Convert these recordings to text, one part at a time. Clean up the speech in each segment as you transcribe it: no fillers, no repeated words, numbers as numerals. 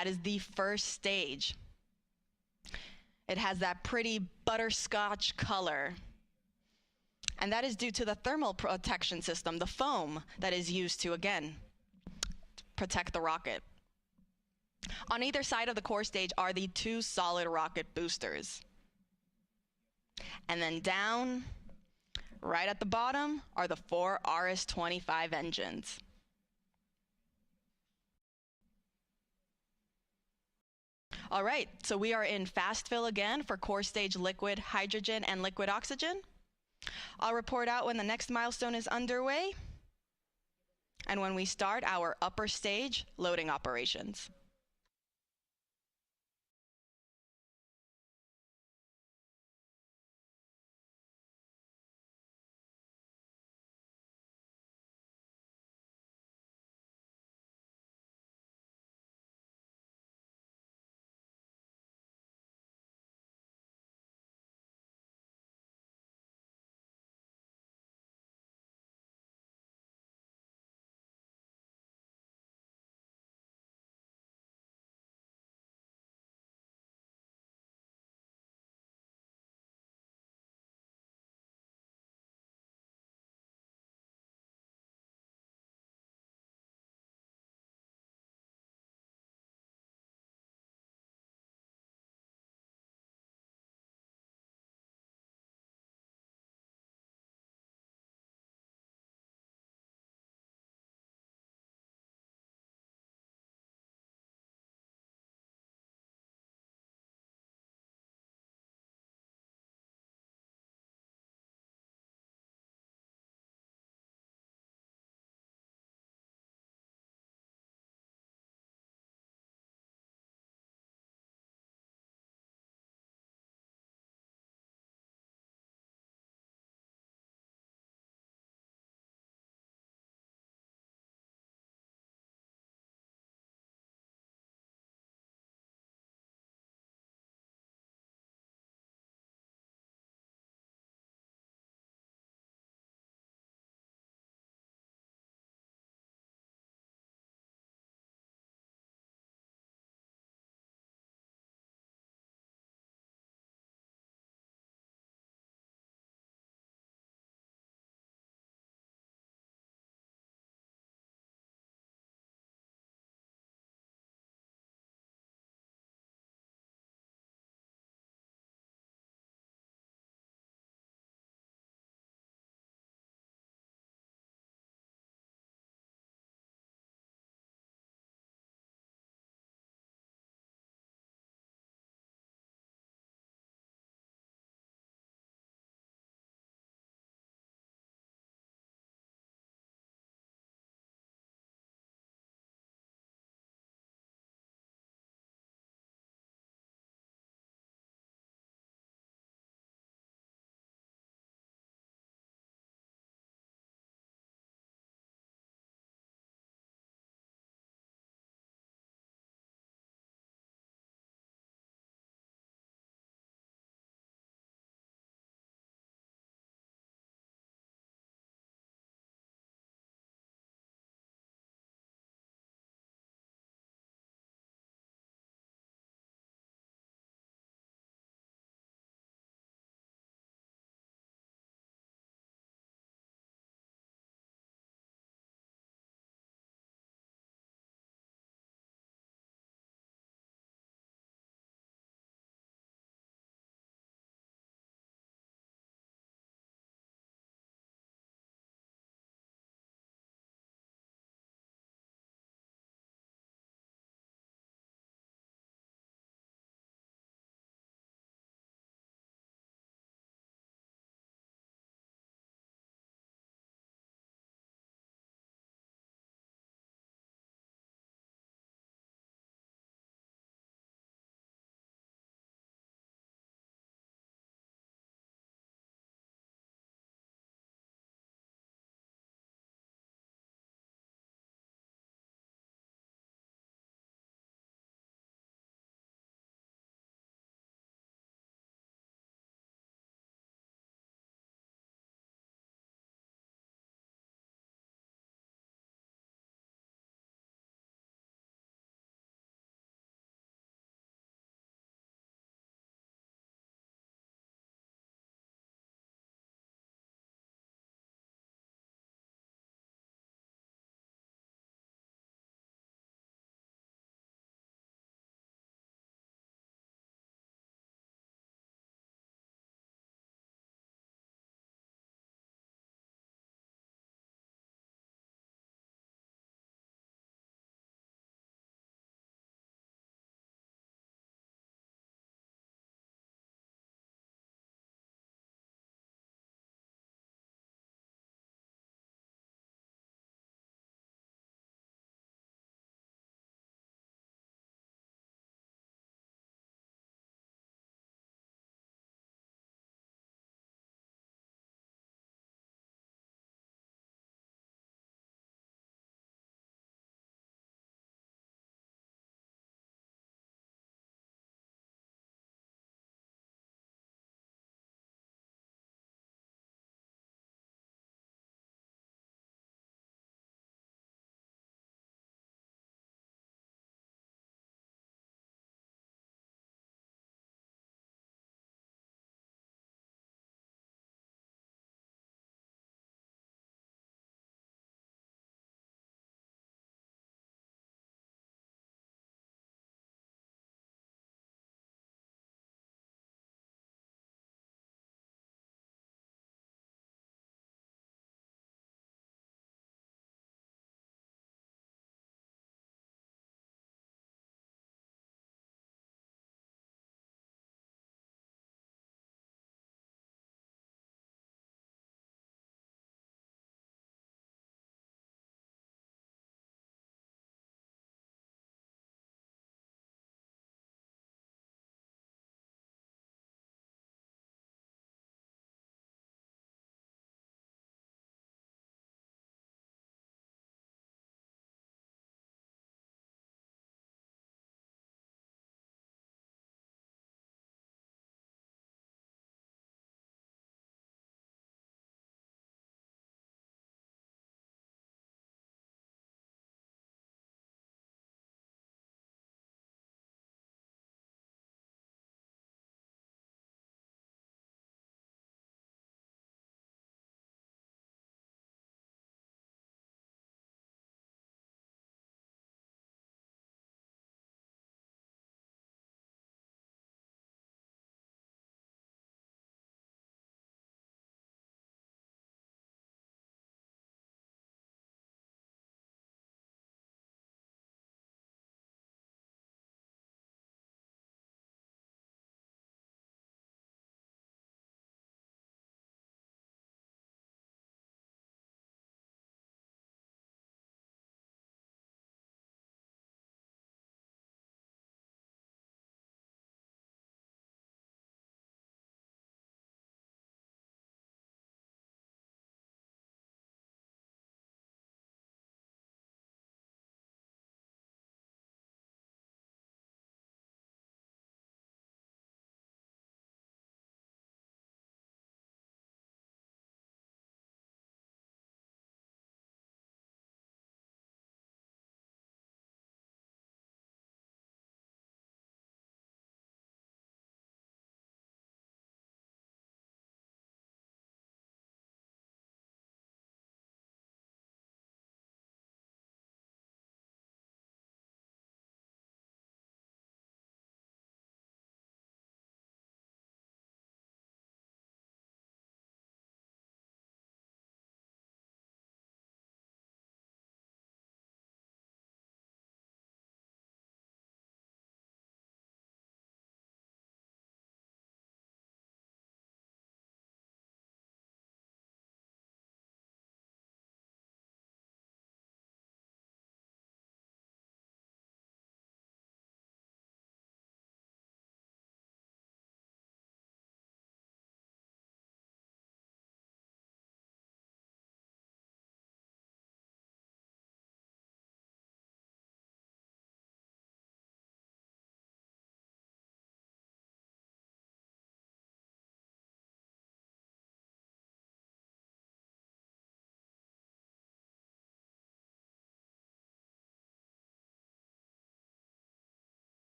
That is the first stage. It has that pretty butterscotch color. And that is due to the thermal protection system, the foam that is used to, again, protect the rocket. On either side of the core stage are the 2 solid rocket boosters. And then down, right at the bottom, are the 4 RS-25 engines. All right, so we are in fast fill again for core stage liquid hydrogen and liquid oxygen. I'll report out when the next milestone is underway and when we start our upper stage loading operations.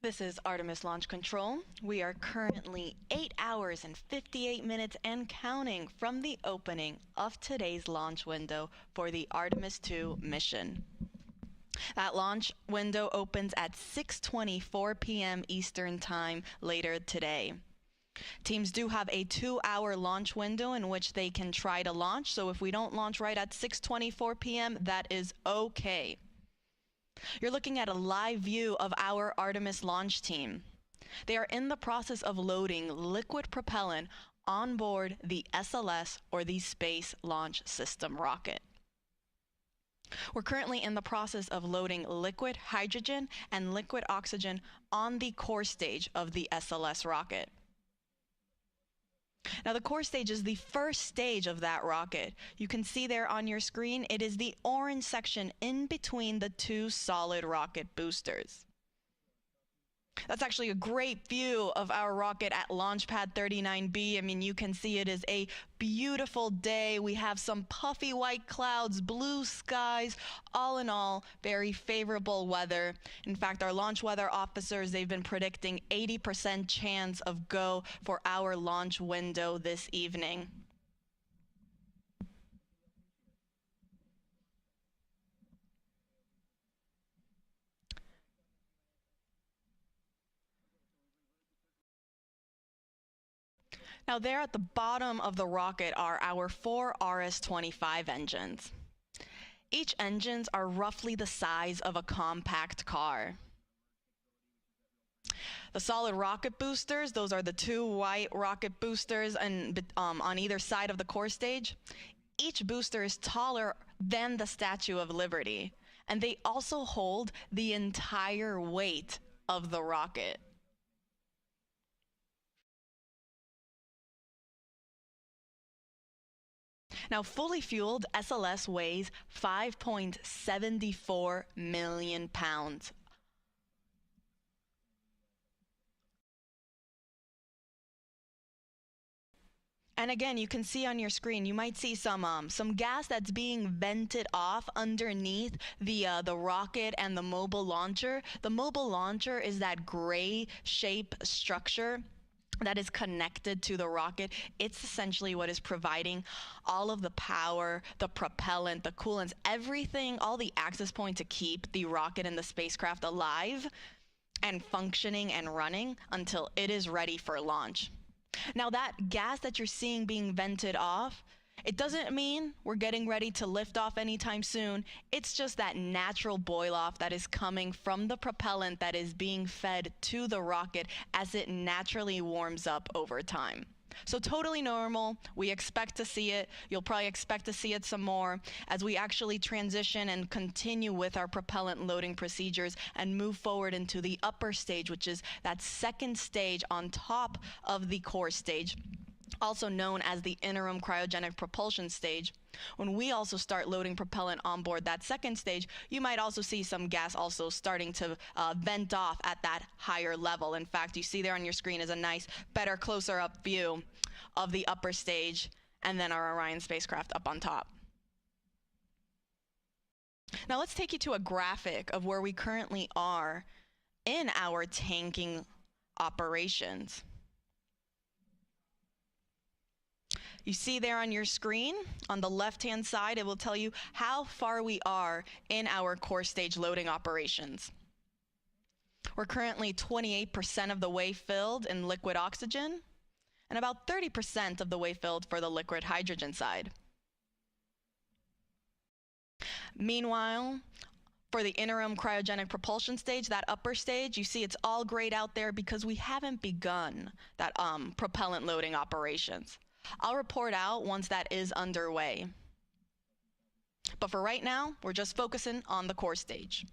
This is Artemis Launch Control. We are currently 8 hours and 58 minutes and counting from the opening of today's launch window for the Artemis II mission. That launch window opens at 6:24 p.m. Eastern Time later today. Teams do have a 2-hour launch window in which they can try to launch, so if we don't launch right at 6:24 p.m., that is okay. You're looking at a live view of our Artemis launch team. They are in the process of loading liquid propellant on board the SLS, or the Space Launch System rocket. We're currently in the process of loading liquid hydrogen and liquid oxygen on the core stage of the SLS rocket. Now, the core stage is the first stage of that rocket. You can see there on your screen, it is the orange section in between the two solid rocket boosters. That's actually a great view of our rocket at Launch Pad 39B. I mean, you can see it is a beautiful day. We have some puffy white clouds, blue skies, all in all, very favorable weather. In fact, our launch weather officers, they've been predicting 80% chance of go for our launch window this evening. Now, there at the bottom of the rocket are our 4 RS-25 engines. Each engines are roughly the size of a compact car. The solid rocket boosters, those are the 2 white rocket boosters and on either side of the core stage. Each booster is taller than the Statue of Liberty, and they also hold the entire weight of the rocket. Now, fully fueled, SLS weighs 5.74 million pounds. And again, you can see on your screen, you might see some gas that's being vented off underneath the rocket and the mobile launcher. The mobile launcher is that gray shape structure that is connected to the rocket. It's essentially what is providing all of the power, the propellant, the coolants, everything, all the access points to keep the rocket and the spacecraft alive and functioning and running until it is ready for launch. Now, that gas that you're seeing being vented off, it doesn't mean we're getting ready to lift off anytime soon. It's just that natural boil off that is coming from the propellant that is being fed to the rocket as it naturally warms up over time. So totally normal. We expect to see it. You'll probably expect to see it some more as we actually transition and continue with our propellant loading procedures and move forward into the upper stage, which is that second stage on top of the core stage, also known as the interim cryogenic propulsion stage. When we also start loading propellant on board that second stage, you might also see some gas also starting to vent off at that higher level. In fact, you see there on your screen is a nice, better, closer up view of the upper stage and then our Orion spacecraft up on top. Now let's take you to a graphic of where we currently are in our tanking operations. You see there on your screen, on the left-hand side, it will tell you how far we are in our core stage loading operations. We're currently 28% of the way filled in liquid oxygen and about 30% of the way filled for the liquid hydrogen side. Meanwhile, for the interim cryogenic propulsion stage, that upper stage, you see it's all grayed out there because we haven't begun that propellant loading operations. I'll report out once that is underway. But for right now, we're just focusing on the core stage.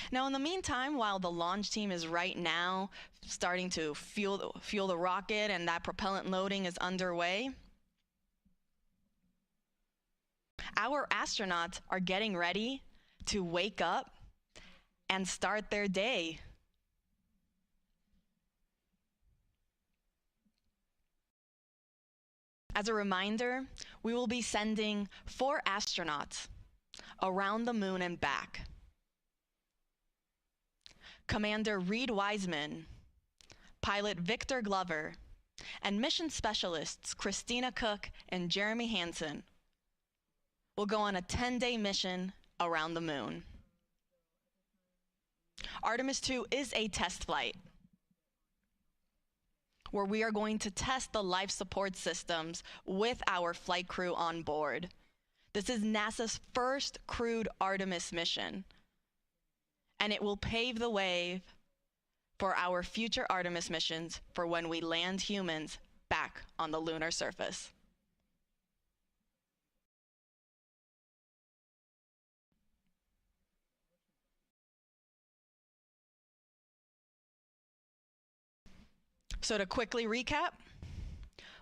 Now, in the meantime, while the launch team is right now starting to fuel the rocket and that propellant loading is underway, our astronauts are getting ready to wake up and start their day. As a reminder, we will be sending 4 astronauts around the moon and back. Commander Reid Wiseman, pilot Victor Glover, and mission specialists Christina Koch and Jeremy Hansen will go on a 10-day mission around the moon. Artemis II is a test flight where we are going to test the life support systems with our flight crew on board. This is NASA's first crewed Artemis mission, and it will pave the way for our future Artemis missions for when we land humans back on the lunar surface. So to quickly recap,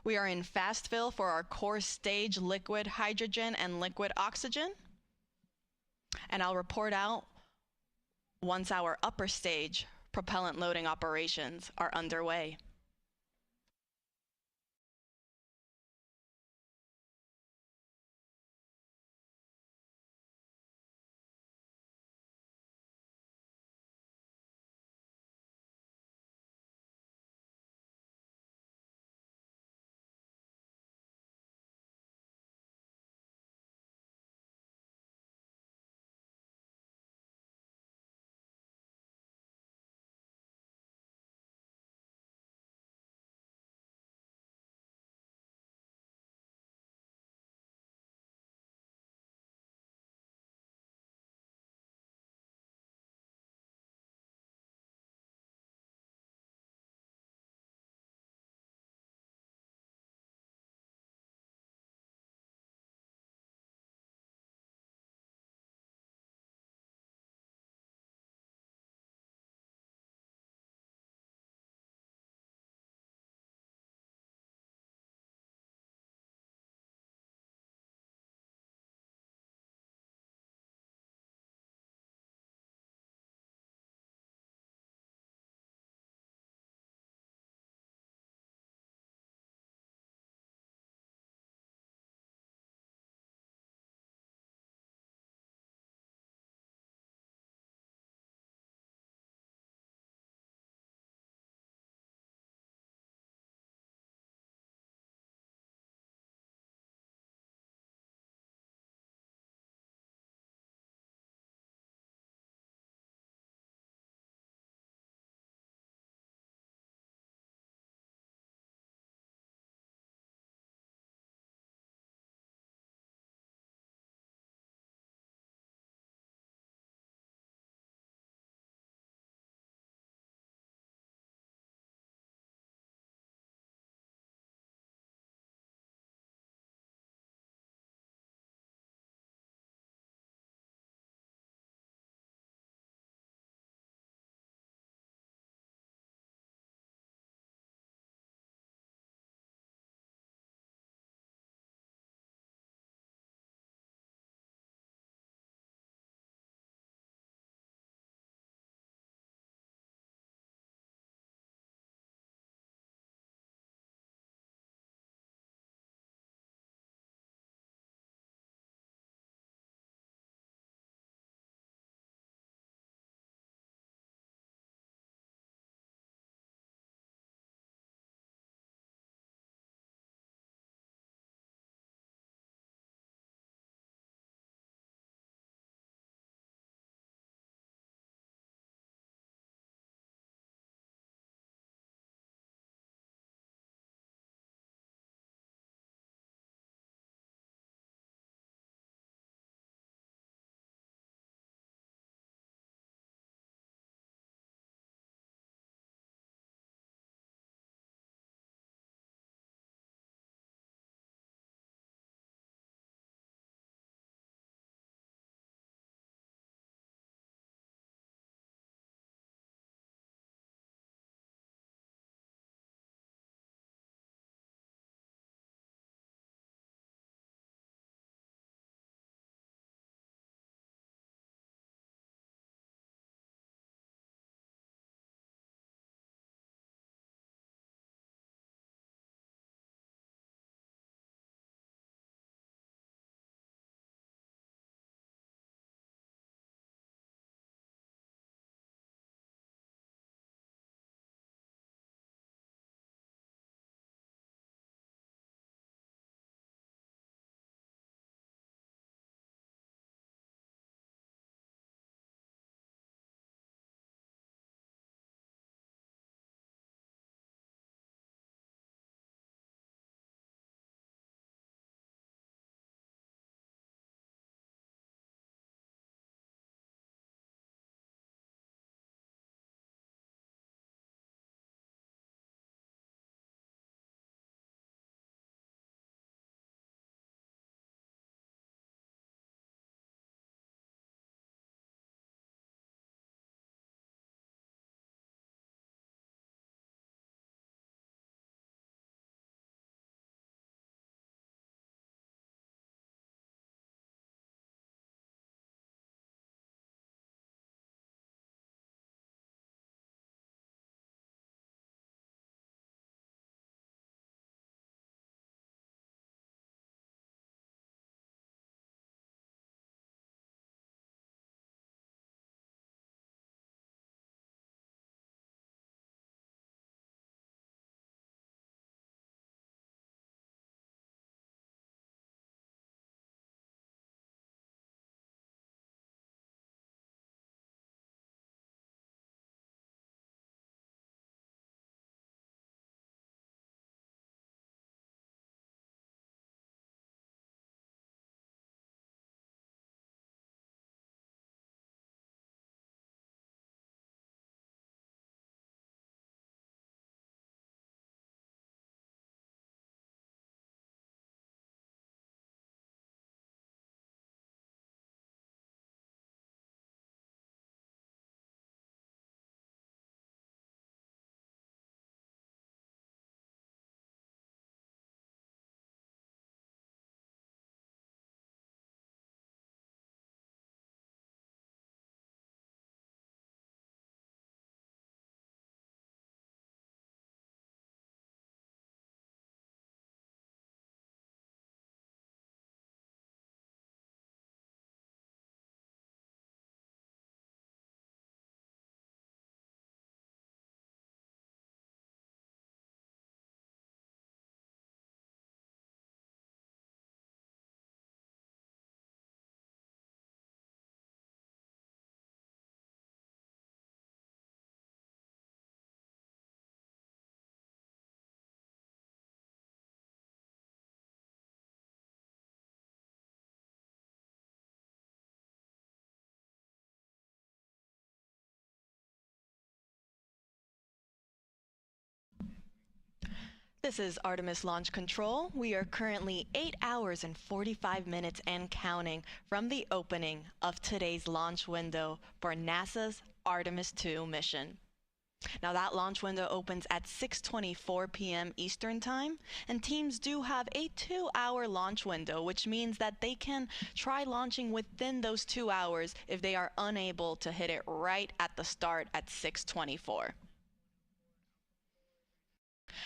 we are in fast fill for our core stage liquid hydrogen and liquid oxygen. And I'll report out once our upper stage propellant loading operations are underway. This is Artemis Launch Control. We are currently 8 hours and 45 minutes and counting from the opening of today's launch window for NASA's Artemis II mission. Now that launch window opens at 6:24 p.m. Eastern Time, and teams do have a 2-hour launch window, which means that they can try launching within those 2 hours if they are unable to hit it right at the start at 6:24.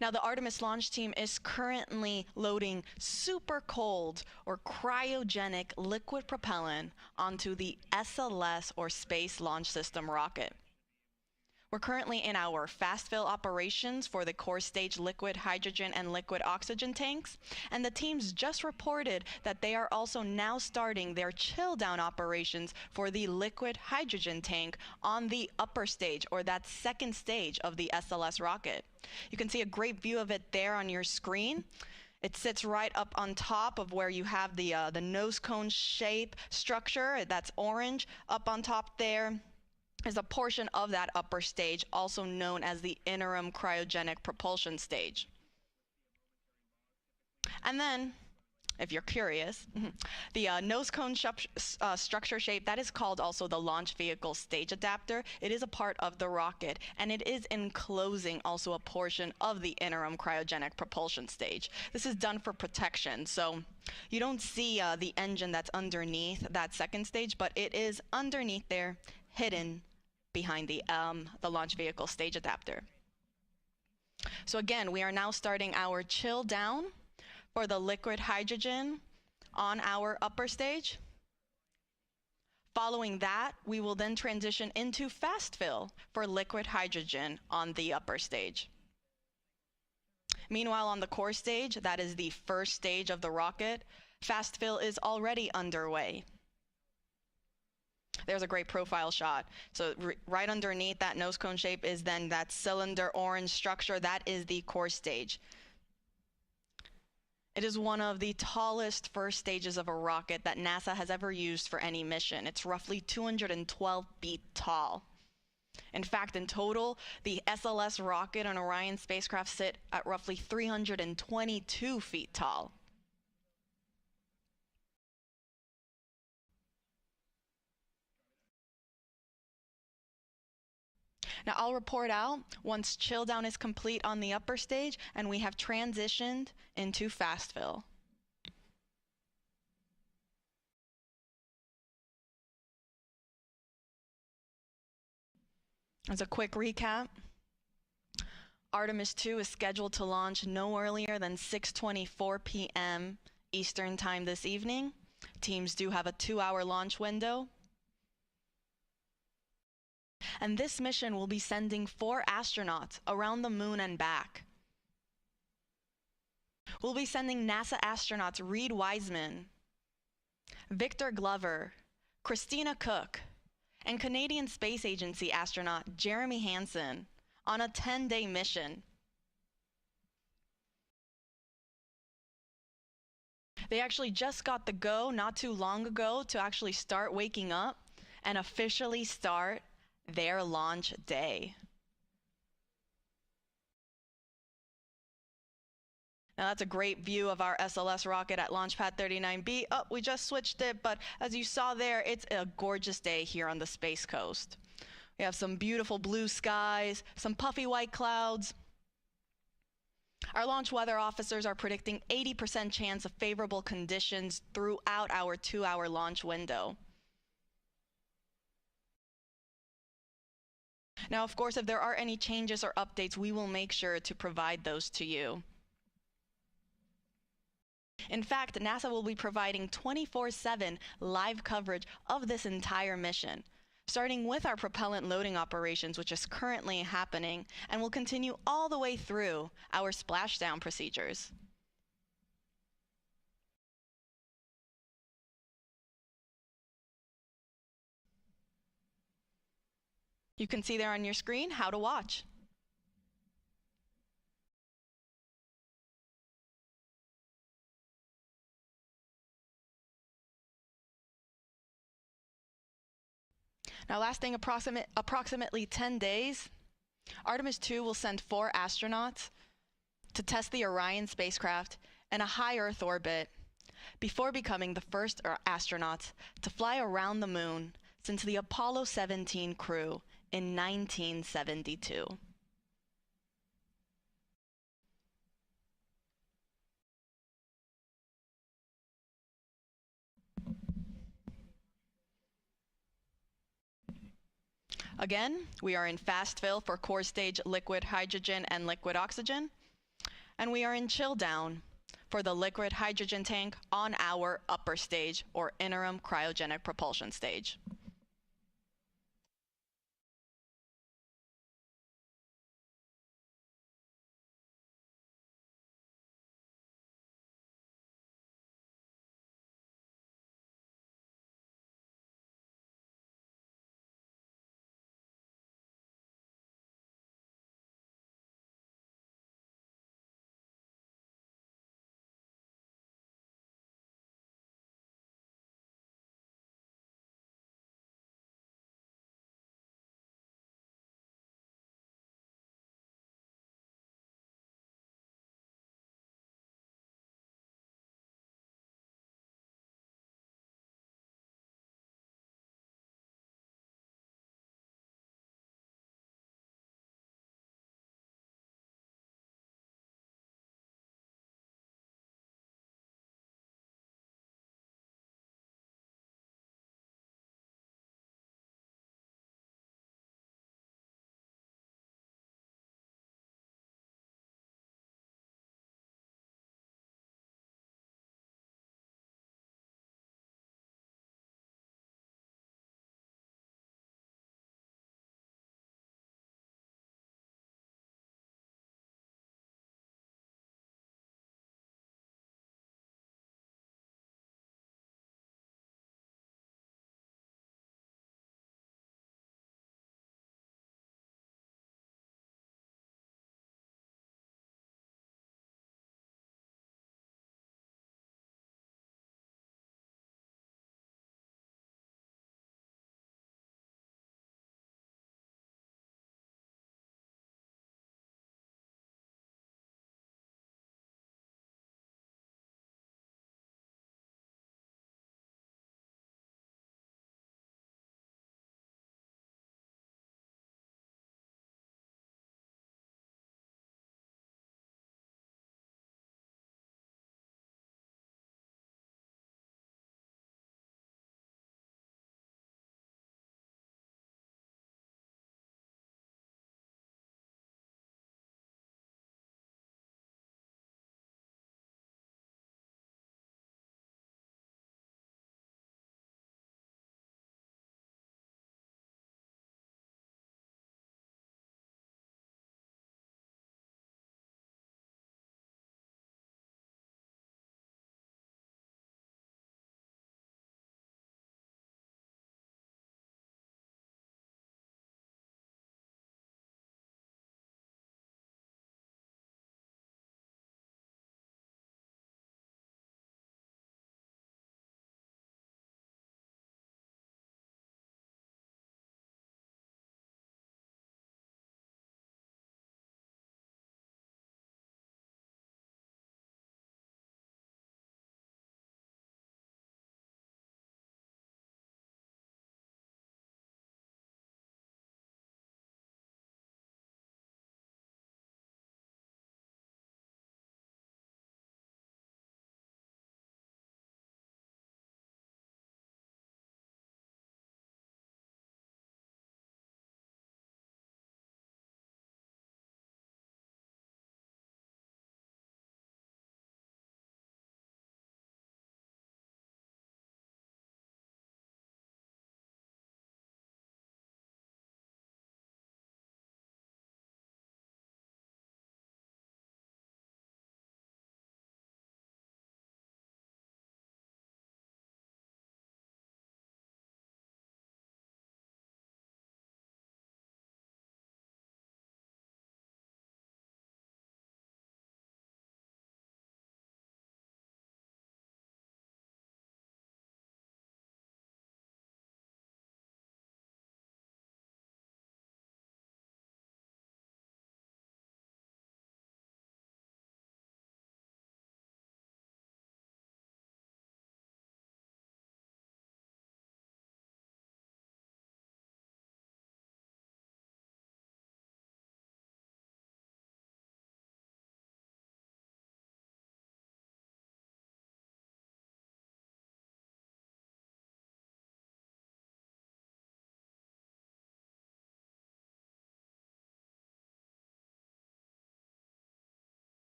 Now the Artemis launch team is currently loading super cold or cryogenic liquid propellant onto the SLS or Space Launch System rocket. We're currently in our fast fill operations for the core stage liquid hydrogen and liquid oxygen tanks, and the teams just reported that they are also now starting their chill down operations for the liquid hydrogen tank on the upper stage, or that second stage of the SLS rocket. You can see a great view of it there on your screen. It sits right up on top of where you have the nose cone shape structure. That's orange. Up on top there is a portion of that upper stage, also known as the interim cryogenic propulsion stage. And then, if you're curious, the nose cone structure shape, that is called also the launch vehicle stage adapter. It is a part of the rocket, and it is enclosing also a portion of the interim cryogenic propulsion stage. This is done for protection, so you don't see the engine that's underneath that second stage, but it is underneath there, hidden behind the launch vehicle stage adapter. So again, we are now starting our chill down for the liquid hydrogen on our upper stage. Following that, we will then transition into fast fill for liquid hydrogen on the upper stage. Meanwhile, on the core stage, that is the first stage of the rocket, fast fill is already underway. There's a great profile shot. So right underneath that nose cone shape is then that cylinder orange structure. That is the core stage. It is one of the tallest first stages of a rocket that NASA has ever used for any mission. It's roughly 212 feet tall. In fact, in total, the SLS rocket and Orion spacecraft sit at roughly 322 feet tall. Now I'll report out once chill down is complete on the upper stage and we have transitioned into fast fill. As a quick recap, Artemis II is scheduled to launch no earlier than 6:24 p.m. Eastern Time this evening. Teams do have a 2-hour launch window. And this mission will be sending 4 astronauts around the moon and back. We'll be sending NASA astronauts Reid Wiseman, Victor Glover, Christina Koch, and Canadian Space Agency astronaut Jeremy Hansen on a 10-day mission. They actually just got the go not too long ago to actually start waking up and officially start their launch day. Now that's a great view of our SLS rocket at Launch Pad 39B. Oh, we just switched it, but as you saw there, it's a gorgeous day here on the Space Coast. We have some beautiful blue skies, some puffy white clouds. Our launch weather officers are predicting 80% chance of favorable conditions throughout our 2-hour launch window. Now, of course, if there are any changes or updates, we will make sure to provide those to you. In fact, NASA will be providing 24/7 live coverage of this entire mission, starting with our propellant loading operations, which is currently happening, and will continue all the way through our splashdown procedures. You can see there on your screen how to watch. Now, lasting approximately 10 days, Artemis II will send 4 astronauts to test the Orion spacecraft in a high Earth orbit before becoming the first astronauts to fly around the moon since the Apollo 17 crew in 1972. Again, we are in fast fill for core stage liquid hydrogen and liquid oxygen, and we are in chill down for the liquid hydrogen tank on our upper stage or interim cryogenic propulsion stage.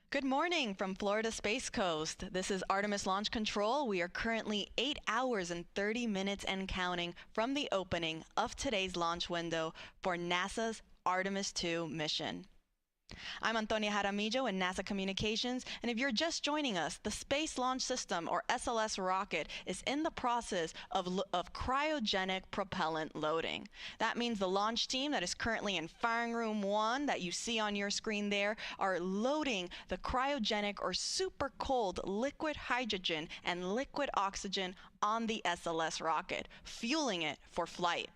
Good morning from Florida Space Coast. This is Artemis Launch Control. We are currently 8 hours and 30 minutes and counting from the opening of today's launch window for NASA's Artemis II mission. I'm Oneindia Hindi in NASA Communications, and if you're just joining us, the Space Launch System, or SLS rocket, is in the process of cryogenic propellant loading. That means the launch team that is currently in Firing Room 1 that you see on your screen there are loading the cryogenic or super cold liquid hydrogen and liquid oxygen on the SLS rocket, fueling it for flight.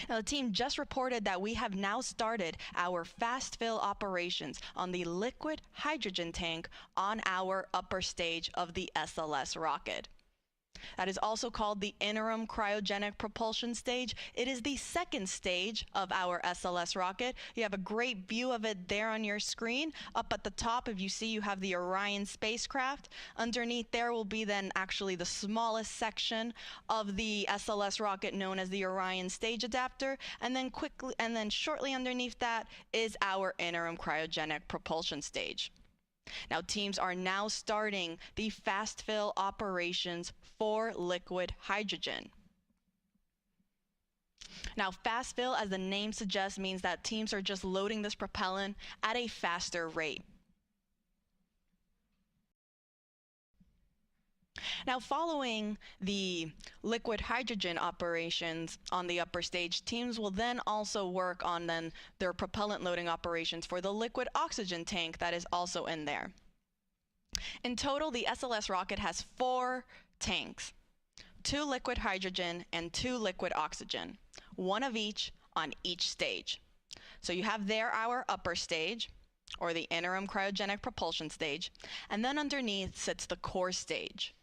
Now, the team just reported that we have now started our fast fill operations on the liquid hydrogen tank on our upper stage of the SLS rocket. That is also called the interim cryogenic propulsion stage. It is the second stage of our SLS rocket. You have a great view of it there on your screen. Up at the top, if you see, you have the Orion spacecraft. Underneath there will be then actually the smallest section of the SLS rocket known as the Orion stage adapter. And then shortly underneath that is our interim cryogenic propulsion stage. Now, teams are now starting the fast fill operations for liquid hydrogen. Now, fast fill, as the name suggests, means that teams are just loading this propellant at a faster rate. Now, following the liquid hydrogen operations on the upper stage, teams will then also work on their propellant loading operations for the liquid oxygen tank that is also in there. In total, the SLS rocket has 4 tanks, 2 liquid hydrogen and 2 liquid oxygen, one of each on each stage. So you have there our upper stage, or the interim cryogenic propulsion stage, and then underneath sits the core stage.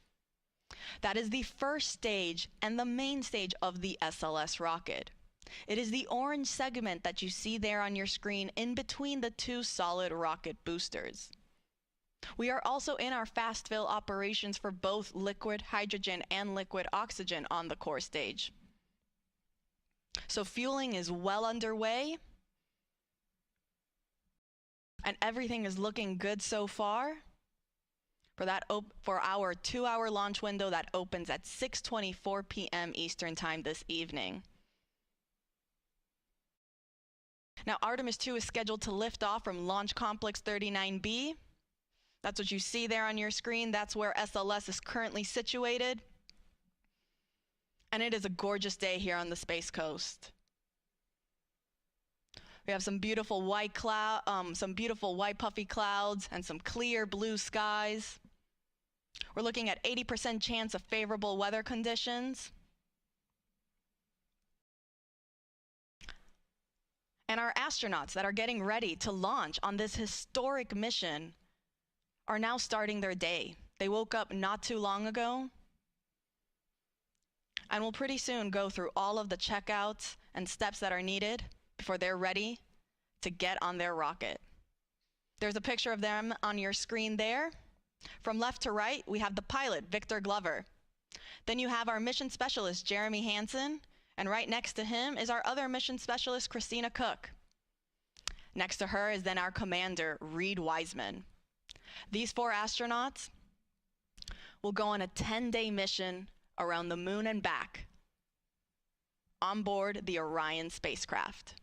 That is the first stage and the main stage of the SLS rocket. It is the orange segment that you see there on your screen in between the 2 solid rocket boosters. We are also in our fast fill operations for both liquid hydrogen and liquid oxygen on the core stage. So fueling is well underway, and everything is looking good so far for our 2-hour launch window that opens at 6:24 p.m. Eastern Time this evening. Now, Artemis II is scheduled to lift off from Launch Complex 39B. That's what you see there on your screen. That's where SLS is currently situated. And it is a gorgeous day here on the Space Coast. We have some beautiful white puffy clouds and some clear blue skies. We're looking at 80% chance of favorable weather conditions. And our astronauts that are getting ready to launch on this historic mission are now starting their day. They woke up not too long ago and will pretty soon go through all of the checkouts and steps that are needed before they're ready to get on their rocket. There's a picture of them on your screen there. From left to right, we have the pilot, Victor Glover. Then you have our mission specialist, Jeremy Hansen, and right next to him is our other mission specialist, Christina Koch. Next to her is then our commander, Reid Wiseman. These 4 astronauts will go on a 10-day mission around the moon and back on board the Orion spacecraft.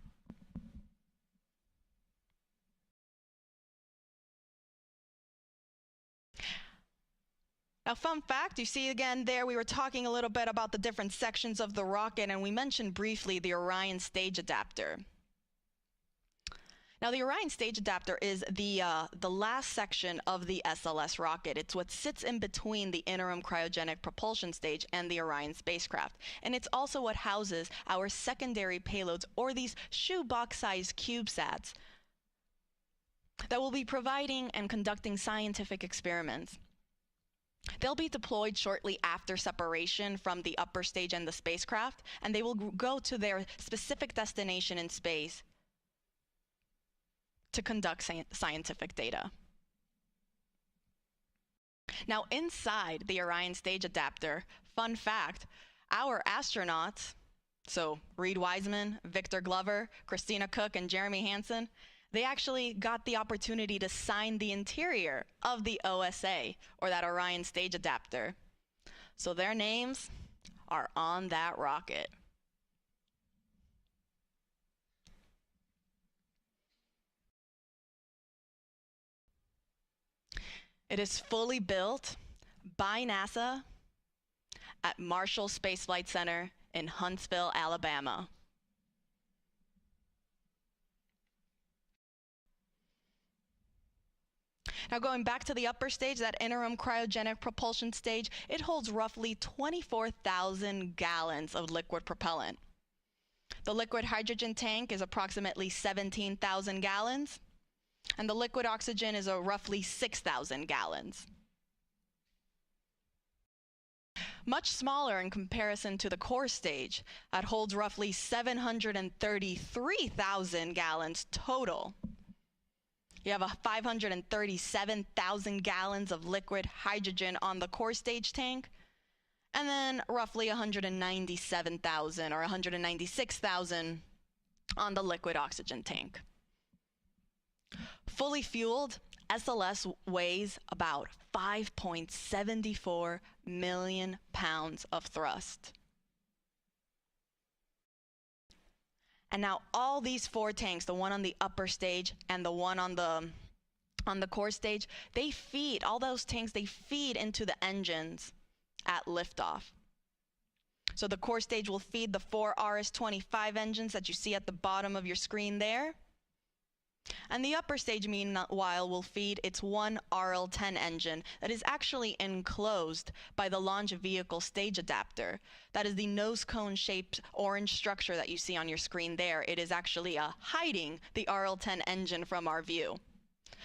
Now, fun fact, you see again there, we were talking a little bit about the different sections of the rocket, and we mentioned briefly the Orion stage adapter. Now, the Orion stage adapter is the last section of the SLS rocket. It's what sits in between the interim cryogenic propulsion stage and the Orion spacecraft. And it's also what houses our secondary payloads, or these shoebox-sized CubeSats, that will be providing and conducting scientific experiments. They'll be deployed shortly after separation from the upper stage and the spacecraft, and they will go to their specific destination in space to conduct scientific data. Now, inside the Orion stage adapter, fun fact, our astronauts, so Reid Wiseman, Victor Glover, Christina Koch, and Jeremy Hansen, They actually got the opportunity to sign the interior of the OSA, or that Orion stage adapter. So their names are on that rocket. It is fully built by NASA at Marshall Space Flight Center in Huntsville, Alabama. Now going back to the upper stage, that interim cryogenic propulsion stage, it holds roughly 24,000 gallons of liquid propellant. The liquid hydrogen tank is approximately 17,000 gallons, and the liquid oxygen is roughly 6,000 gallons. Much smaller in comparison to the core stage, that holds roughly 733,000 gallons total. You have a 537,000 gallons of liquid hydrogen on the core stage tank, and then roughly 197,000 or 196,000 on the liquid oxygen tank. Fully fueled, SLS weighs about 5.74 million pounds of thrust. And now all these four tanks, the one on the upper stage and the one on the core stage, they feed, all those tanks, they feed into the engines at liftoff. So the core stage will feed the four RS-25 engines that you see at the bottom of your screen there. And the upper stage, meanwhile, will feed its one RL-10 engine that is actually enclosed by the launch vehicle stage adapter. That is the nose cone-shaped orange structure that you see on your screen there. It is actually hiding the RL-10 engine from our view.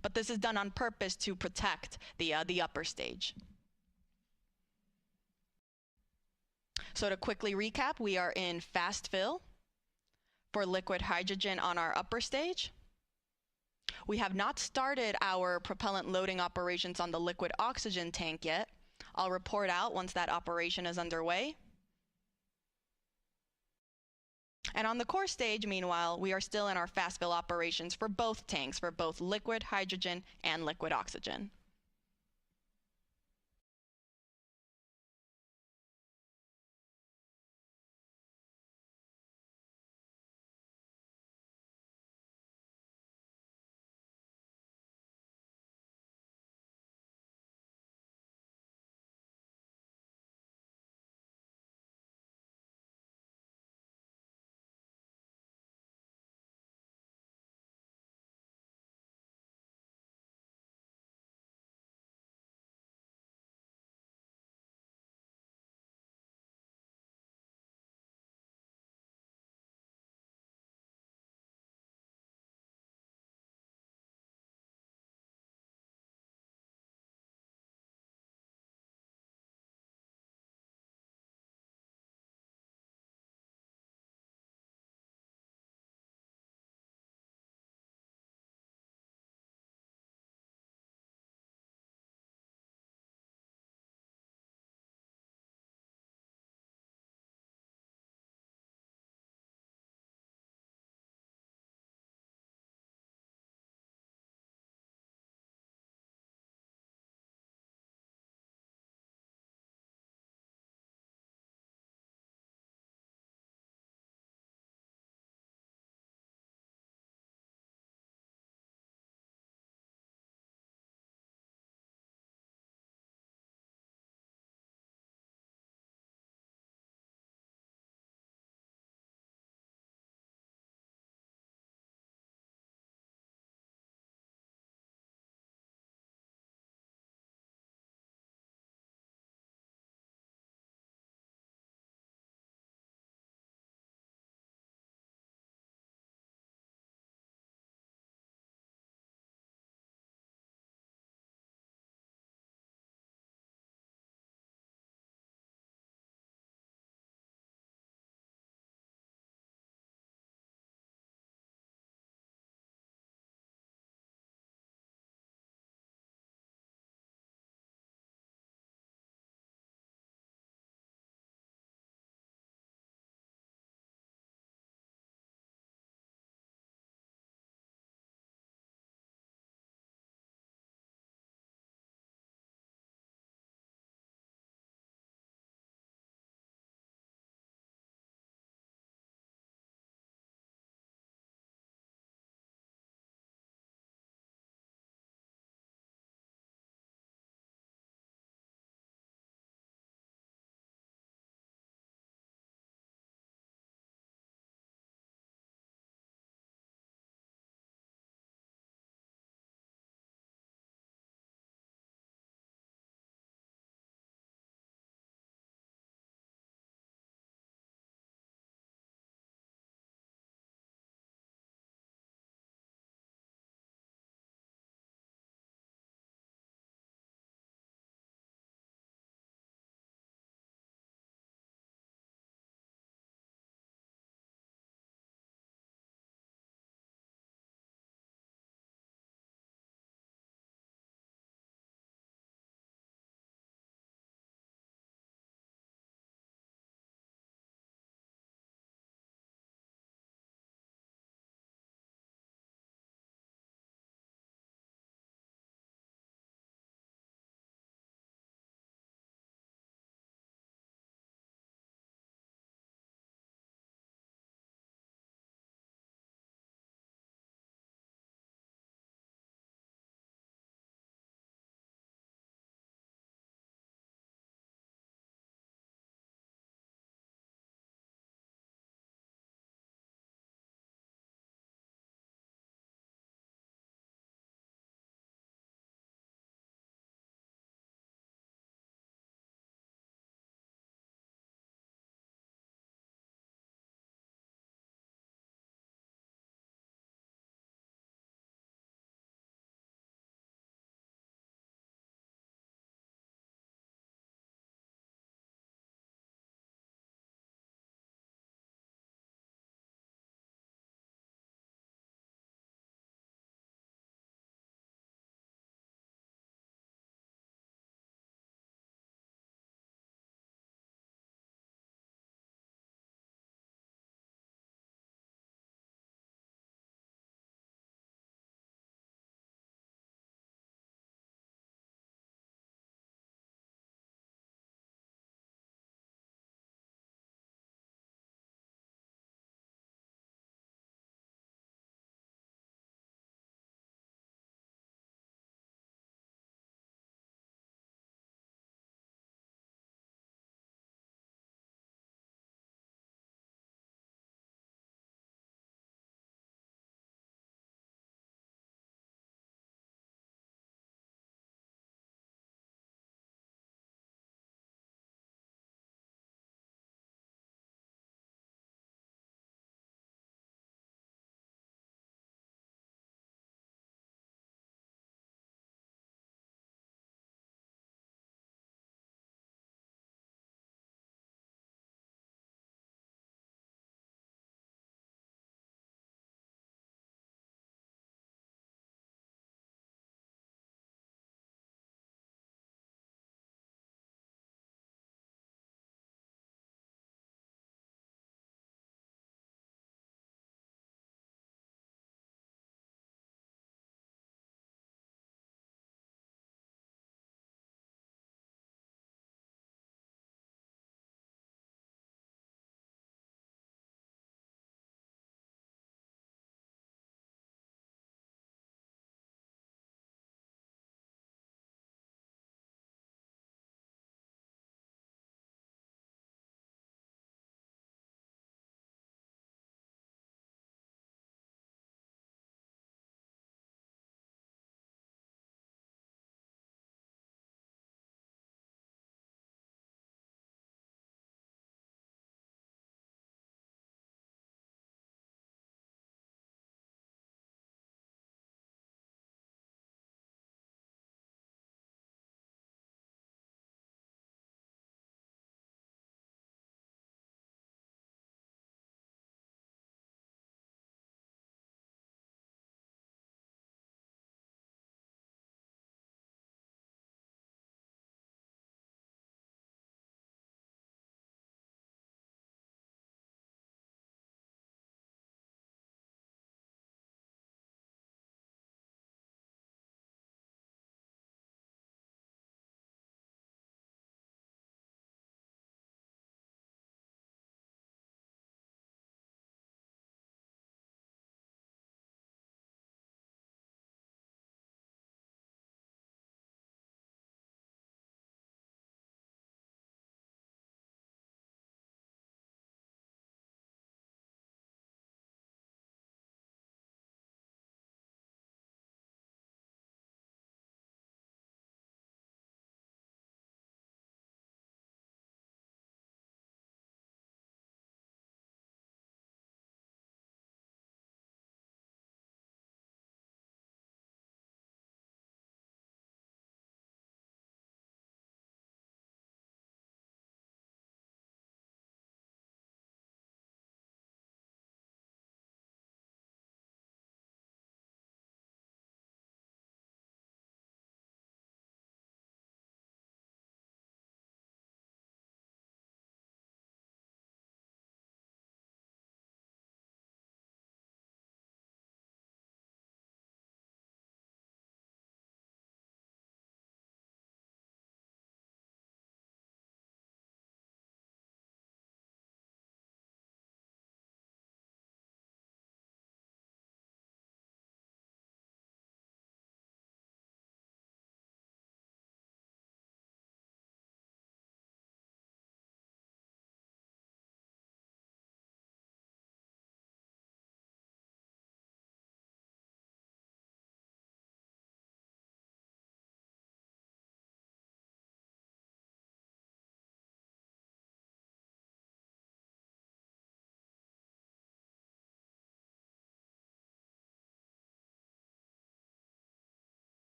But this is done on purpose to protect the upper stage. So to quickly recap, we are in fast fill for liquid hydrogen on our upper stage. We have not started our propellant loading operations on the liquid oxygen tank yet. I'll report out once that operation is underway. And on the core stage, meanwhile, we are still in our fast fill operations for both tanks, for both liquid hydrogen and liquid oxygen.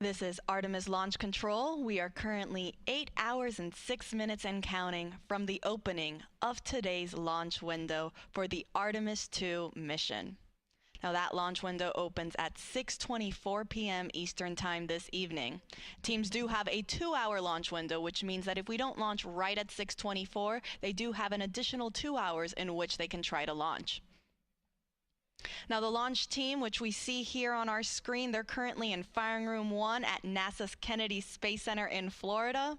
This is Artemis Launch Control. We are currently 8 hours and 6 minutes and counting from the opening of today's launch window for the Artemis II mission. Now that launch window opens at 6:24 p.m. Eastern Time this evening. Teams do have a 2-hour launch window, which means that if we don't launch right at 6:24, they do have an additional 2 hours in which they can try to launch. Now the launch team, which we see here on our screen, they're currently in Firing Room 1 at NASA's Kennedy Space Center in Florida.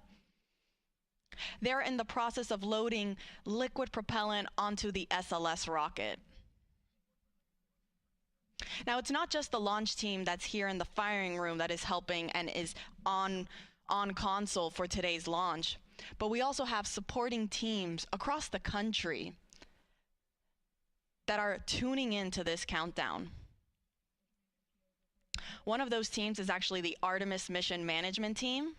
They're in the process of loading liquid propellant onto the SLS rocket. Now it's not just the launch team that's here in the firing room that is helping and is on console for today's launch, but we also have supporting teams across the country that are tuning into this countdown. One of those teams is actually the Artemis Mission Management Team.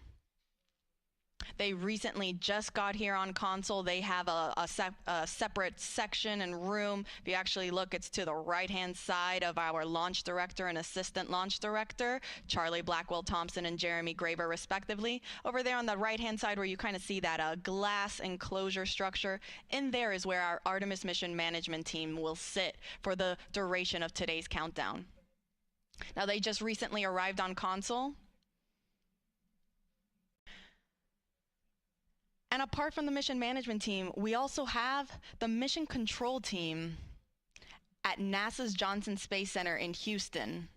They recently just got here on console. They have a separate section and room. If you actually look, it's to the right-hand side of our launch director and assistant launch director, Charlie Blackwell-Thompson and Jeremy Graber, respectively. Over there on the right-hand side where you kind of see that glass enclosure structure, in there is where our Artemis Mission Management Team will sit for the duration of today's countdown. Now, they just recently arrived on console. And apart from the mission management team, we also have the mission control team at NASA's Johnson Space Center in Houston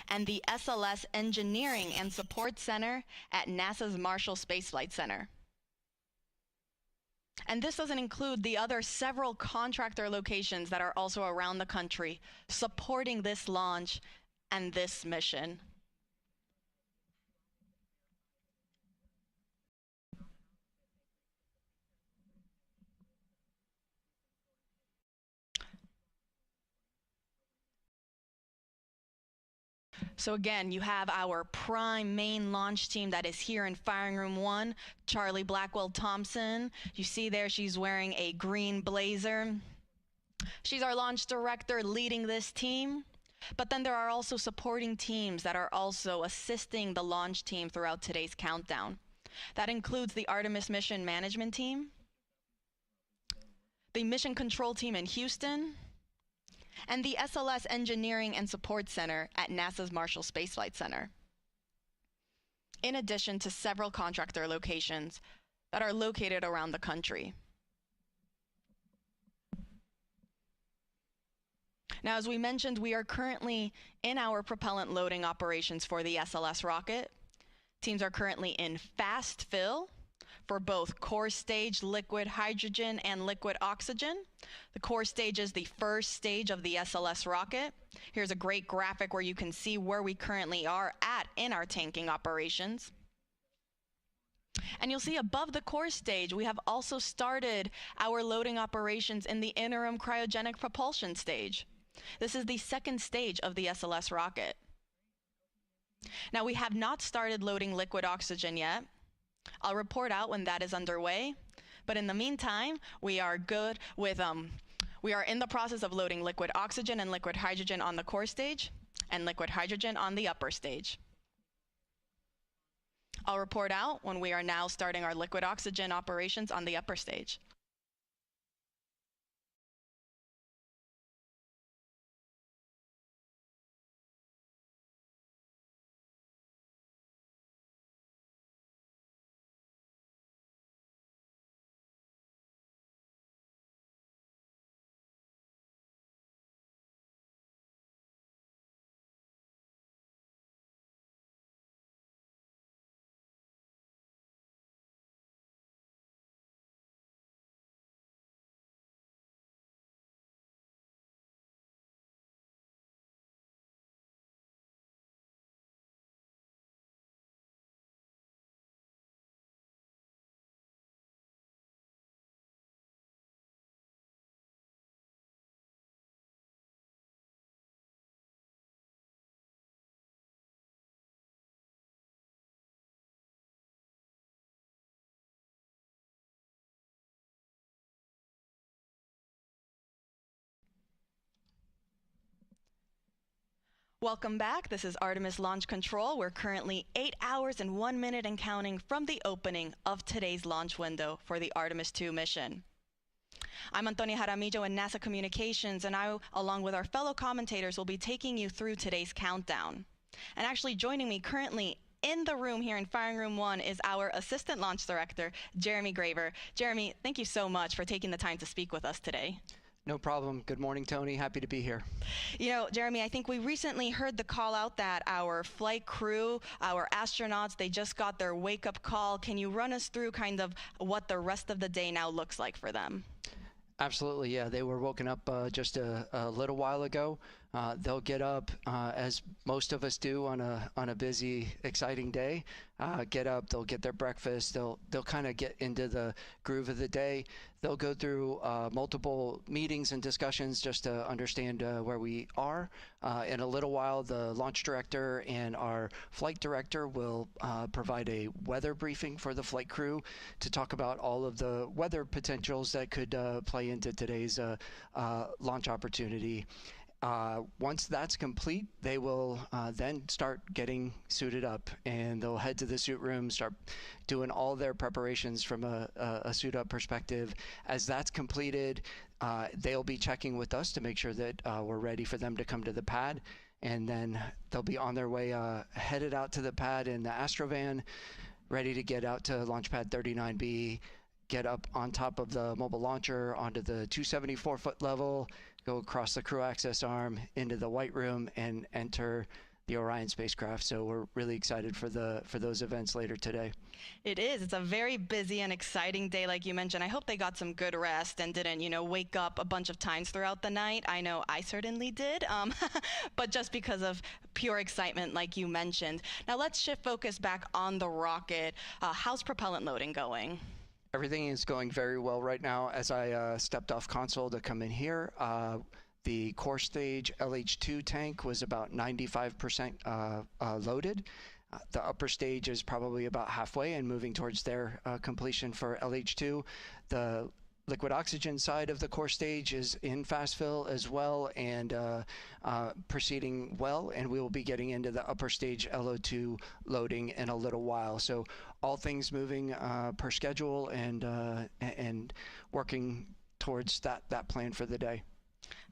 and the SLS Engineering and Support Center at NASA's Marshall Space Flight Center. And this doesn't include the other several contractor locations that are also around the country supporting this launch and this mission. So again, you have our prime main launch team that is here in Firing Room 1, Charlie Blackwell-Thompson. You see there she's wearing a green blazer. She's our launch director leading this team. But then there are also supporting teams that are also assisting the launch team throughout today's countdown. That includes the Artemis Mission Management Team, the Mission Control Team in Houston, and the SLS Engineering and Support Center at NASA's Marshall Space Flight Center, in addition to several contractor locations that are located around the country. Now, as we mentioned, we are currently in our propellant loading operations for the SLS rocket. Teams are currently in fast fill for both core stage liquid hydrogen and liquid oxygen. The core stage is the first stage of the SLS rocket. Here's a great graphic where you can see where we currently are at in our tanking operations. And you'll see above the core stage, we have also started our loading operations in the interim cryogenic propulsion stage. This is the second stage of the SLS rocket. Now, we have not started loading liquid oxygen yet. I'll report out when that is underway, but in the meantime, we are good with, we are in the process of loading liquid oxygen and liquid hydrogen on the core stage and liquid hydrogen on the upper stage. I'll report out when we are now starting our liquid oxygen operations on the upper stage. Welcome back. This is Artemis Launch Control. We're currently 8 hours and 1 minute and counting from the opening of today's launch window for the Artemis II mission. I'm Antonia Jaramillo in NASA Communications, and I, along with our fellow commentators, will be taking you through today's countdown. And actually joining me currently in the room here in Firing Room 1 is our Assistant Launch Director, Jeremy Graver. Jeremy, thank you so much for taking the time to speak with us today. No problem. Good morning, Tony. Happy to be here. You know, Jeremy, I think we recently heard the call out that our flight crew, our astronauts, they just got their wake-up call. Can you run us through kind of what the rest of the day now looks like for them? Absolutely, yeah. They were woken up just a little while ago. They'll get up as most of us do on a busy, exciting day. Get up, they'll get their breakfast. They'll kind of get into the groove of the day. They'll go through multiple meetings and discussions just to understand where we are. In a little while, the launch director and our flight director will provide a weather briefing for the flight crew to talk about all of the weather potentials that could play into today's launch opportunity. Once that's complete, they will then start getting suited up, and they'll head to the suit room, start doing all their preparations from a suit up perspective. As that's completed, they'll be checking with us to make sure that we're ready for them to come to the pad, and then they'll be on their way headed out to the pad in the Astrovan, ready to get out to launch pad 39B, get up on top of the mobile launcher onto the 274-foot level, go across the crew access arm into the white room, and enter the Orion spacecraft. So we're really excited for those events later today. It is. It's a very busy and exciting day, like you mentioned. I hope they got some good rest and didn't, wake up a bunch of times throughout the night. I know I certainly did, but just because of pure excitement, like you mentioned. Now let's shift focus back on the rocket. How's propellant loading going? Everything is going very well right now. As I stepped off console to come in here, the core stage LH2 tank was about 95% loaded. The upper stage is probably about halfway and moving towards their completion for LH2. The liquid oxygen side of the core stage is in fast fill as well and proceeding well, and we will be getting into the upper stage LO2 loading in a little while. So all things moving per schedule and working towards that plan for the day.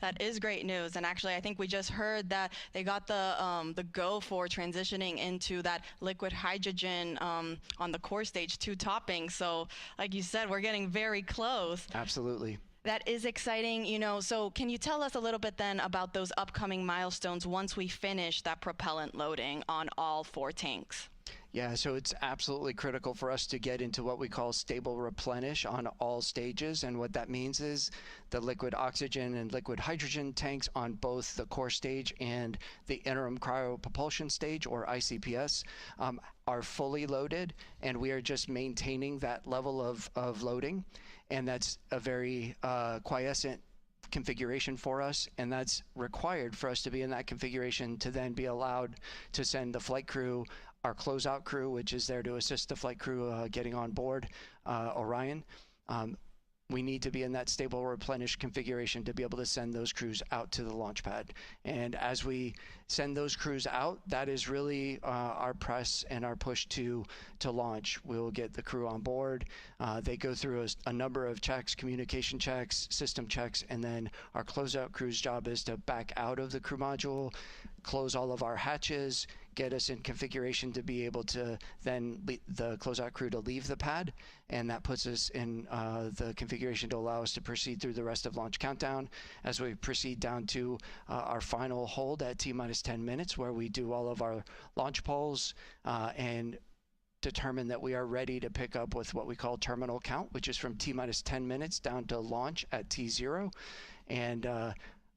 That is great news, and actually I think we just heard that they got the go for transitioning into that liquid hydrogen on the core stage 2 topping. So like you said, we're getting very close. Absolutely. That is exciting, so can you tell us a little bit then about those upcoming milestones once we finish that propellant loading on all 4 tanks? Yeah, so it's absolutely critical for us to get into what we call stable replenish on all stages. And what that means is the liquid oxygen and liquid hydrogen tanks on both the core stage and the interim cryopropulsion stage, or ICPS, are fully loaded, and we are just maintaining that level of loading. And that's a very quiescent configuration for us, and that's required for us to be in that configuration to then be allowed to send the flight crew, our closeout crew, which is there to assist the flight crew getting on board Orion. We need to be in that stable replenish configuration to be able to send those crews out to the launch pad. And as we send those crews out, that is really our press and our push to launch. We'll get the crew on board. They go through a number of checks, communication checks, system checks, and then our closeout crew's job is to back out of the crew module, close all of our hatches, get us in configuration to be able to then the closeout crew to leave the pad, and that puts us in the configuration to allow us to proceed through the rest of launch countdown as we proceed down to our final hold at T-minus 10 minutes, where we do all of our launch polls and determine that we are ready to pick up with what we call terminal count, which is from T-minus 10 minutes down to launch at T0. And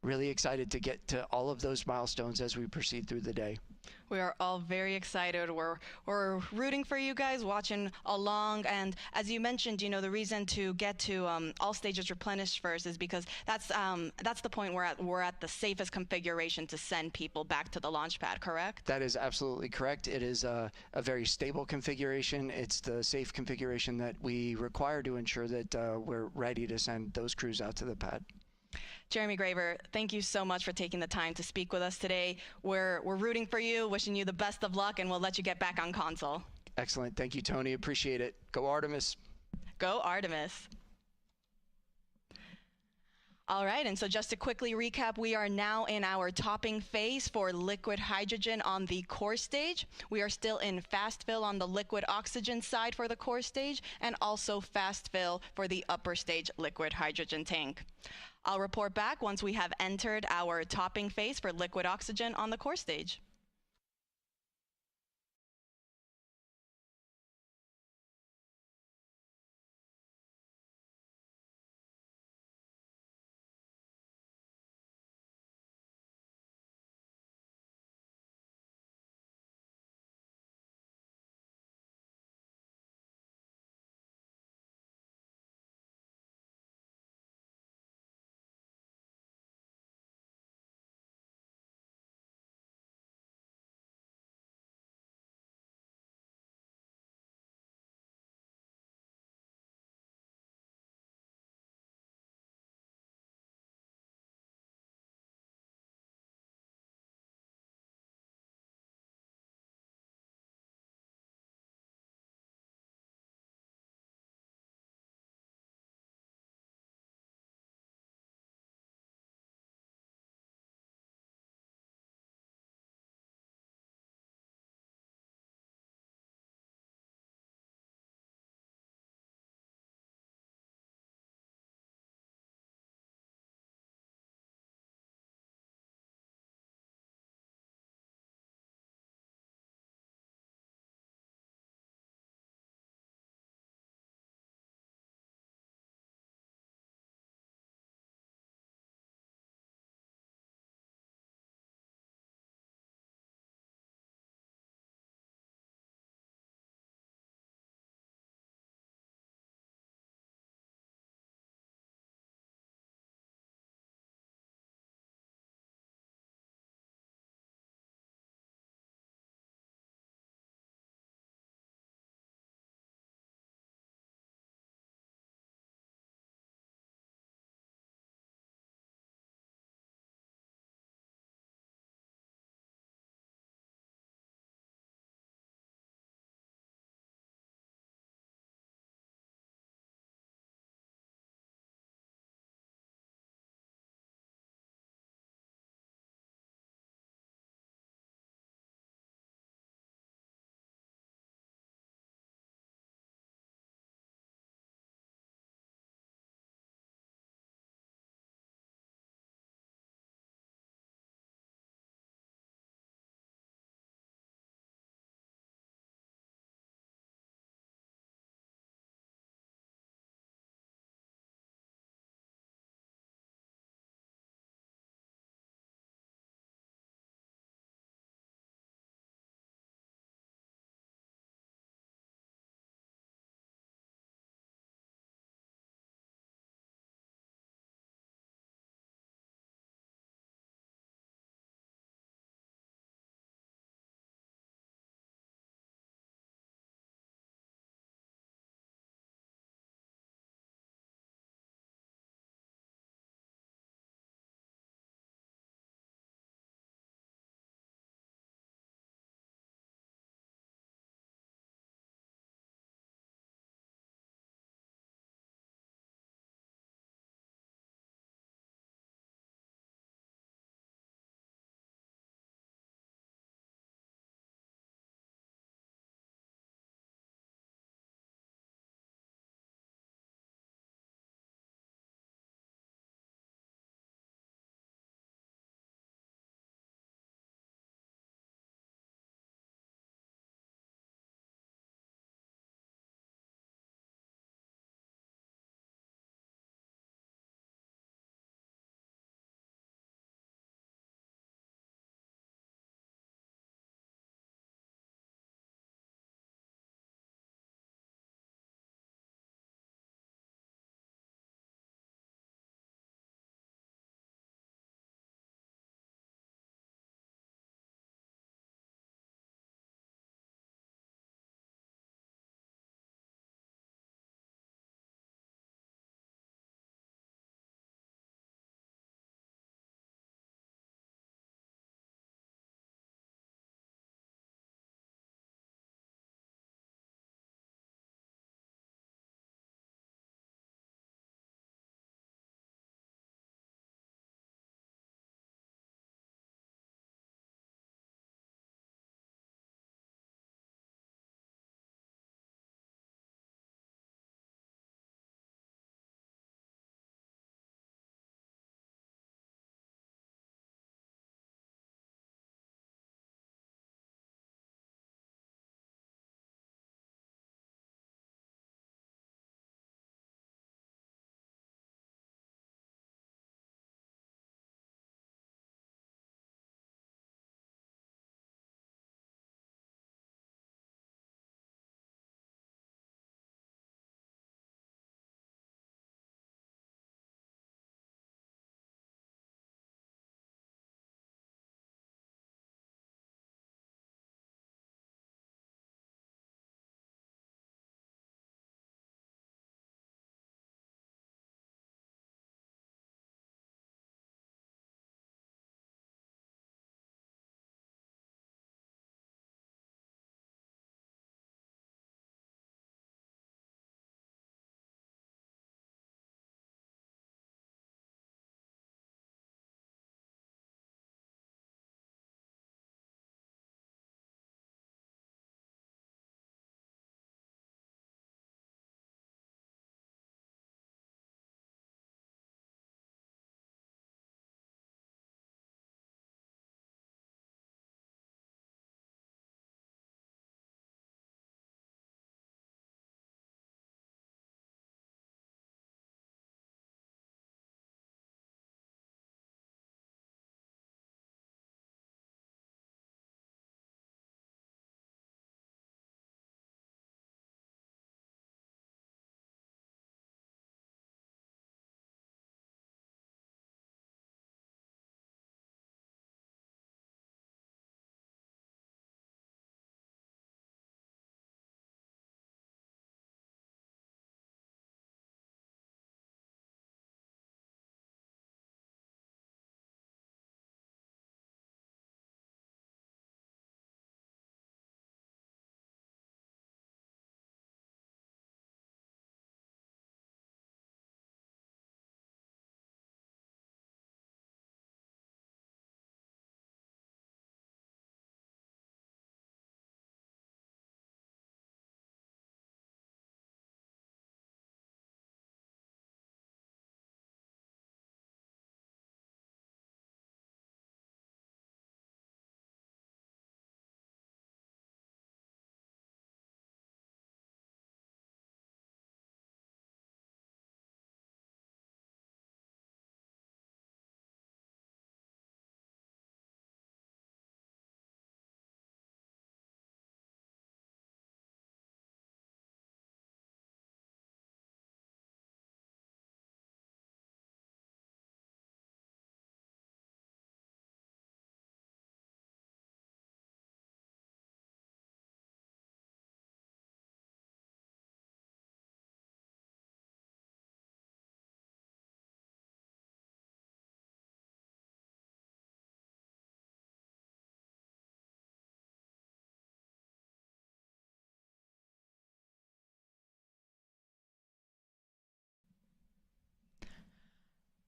really excited to get to all of those milestones as we proceed through the day. We are all very excited. We're rooting for you guys, watching along. And as you mentioned, the reason to get to all stages replenished first is because that's the point we're at the safest configuration to send people back to the launch pad, correct? That is absolutely correct. It is a very stable configuration. It's the safe configuration that we require to ensure that we're ready to send those crews out to the pad. Jeremy Graver, thank you so much for taking the time to speak with us today. We're rooting for you, wishing you the best of luck, and we'll let you get back on console. Excellent. Thank you, Tony. Appreciate it. Go Artemis. Go Artemis. All right, and so just to quickly recap, we are now in our topping phase for liquid hydrogen on the core stage. We are still in fast fill on the liquid oxygen side for the core stage, and also fast fill for the upper stage liquid hydrogen tank. I'll report back once we have entered our topping phase for liquid oxygen on the core stage.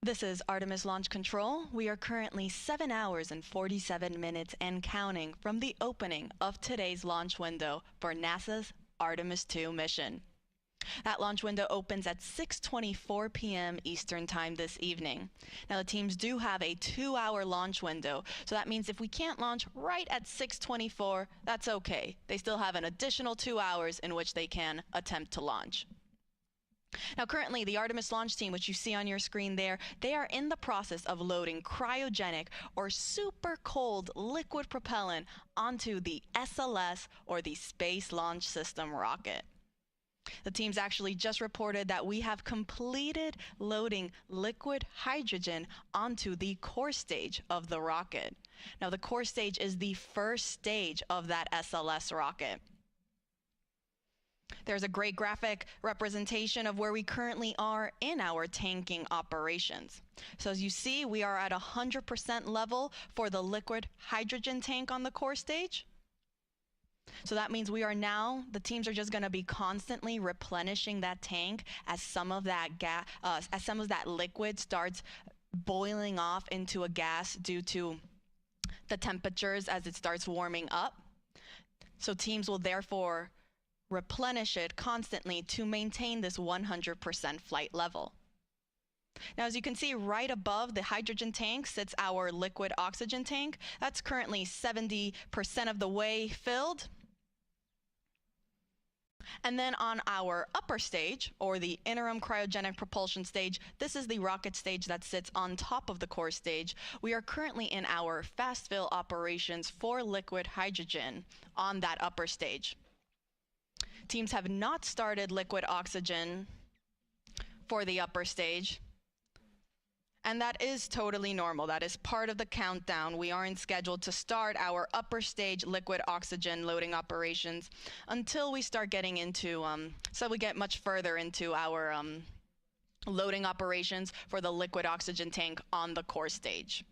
This is Artemis Launch Control. We are currently 7 hours and 47 minutes and counting from the opening of today's launch window for NASA's Artemis II mission. That launch window opens at 6:24 p.m. Eastern Time this evening. Now, the teams do have a 2-hour launch window, so that means if we can't launch right at 6:24, that's okay. They still have an additional 2 hours in which they can attempt to launch. Now, currently, the Artemis launch team, which you see on your screen there, they are in the process of loading cryogenic or super cold liquid propellant onto the SLS, or the Space Launch System rocket. The teams actually just reported that we have completed loading liquid hydrogen onto the core stage of the rocket. Now, the core stage is the first stage of that SLS rocket. There's a great graphic representation of where we currently are in our tanking operations. So as you see, we are at 100% level for the liquid hydrogen tank on the core stage. So that means we are now, the teams are just going to be constantly replenishing that tank as some of that liquid starts boiling off into a gas due to the temperatures as it starts warming up. So teams will therefore replenish it constantly to maintain this 100% flight level. Now, as you can see, right above the hydrogen tank sits our liquid oxygen tank. That's currently 70% of the way filled. And then on our upper stage, or the interim cryogenic propulsion stage, this is the rocket stage that sits on top of the core stage. We are currently in our fast fill operations for liquid hydrogen on that upper stage. Teams have not started liquid oxygen for the upper stage, and that is totally normal. That is part of the countdown. We aren't scheduled to start our upper stage liquid oxygen loading operations until we start getting into, so we get much further into our loading operations for the liquid oxygen tank on the core stage.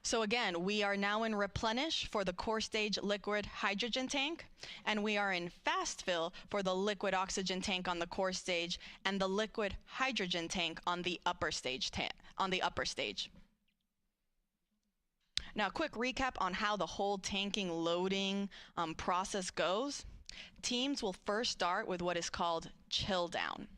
So again, we are now in replenish for the core stage liquid hydrogen tank, and we are in fast fill for the liquid oxygen tank on the core stage and the liquid hydrogen tank on the upper stage. Now, a quick recap on how the whole tanking loading process goes. Teams will first start with what is called chill down.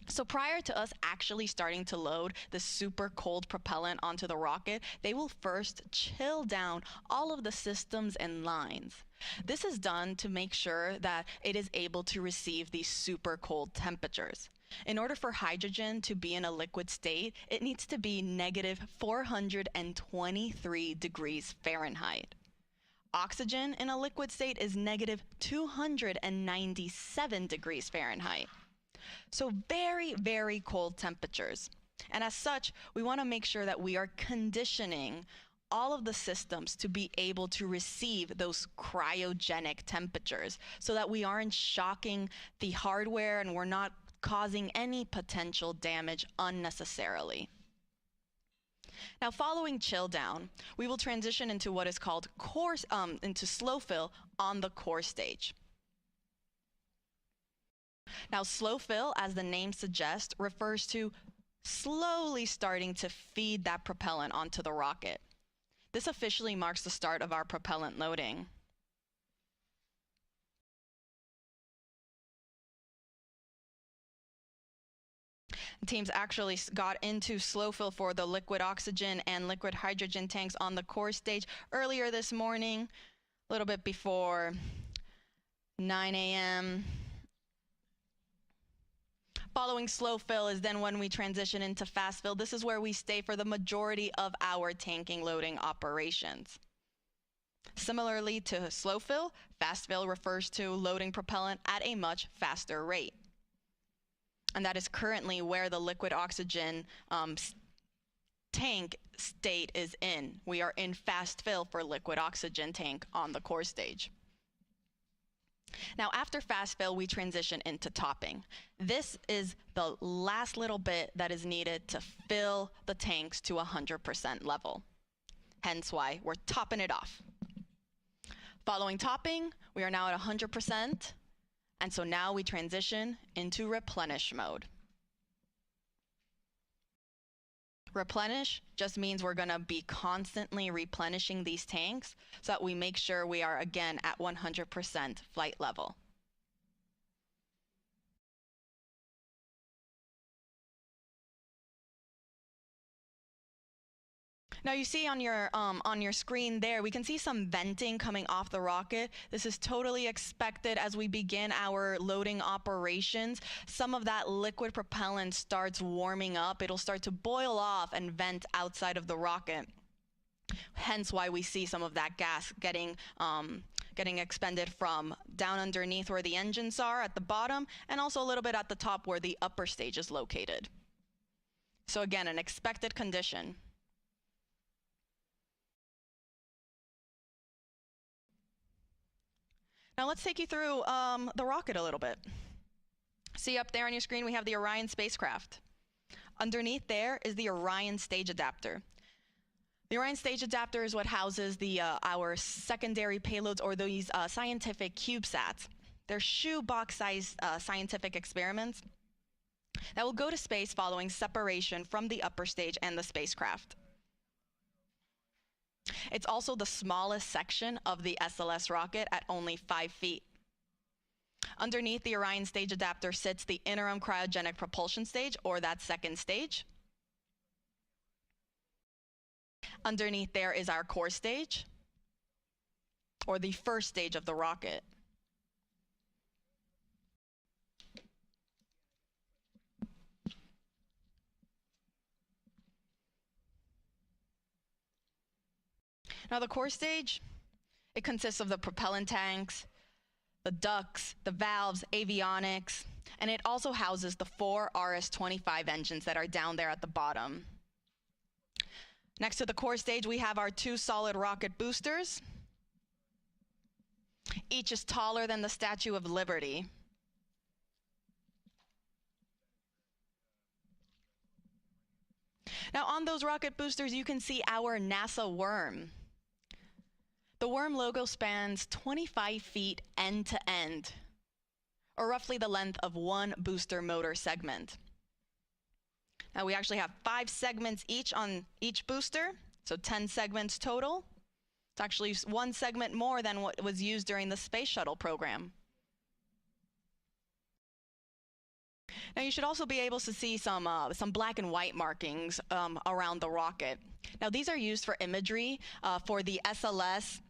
So prior to us actually starting to load the super cold propellant onto the rocket, they will first chill down all of the systems and lines. This is done to make sure that it is able to receive these super cold temperatures. In order for hydrogen to be in a liquid state, it needs to be negative 423 degrees Fahrenheit. Oxygen in a liquid state is negative 297 degrees Fahrenheit. So very, very cold temperatures. And as such, we want to make sure that we are conditioning all of the systems to be able to receive those cryogenic temperatures so that we aren't shocking the hardware and we're not causing any potential damage unnecessarily. Now, following chill down, we will transition into what is called into slow fill on the core stage. Now, slow fill, as the name suggests, refers to slowly starting to feed that propellant onto the rocket. This officially marks the start of our propellant loading. Teams actually got into slow fill for the liquid oxygen and liquid hydrogen tanks on the core stage earlier this morning, a little bit before 9 a.m. Following slow fill is then when we transition into fast fill. This is where we stay for the majority of our tanking loading operations. Similarly to slow fill, fast fill refers to loading propellant at a much faster rate. And that is currently where the liquid oxygen tank state is in. We are in fast fill for liquid oxygen tank on the core stage. Now, after fast fill, we transition into topping. This is the last little bit that is needed to fill the tanks to 100% level. Hence why we're topping it off. Following topping, we are now at 100%. And so now we transition into replenish mode. Replenish just means we're going to be constantly replenishing these tanks so that we make sure we are again at 100% flight level. Now you see on your screen there, we can see some venting coming off the rocket. This is totally expected as we begin our loading operations. Some of that liquid propellant starts warming up. It'll start to boil off and vent outside of the rocket. Hence why we see some of that gas getting expended from down underneath where the engines are at the bottom, and also a little bit at the top where the upper stage is located. So again, an expected condition. Now let's take you through the rocket a little bit. See up there on your screen, we have the Orion spacecraft. Underneath there is the Orion stage adapter. The Orion stage adapter is what houses our secondary payloads, or these scientific CubeSats. They're shoebox-sized scientific experiments that will go to space following separation from the upper stage and the spacecraft. It's also the smallest section of the SLS rocket at only 5 feet. Underneath the Orion stage adapter sits the interim cryogenic propulsion stage, or that second stage. Underneath there is our core stage, or the first stage of the rocket. Now the core stage, it consists of the propellant tanks, the ducts, the valves, avionics, and it also houses the 4 RS-25 engines that are down there at the bottom. Next to the core stage, we have our 2 solid rocket boosters. Each is taller than the Statue of Liberty. Now on those rocket boosters, you can see our NASA worm. The worm logo spans 25 feet end to end, or roughly the length of 1 booster motor segment. Now we actually have 5 segments each on each booster, so 10 segments total. It's actually 1 segment more than what was used during the space shuttle program. Now you should also be able to see some black and white markings around the rocket. Now these are used for imagery for the SLS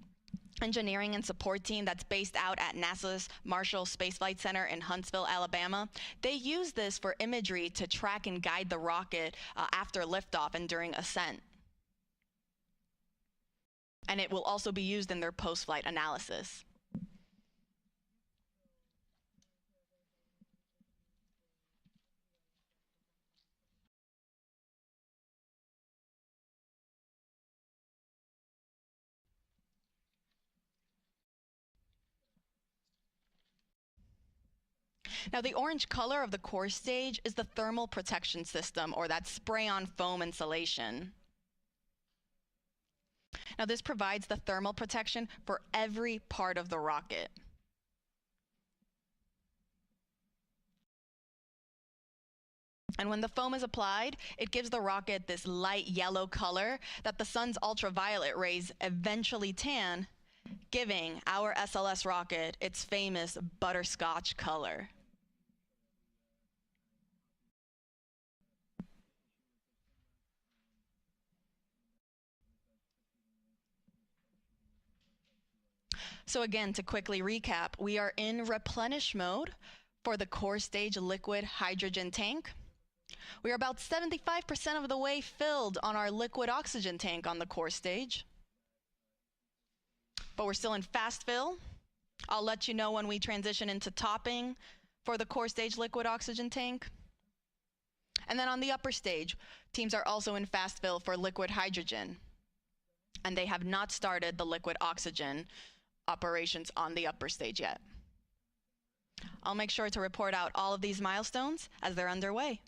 engineering and support team that's based out at NASA's Marshall Space Flight Center in Huntsville, Alabama. They use this for imagery to track and guide the rocket after liftoff and during ascent. And it will also be used in their post-flight analysis. Now the orange color of the core stage is the thermal protection system, or that spray-on foam insulation. Now this provides the thermal protection for every part of the rocket. And when the foam is applied, it gives the rocket this light yellow color that the sun's ultraviolet rays eventually tan, giving our SLS rocket its famous butterscotch color. So again, to quickly recap, we are in replenish mode for the core stage liquid hydrogen tank. We are about 75% of the way filled on our liquid oxygen tank on the core stage. But we're still in fast fill. I'll let you know when we transition into topping for the core stage liquid oxygen tank. And then on the upper stage, teams are also in fast fill for liquid hydrogen. And they have not started the liquid oxygen operations on the upper stage yet. I'll make sure to report out all of these milestones as they're underway.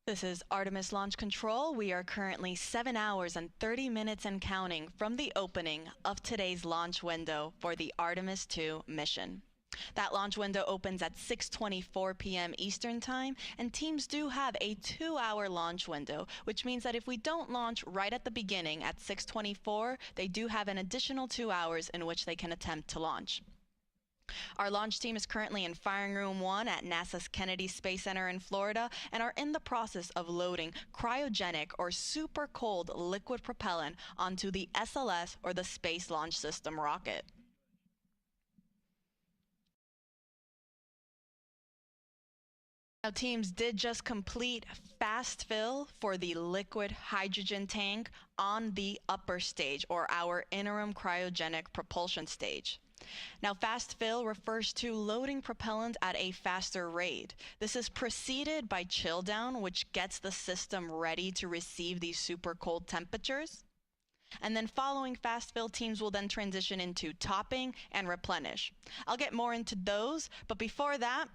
This is Artemis Launch Control. We are currently 7 hours and 30 minutes and counting from the opening of today's launch window for the Artemis II mission. That launch window opens at 6:24 p.m. Eastern Time, and teams do have a 2-hour launch window, which means that if we don't launch right at the beginning at 6:24, they do have an additional 2 hours in which they can attempt to launch. Our launch team is currently in Firing Room 1 at NASA's Kennedy Space Center in Florida and are in the process of loading cryogenic or super cold liquid propellant onto the SLS or the Space Launch System rocket. Now, teams did just complete fast fill for the liquid hydrogen tank on the upper stage, or our interim cryogenic propulsion stage. Now, fast fill refers to loading propellant at a faster rate. This is preceded by chill down, which gets the system ready to receive these super cold temperatures. And then following fast fill, teams will then transition into topping and replenish. I'll get more into those, but before that,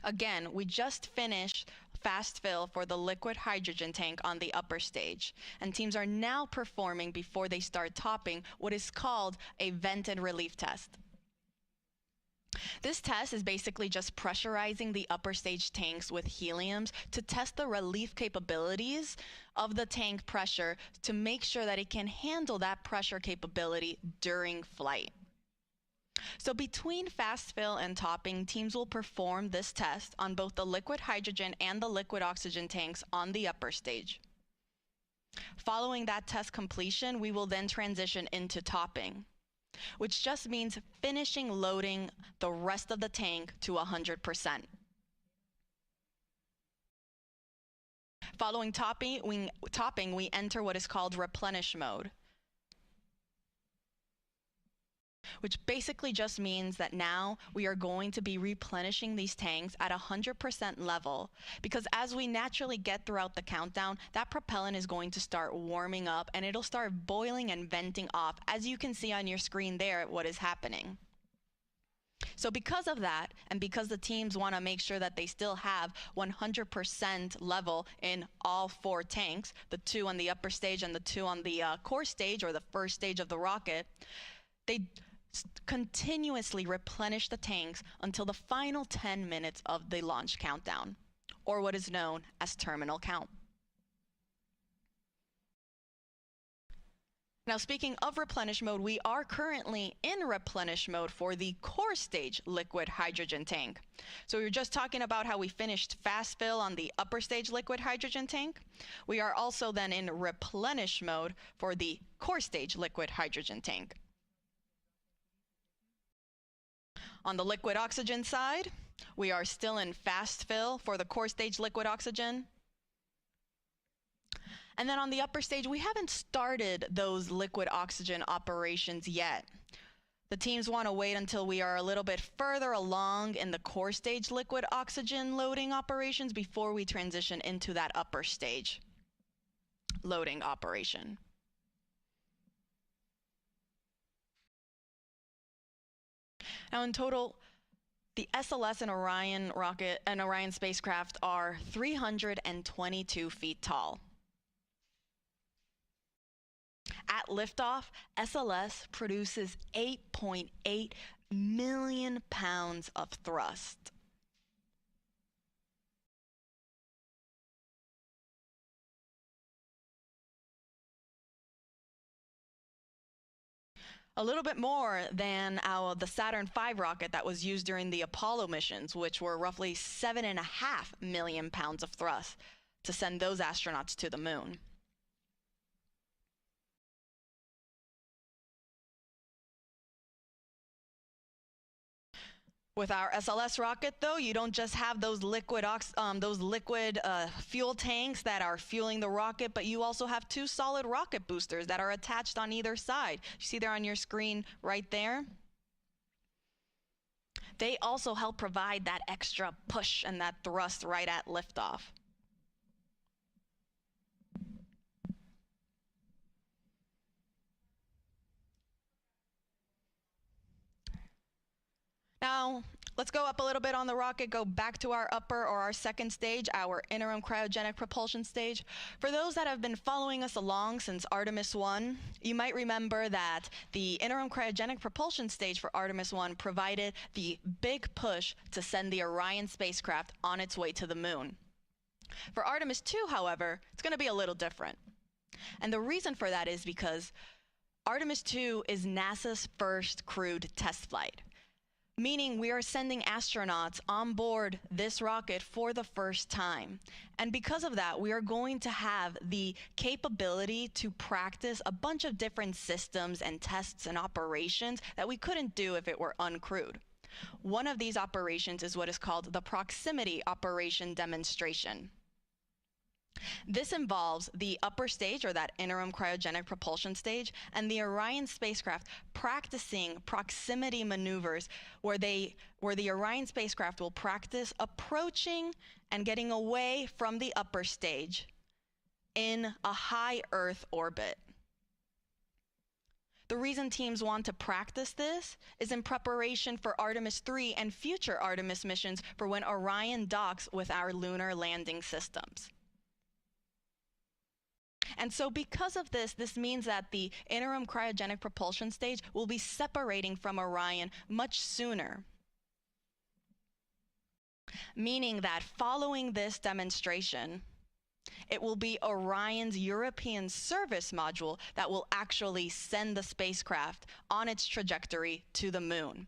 again, we just finished fast fill for the liquid hydrogen tank on the upper stage, and teams are now performing, before they start topping, what is called a vented relief test. This test is basically just pressurizing the upper stage tanks with heliums to test the relief capabilities of the tank pressure to make sure that it can handle that pressure capability during flight. So between fast fill and topping, teams will perform this test on both the liquid hydrogen and the liquid oxygen tanks on the upper stage. Following that test completion, we will then transition into topping, which just means finishing loading the rest of the tank to 100%. Following topping, we enter what is called replenish mode, which basically just means that now we are going to be replenishing these tanks at 100% level, because as we naturally get throughout the countdown, that propellant is going to start warming up and it'll start boiling and venting off, as you can see on your screen there what is happening. So because of that, and because the teams want to make sure that they still have 100% level in all 4 tanks, the 2 on the upper stage and the 2 on the core stage, or the first stage of the rocket, they continuously replenish the tanks until the final 10 minutes of the launch countdown, or what is known as terminal count. Now, speaking of replenish mode, we are currently in replenish mode for the core stage liquid hydrogen tank. So we were just talking about how we finished fast fill on the upper stage liquid hydrogen tank. We are also then in replenish mode for the core stage liquid hydrogen tank. On the liquid oxygen side, we are still in fast fill for the core stage liquid oxygen. And then on the upper stage, we haven't started those liquid oxygen operations yet. The teams want to wait until we are a little bit further along in the core stage liquid oxygen loading operations before we transition into that upper stage loading operation. Now, in total, the SLS and Orion rocket and Orion spacecraft are 322 feet tall. At liftoff, SLS produces 8.8 million pounds of thrust. A little bit more than the Saturn V rocket that was used during the Apollo missions, which were roughly 7.5 million pounds of thrust to send those astronauts to the moon. With our SLS rocket, though, you don't just have those liquid fuel tanks that are fueling the rocket, but you also have 2 solid rocket boosters that are attached on either side. You see there on your screen right there? They also help provide that extra push and that thrust right at liftoff. Now, let's go up a little bit on the rocket, go back to our upper or our second stage, our interim cryogenic propulsion stage. For those that have been following us along since Artemis I, you might remember that the interim cryogenic propulsion stage for Artemis I provided the big push to send the Orion spacecraft on its way to the moon. For Artemis II, however, it's going to be a little different. And the reason for that is because Artemis II is NASA's first crewed test flight, meaning we are sending astronauts on board this rocket for the first time. And because of that, we are going to have the capability to practice a bunch of different systems and tests and operations that we couldn't do if it were uncrewed. One of these operations is what is called the proximity operation demonstration. This involves the upper stage, or that interim cryogenic propulsion stage, and the Orion spacecraft practicing proximity maneuvers where the Orion spacecraft will practice approaching and getting away from the upper stage in a high Earth orbit. The reason teams want to practice this is in preparation for Artemis III and future Artemis missions for when Orion docks with our lunar landing systems. And so because of this, this means that the interim cryogenic propulsion stage will be separating from Orion much sooner. Meaning that following this demonstration, it will be Orion's European service module that will actually send the spacecraft on its trajectory to the moon.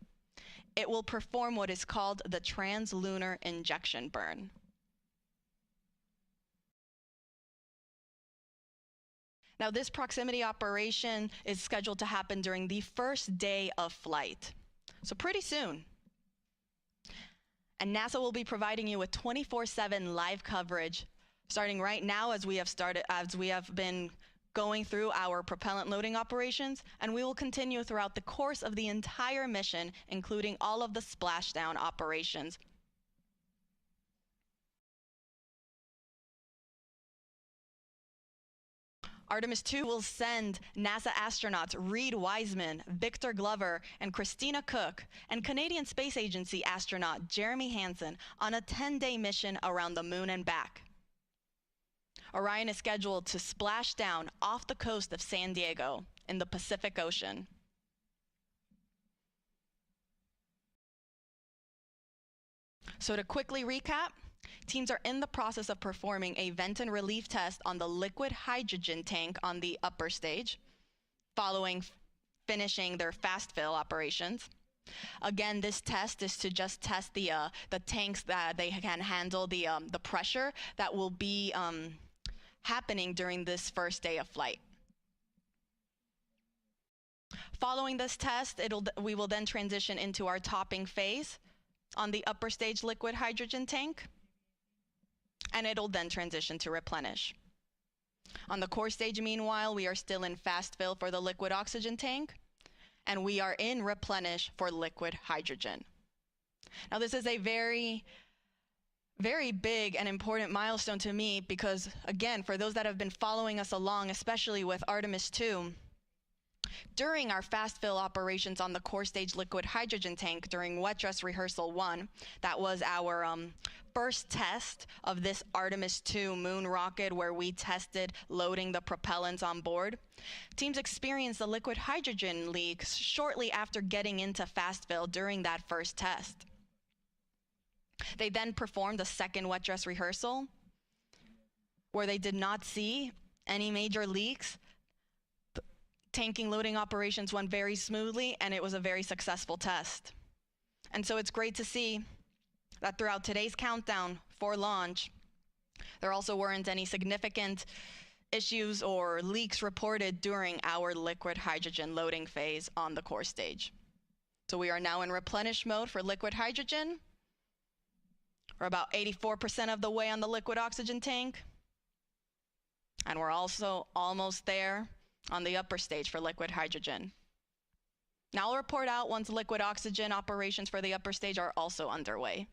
It will perform what is called the translunar injection burn. Now, this proximity operation is scheduled to happen during the first day of flight, so pretty soon. And NASA will be providing you with 24/7 live coverage, starting right now as we have been going through our propellant loading operations, and we will continue throughout the course of the entire mission, including all of the splashdown operations. Artemis II will send NASA astronauts Reid Wiseman, Victor Glover, and Christina Koch, and Canadian Space Agency astronaut Jeremy Hansen on a 10-day mission around the moon and back. Orion is scheduled to splash down off the coast of San Diego in the Pacific Ocean. So to quickly recap, teams are in the process of performing a vent and relief test on the liquid hydrogen tank on the upper stage, following finishing their fast fill operations. Again, this test is to just test the tanks that they can handle the pressure that will be happening during this first day of flight. Following this test, we will then transition into our topping phase on the upper stage liquid hydrogen tank, and it'll then transition to replenish. On the core stage, meanwhile, we are still in fast fill for the liquid oxygen tank, and we are in replenish for liquid hydrogen. Now, this is a very, very big and important milestone to me because, again, for those that have been following us along, especially with Artemis II, during our fast fill operations on the core stage liquid hydrogen tank during wet dress rehearsal 1, that was our first test of this Artemis II moon rocket where we tested loading the propellants on board. Teams experienced the liquid hydrogen leaks shortly after getting into fast fill during that first test. They then performed a second wet dress rehearsal where they did not see any major leaks. Tanking loading operations went very smoothly, and it was a very successful test. And so it's great to see that throughout today's countdown for launch, there also weren't any significant issues or leaks reported during our liquid hydrogen loading phase on the core stage. So we are now in replenish mode for liquid hydrogen. We're about 84% of the way on the liquid oxygen tank. And we're also almost there on the upper stage for liquid hydrogen. Now I'll report out once liquid oxygen operations for the upper stage are also underway.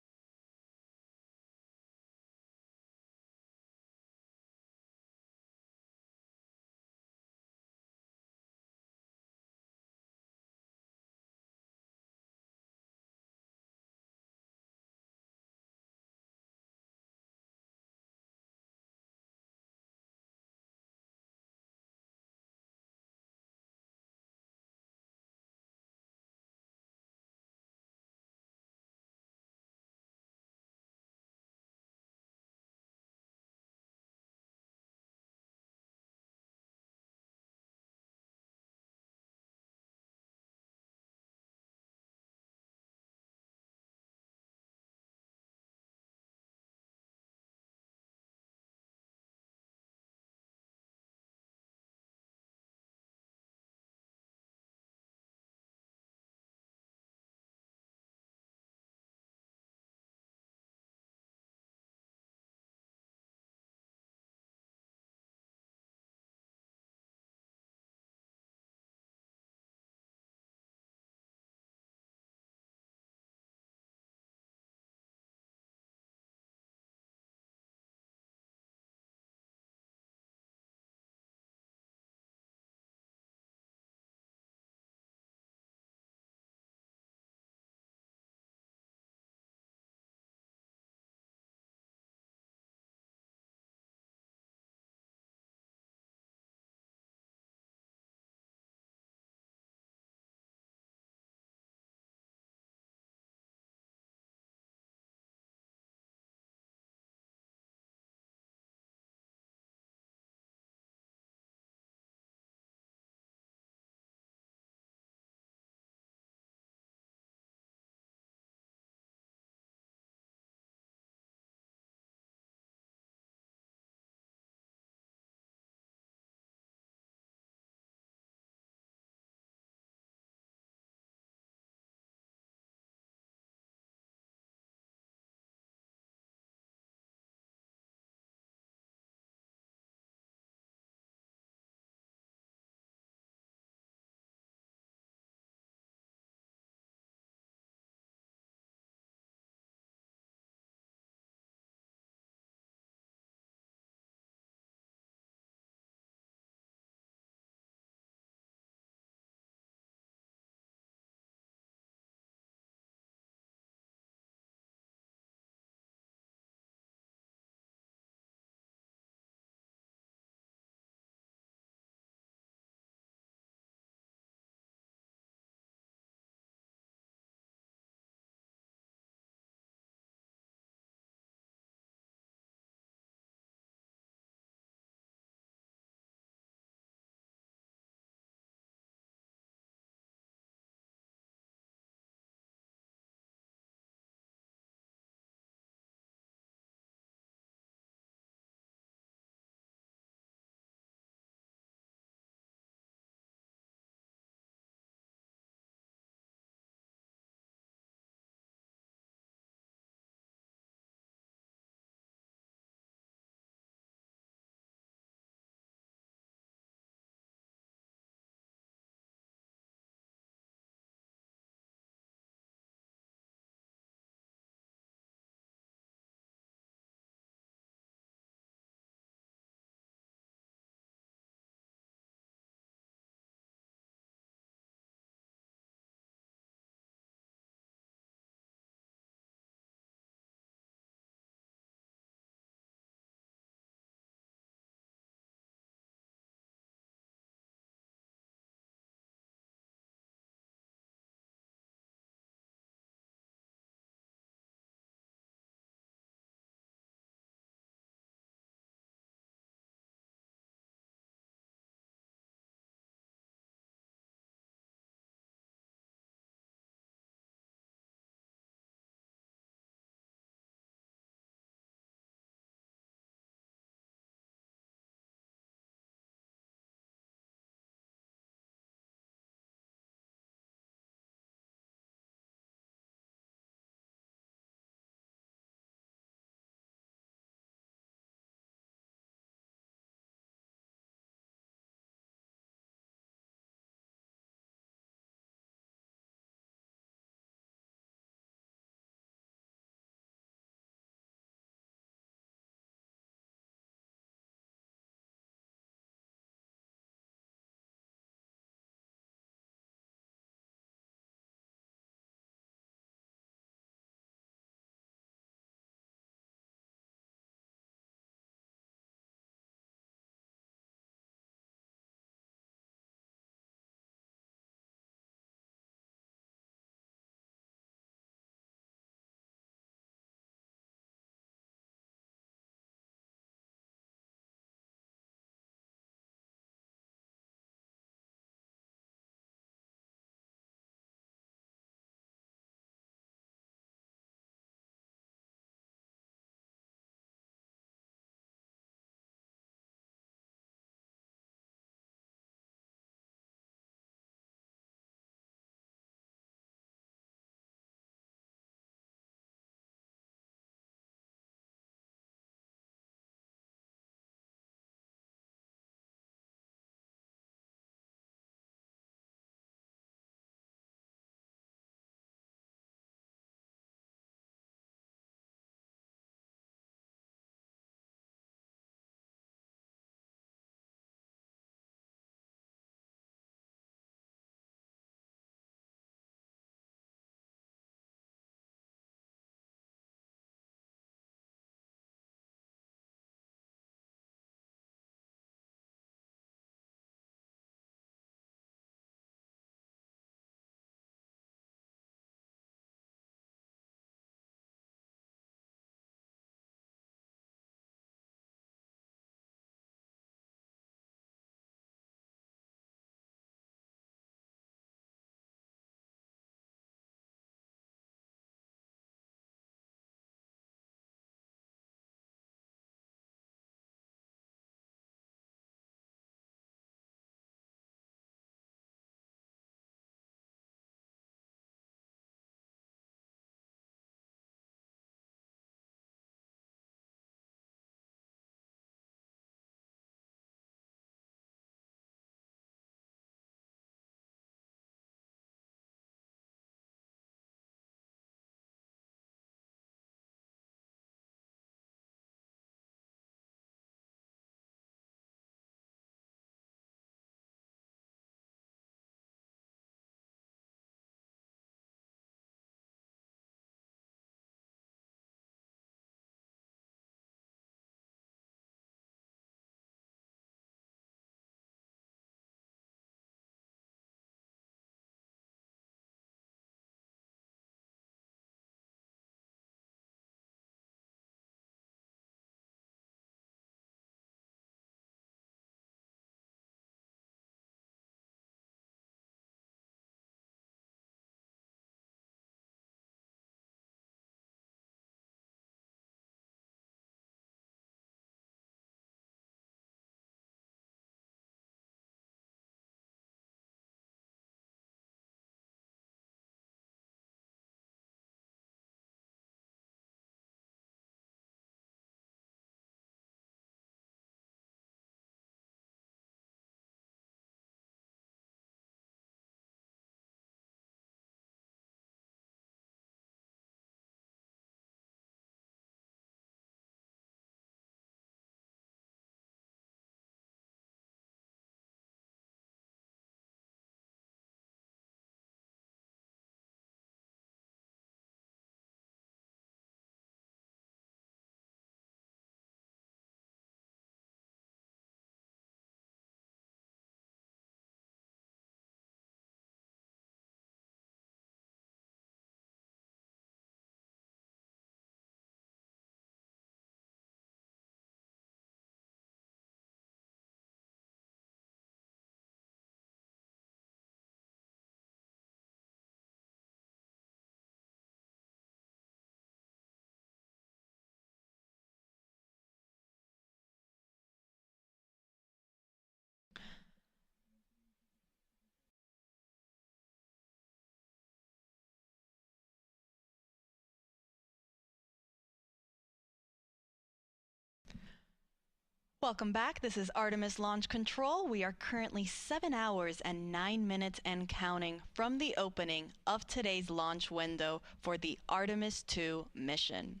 Welcome back. This is Artemis Launch Control. We are currently 7 hours and 9 minutes and counting from the opening of today's launch window for the Artemis II mission.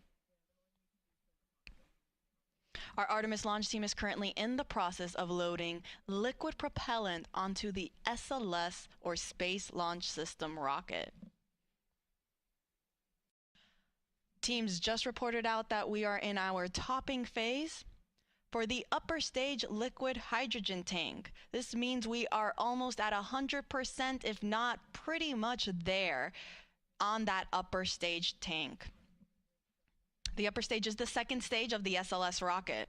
Our Artemis launch team is currently in the process of loading liquid propellant onto the SLS, or Space Launch System, rocket. Teams just reported out that we are in our topping phase. For the upper stage liquid hydrogen tank, this means we are almost at 100%, if not pretty much there, on that upper stage tank. The upper stage is the second stage of the SLS rocket.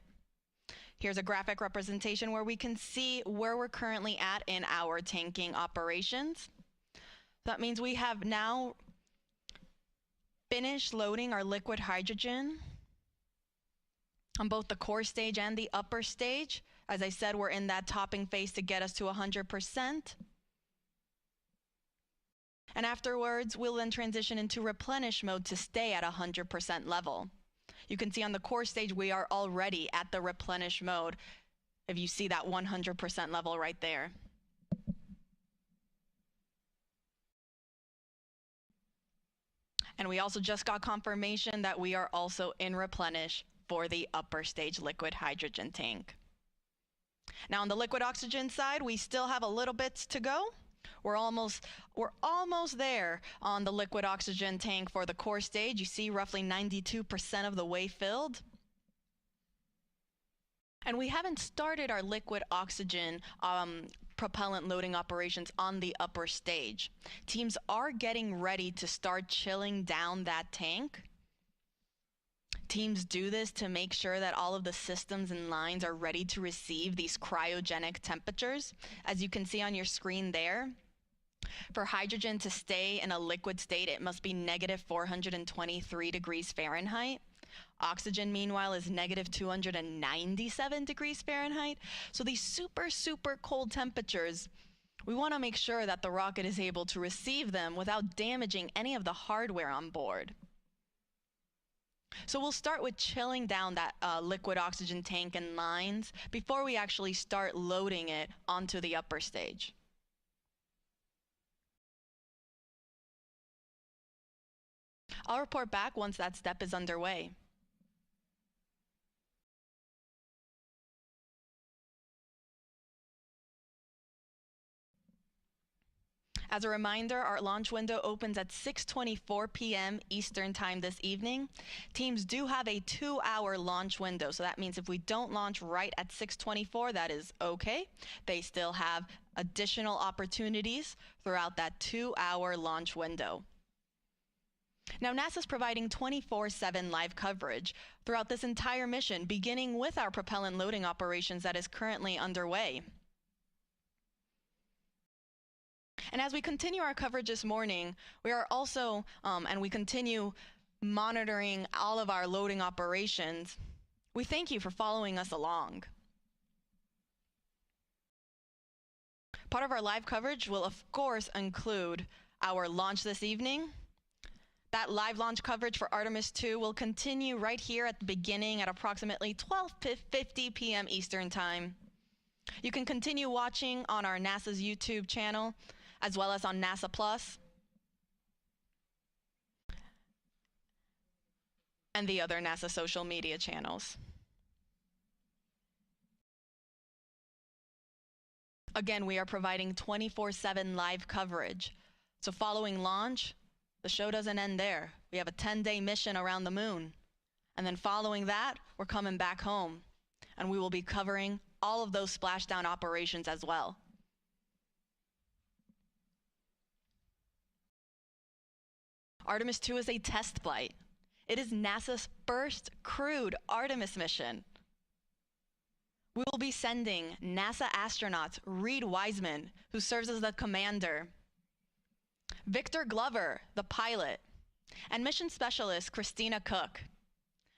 Here's a graphic representation where we can see where we're currently at in our tanking operations. That means we have now finished loading our liquid hydrogen on both the core stage and the upper stage. As I said, we're in that topping phase to get us to 100%. And afterwards, we'll then transition into replenish mode to stay at 100% level. You can see on the core stage, we are already at the replenish mode, if you see that 100% level right there. And we also just got confirmation that we are also in replenish for the upper stage liquid hydrogen tank. Now on the liquid oxygen side, we still have a little bit to go. We're almost there on the liquid oxygen tank for the core stage. You see roughly 92% of the way filled. And we haven't started our liquid oxygen propellant loading operations on the upper stage. Teams are getting ready to start chilling down that tank. Teams do this to make sure that all of the systems and lines are ready to receive these cryogenic temperatures. As you can see on your screen there, for hydrogen to stay in a liquid state, it must be negative 423 degrees Fahrenheit. Oxygen, meanwhile, is negative 297 degrees Fahrenheit. So these super, super cold temperatures, we want to make sure that the rocket is able to receive them without damaging any of the hardware on board. So we'll start with chilling down that liquid oxygen tank and lines before we actually start loading it onto the upper stage. I'll report back once that step is underway. As a reminder, our launch window opens at 6:24 p.m. Eastern Time this evening. Teams do have a 2-hour launch window, so that means if we don't launch right at 6:24, that is okay. They still have additional opportunities throughout that 2-hour launch window. Now, NASA's providing 24/7 live coverage throughout this entire mission, beginning with our propellant loading operations that is currently underway. And as we continue our coverage this morning, we are also, and we continue monitoring all of our loading operations, we thank you for following us along. Part of our live coverage will, of course, include our launch this evening. That live launch coverage for Artemis II will continue right here at the beginning at approximately 12:50 p.m. Eastern Time. You can continue watching on our NASA's YouTube channel, as well as on NASA Plus and the other NASA social media channels. Again, we are providing 24/7 live coverage. So following launch, the show doesn't end there. We have a 10-day mission around the moon. And then following that, we're coming back home. And we will be covering all of those splashdown operations as well. Artemis II is a test flight. It is NASA's first crewed Artemis mission. We will be sending NASA astronaut Reid Wiseman, who serves as the commander, Victor Glover, the pilot, and mission specialist Christina Koch.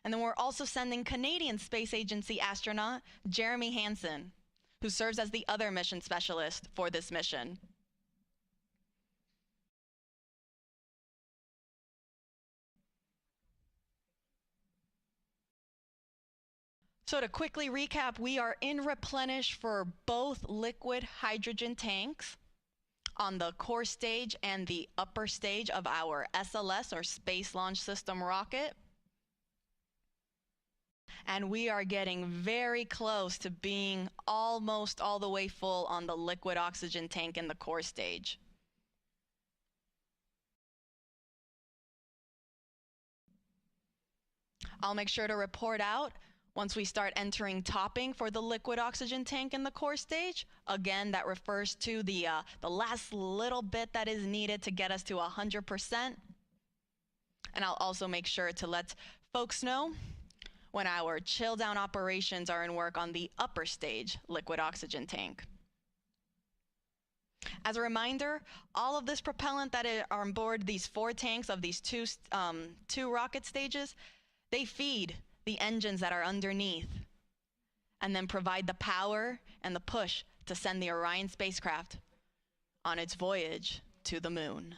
And then we're also sending Canadian Space Agency astronaut Jeremy Hansen, who serves as the other mission specialist for this mission. So to quickly recap, we are in replenish for both liquid hydrogen tanks on the core stage and the upper stage of our SLS, or Space Launch System rocket. And we are getting very close to being almost all the way full on the liquid oxygen tank in the core stage. I'll make sure to report out once we start entering topping for the liquid oxygen tank in the core stage. Again, that refers to the last little bit that is needed to get us to 100%. And I'll also make sure to let folks know when our chill down operations are in work on the upper stage liquid oxygen tank. As a reminder, all of this propellant that are on board these 4 tanks of these two rocket stages, they feed the engines that are underneath and then provide the power and the push to send the Orion spacecraft on its voyage to the moon.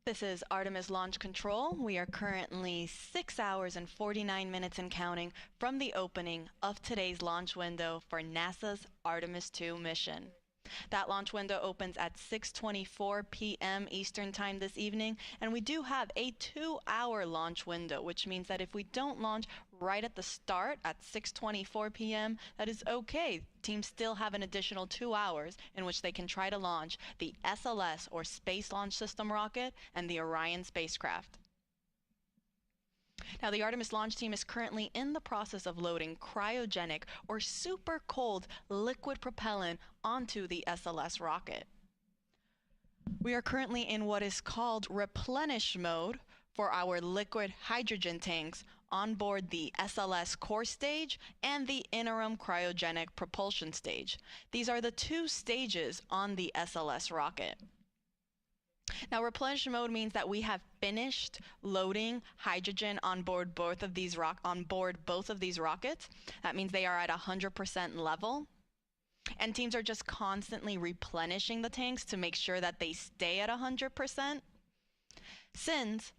This is Artemis Launch Control. We are currently 6 hours and 49 minutes and counting from the opening of today's launch window for NASA's Artemis II mission. That launch window opens at 6:24 p.m. Eastern Time this evening, and we do have a 2-hour launch window, which means that if we don't launch right at the start at 6:24 p.m., that is okay. Teams still have an additional 2 hours in which they can try to launch the SLS, or Space Launch System rocket, and the Orion spacecraft. Now, the Artemis launch team is currently in the process of loading cryogenic or super cold liquid propellant onto the SLS rocket. We are currently in what is called replenish mode for our liquid hydrogen tanks on board the SLS core stage and the interim cryogenic propulsion stage. These are the two stages on the SLS rocket. Now, replenish mode means that we have finished loading hydrogen on board both of these rockets. That means they are at 100% level. And teams are just constantly replenishing the tanks to make sure that they stay at 100%. Since,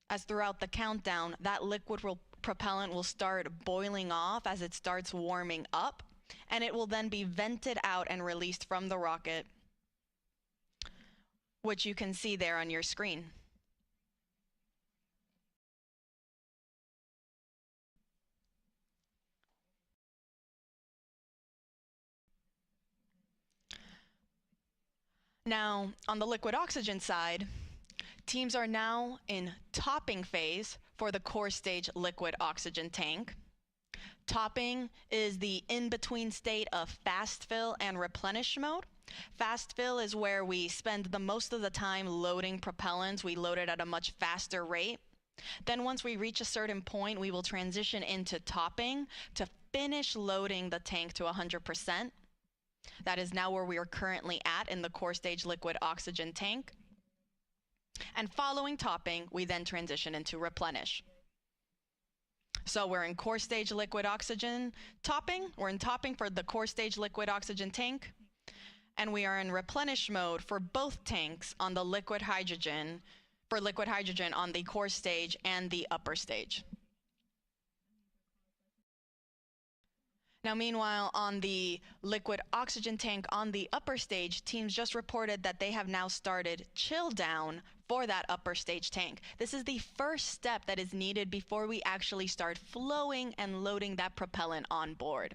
as throughout the countdown, that liquid propellant will start boiling off as it starts warming up, and it will then be vented out and released from the rocket, which you can see there on your screen. Now, on the liquid oxygen side, teams are now in topping phase for the core stage liquid oxygen tank. Topping is the in-between state of fast fill and replenish mode. Fast fill is where we spend the most of the time loading propellants. We load it at a much faster rate. Then once we reach a certain point, we will transition into topping to finish loading the tank to 100%. That is now where we are currently at in the core stage liquid oxygen tank. And following topping, we then transition into replenish. So we're in core stage liquid oxygen topping. We're in topping for the core stage liquid oxygen tank. And we are in replenish mode for both tanks on the liquid hydrogen, on the core stage and the upper stage. Now, meanwhile, on the liquid oxygen tank on the upper stage, teams just reported that they have now started chill down for that upper stage tank. This is the first step that is needed before we actually start flowing and loading that propellant on board.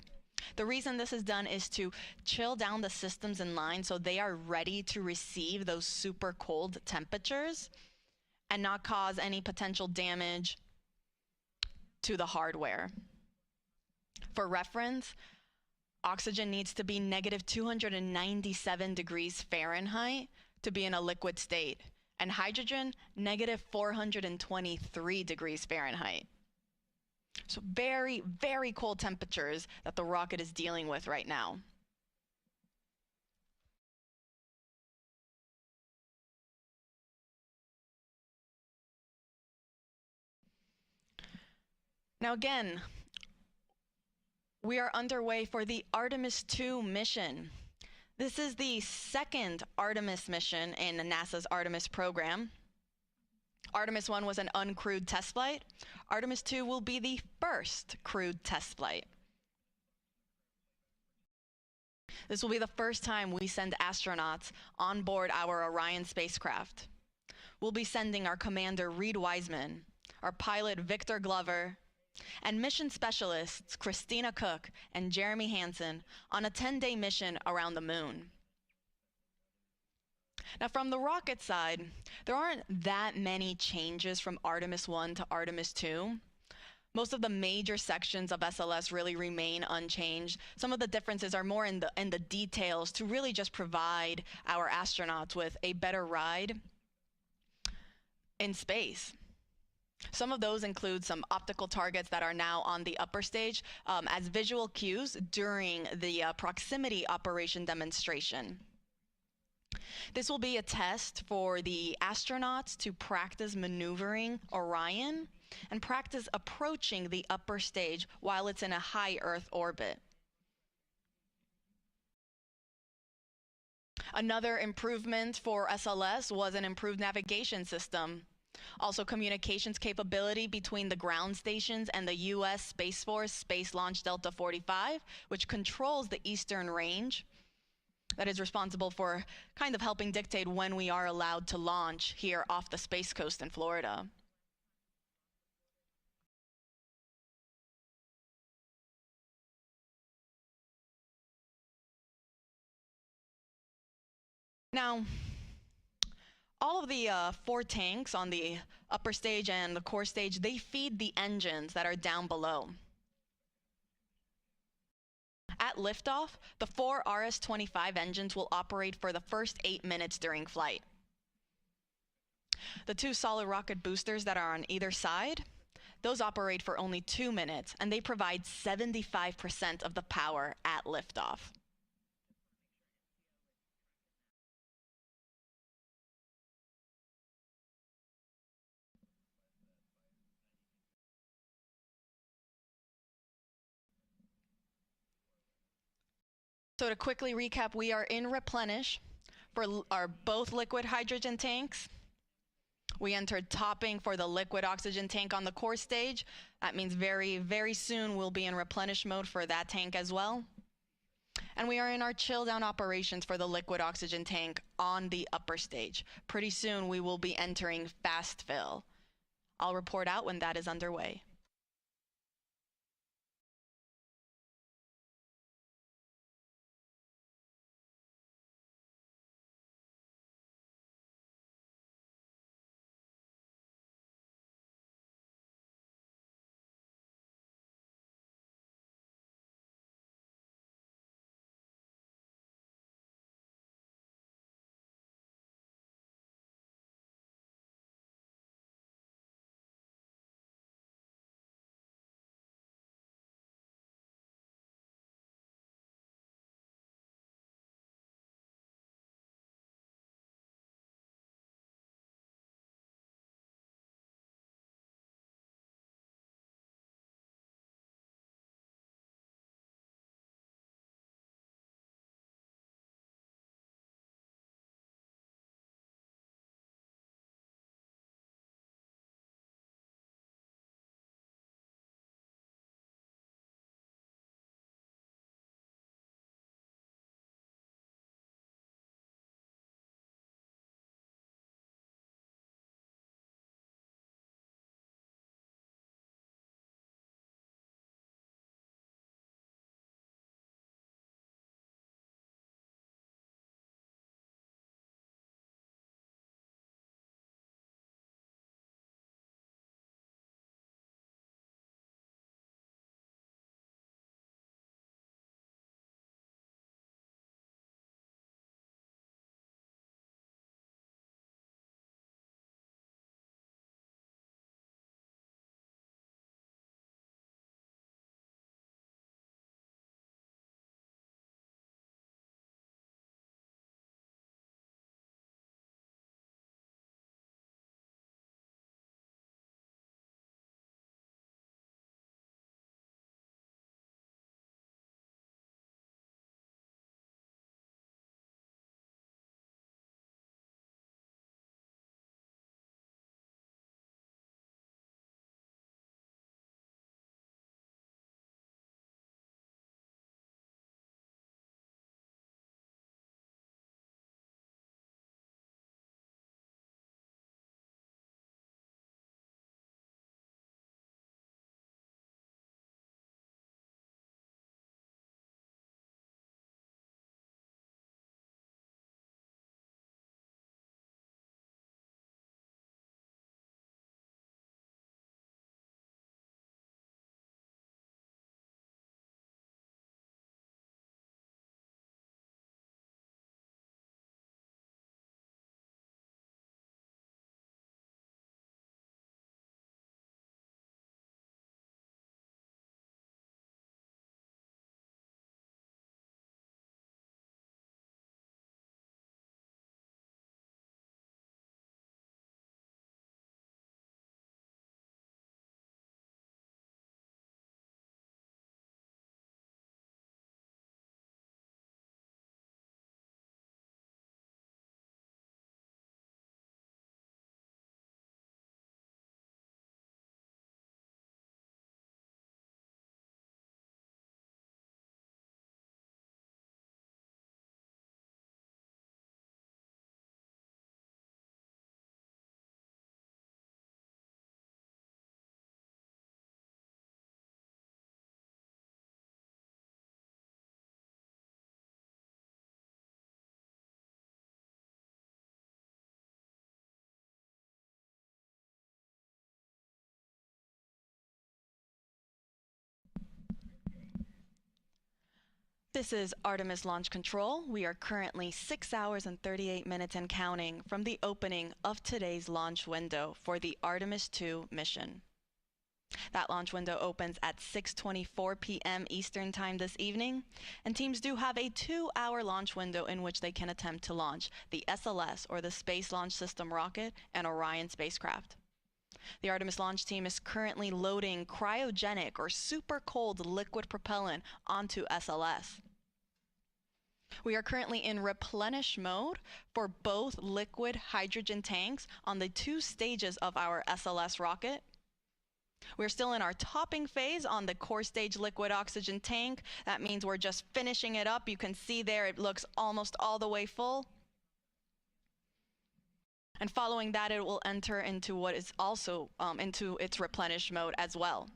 The reason this is done is to chill down the systems in line so they are ready to receive those super cold temperatures and not cause any potential damage to the hardware. For reference, oxygen needs to be negative 297 degrees Fahrenheit to be in a liquid state, and hydrogen, negative 423 degrees Fahrenheit. So very, very cold temperatures that the rocket is dealing with right now. Now again, we are underway for the Artemis II mission. This is the second Artemis mission in NASA's Artemis program. Artemis I was an uncrewed test flight. Artemis II will be the first crewed test flight. This will be the first time we send astronauts on board our Orion spacecraft. We'll be sending our commander Reid Wiseman, our pilot Victor Glover, and mission specialists Christina Koch and Jeremy Hansen on a 10-day mission around the moon. Now, from the rocket side, there aren't that many changes from Artemis I to Artemis II. Most of the major sections of SLS really remain unchanged. Some of the differences are more in the details to really just provide our astronauts with a better ride in space. Some of those include some optical targets that are now on the upper stage as visual cues during the proximity operation demonstration. This will be a test for the astronauts to practice maneuvering Orion and practice approaching the upper stage while it's in a high Earth orbit. Another improvement for SLS was an improved navigation system. Also, communications capability between the ground stations and the U.S. Space Force Space Launch Delta 45, which controls the eastern range. That is responsible for kind of helping dictate when we are allowed to launch here off the Space Coast in Florida. Now, all of the 4 tanks on the upper stage and the core stage, they feed the engines that are down below. At liftoff, the 4 RS-25 engines will operate for the first 8 minutes during flight. The 2 solid rocket boosters that are on either side, those operate for only 2 minutes, and they provide 75% of the power at liftoff. So to quickly recap, we are in replenish for our both liquid hydrogen tanks. We entered topping for the liquid oxygen tank on the core stage. That means very, very soon we'll be in replenish mode for that tank as well. And we are in our chill down operations for the liquid oxygen tank on the upper stage. Pretty soon we will be entering fast fill. I'll report out when that is underway. This is Artemis Launch Control. We are currently 6 hours and 38 minutes and counting from the opening of today's launch window for the Artemis II mission. That launch window opens at 6:24 p.m. Eastern Time this evening, and teams do have a 2-hour launch window in which they can attempt to launch the SLS, or the Space Launch System rocket, and Orion spacecraft. The Artemis launch team is currently loading cryogenic or super cold liquid propellant onto SLS. We are currently in replenish mode for both liquid hydrogen tanks on the 2 stages of our SLS rocket. We're still in our topping phase on the core stage liquid oxygen tank. That means we're just finishing it up. You can see there it looks almost all the way full. And following that, it will enter into what is also into its replenish mode as well.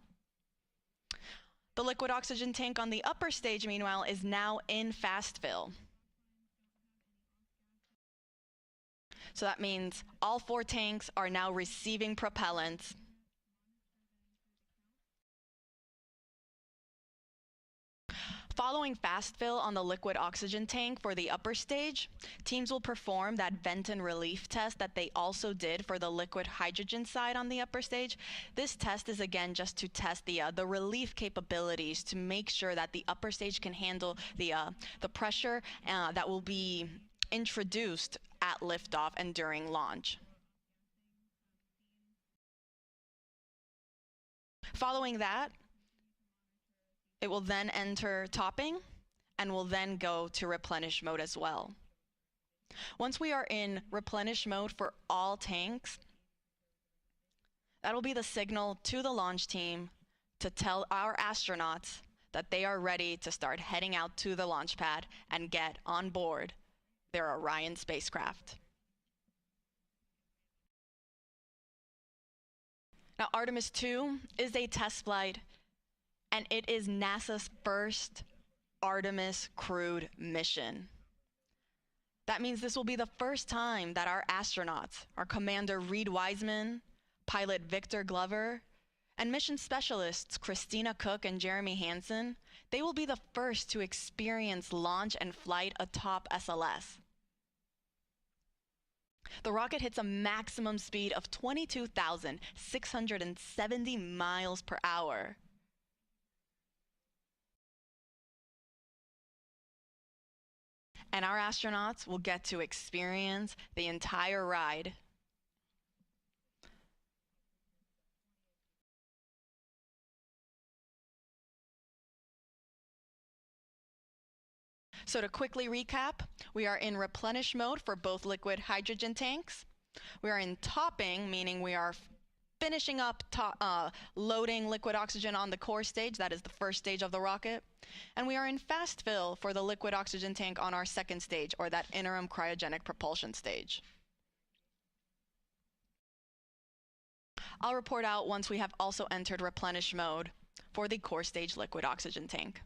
The liquid oxygen tank on the upper stage, meanwhile, is now in fast fill. So that means all 4 tanks are now receiving propellant. Following fast fill on the liquid oxygen tank for the upper stage, teams will perform that vent and relief test that they also did for the liquid hydrogen side on the upper stage. This test is again just to test the relief capabilities to make sure that the upper stage can handle the pressure that will be introduced at liftoff and during launch. Following that, it will then enter topping and will then go to replenish mode as well. Once we are in replenish mode for all tanks, that will be the signal to the launch team to tell our astronauts that they are ready to start heading out to the launch pad and get on board their Orion spacecraft. Now, Artemis II is a test flight, and it is NASA's first Artemis crewed mission. That means this will be the first time that our astronauts, our Commander Reid Wiseman, pilot Victor Glover, and mission specialists Christina Koch and Jeremy Hansen, they will be the first to experience launch and flight atop SLS. The rocket hits a maximum speed of 22,670 miles per hour. And our astronauts will get to experience the entire ride. So to quickly recap, we are in replenish mode for both liquid hydrogen tanks. We are in topping, meaning we are finishing up loading liquid oxygen on the core stage. That is the first stage of the rocket. And we are in fast fill for the liquid oxygen tank on our second stage, or that interim cryogenic propulsion stage. I'll report out once we have also entered replenish mode for the core stage liquid oxygen tank.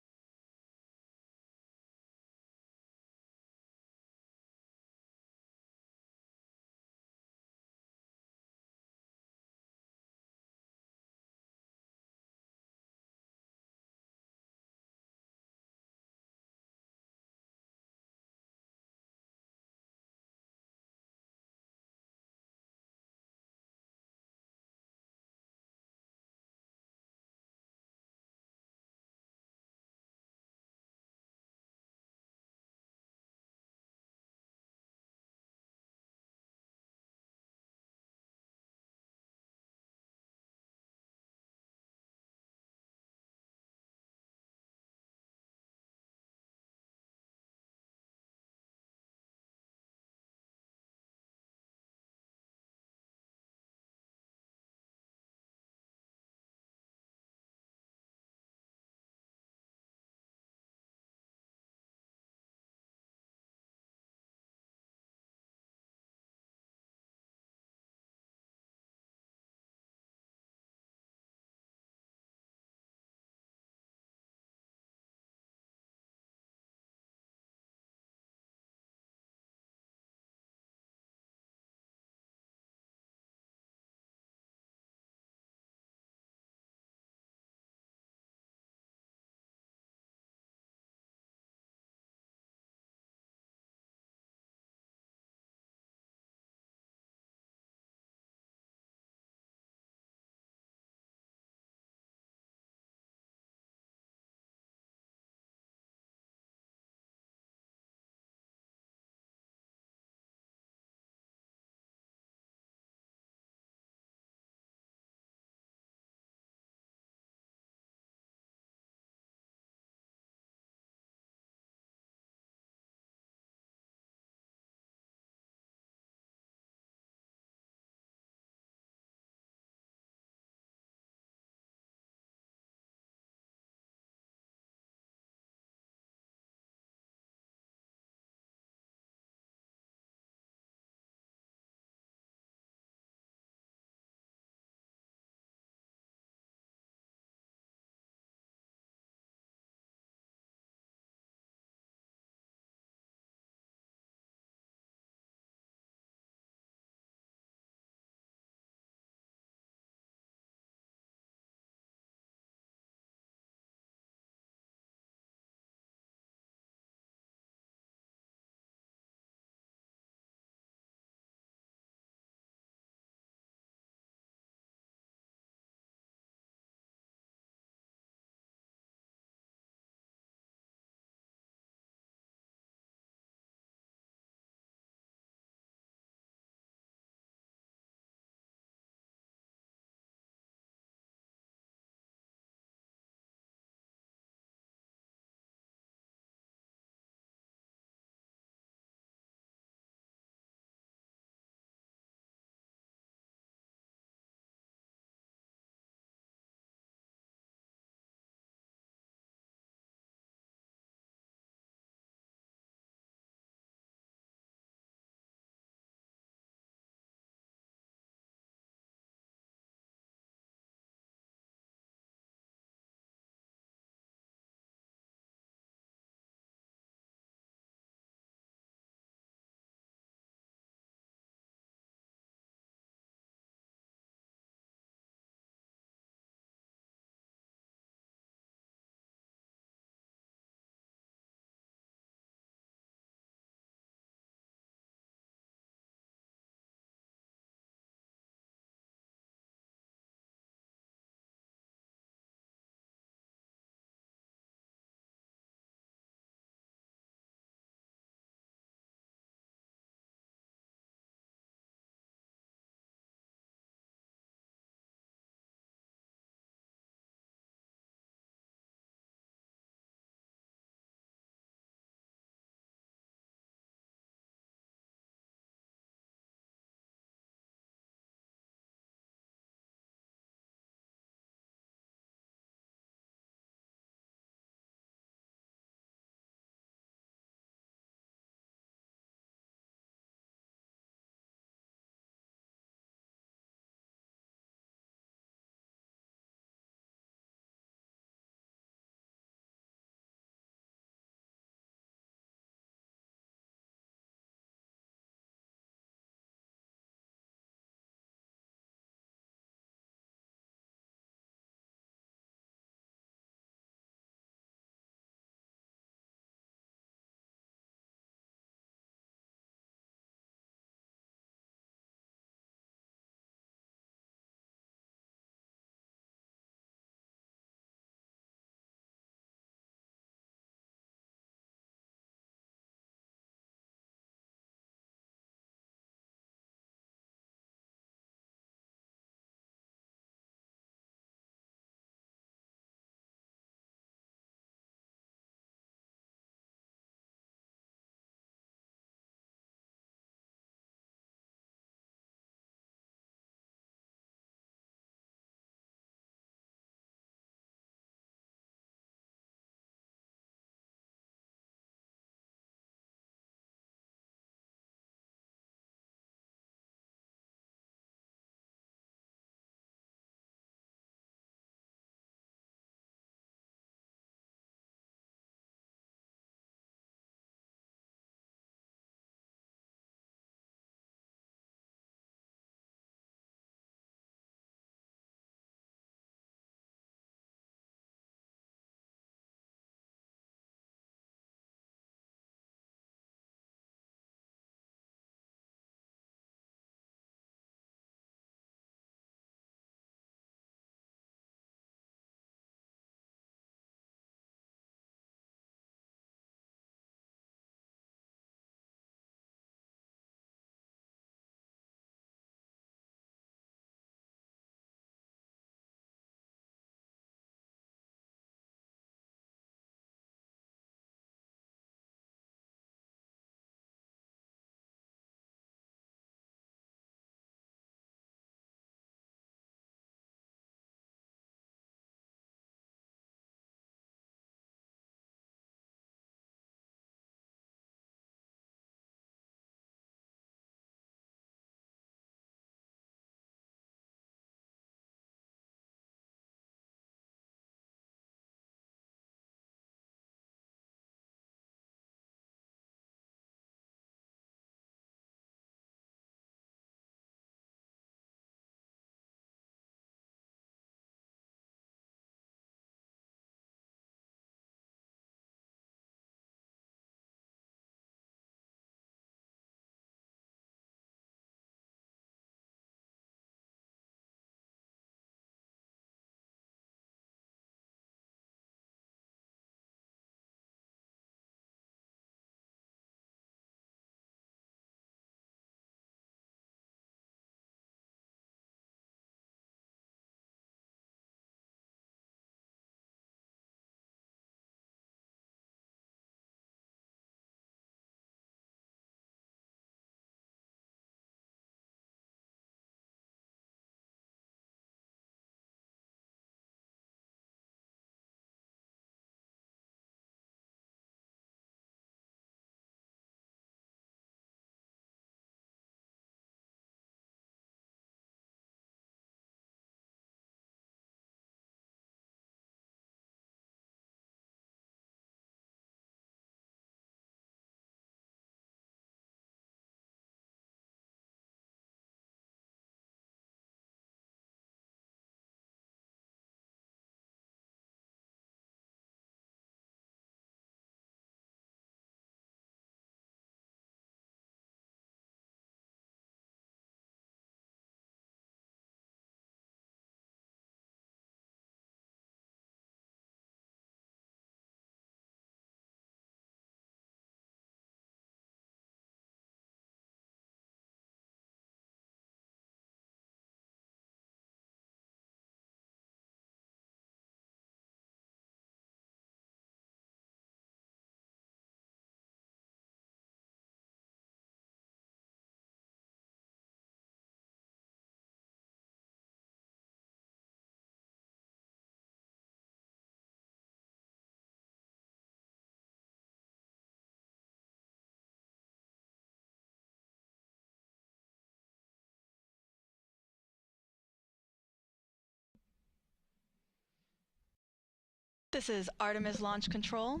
This is Artemis Launch Control.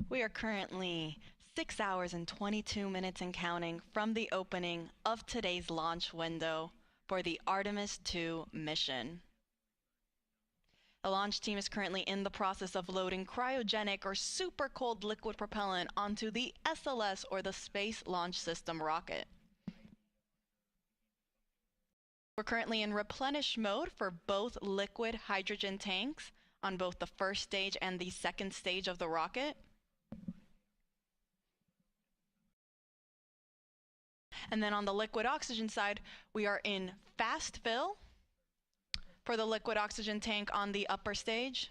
We are currently 6 hours and 22 minutes and counting from the opening of today's launch window for the Artemis II mission. The launch team is currently in the process of loading cryogenic or super cold liquid propellant onto the SLS, or the Space Launch System rocket. We're currently in replenish mode for both liquid hydrogen tanks on both the first stage and the second stage of the rocket. And then on the liquid oxygen side, we are in fast fill for the liquid oxygen tank on the upper stage.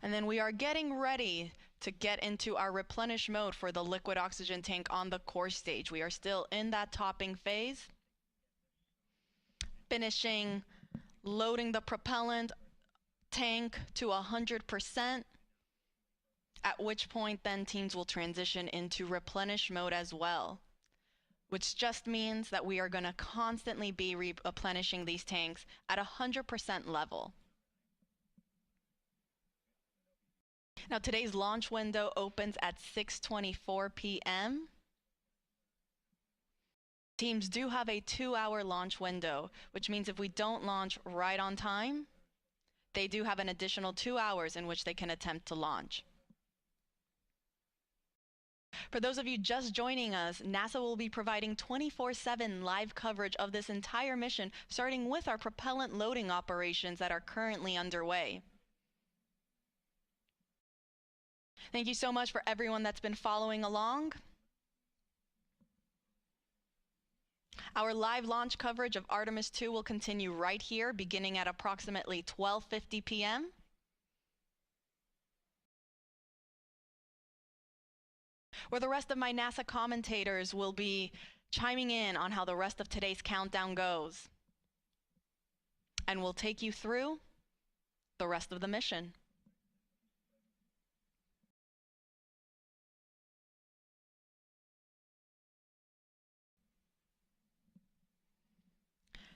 And then we are getting ready to get into our replenish mode for the liquid oxygen tank on the core stage. We are still in that topping phase, finishing loading the propellant tank to 100%, at which point then teams will transition into replenish mode as well, which just means that we are going to constantly be replenishing these tanks at 100% level. Now today's launch window opens at 6:24 p.m. Teams do have a 2-hour launch window, which means if we don't launch right on time, they do have an additional 2 hours in which they can attempt to launch. For those of you just joining us, NASA will be providing 24/7 live coverage of this entire mission, starting with our propellant loading operations that are currently underway. Thank you so much for everyone that's been following along. Our live launch coverage of Artemis II will continue right here, beginning at approximately 12:50 p.m. where the rest of my NASA commentators will be chiming in on how the rest of today's countdown goes. And we'll take you through the rest of the mission.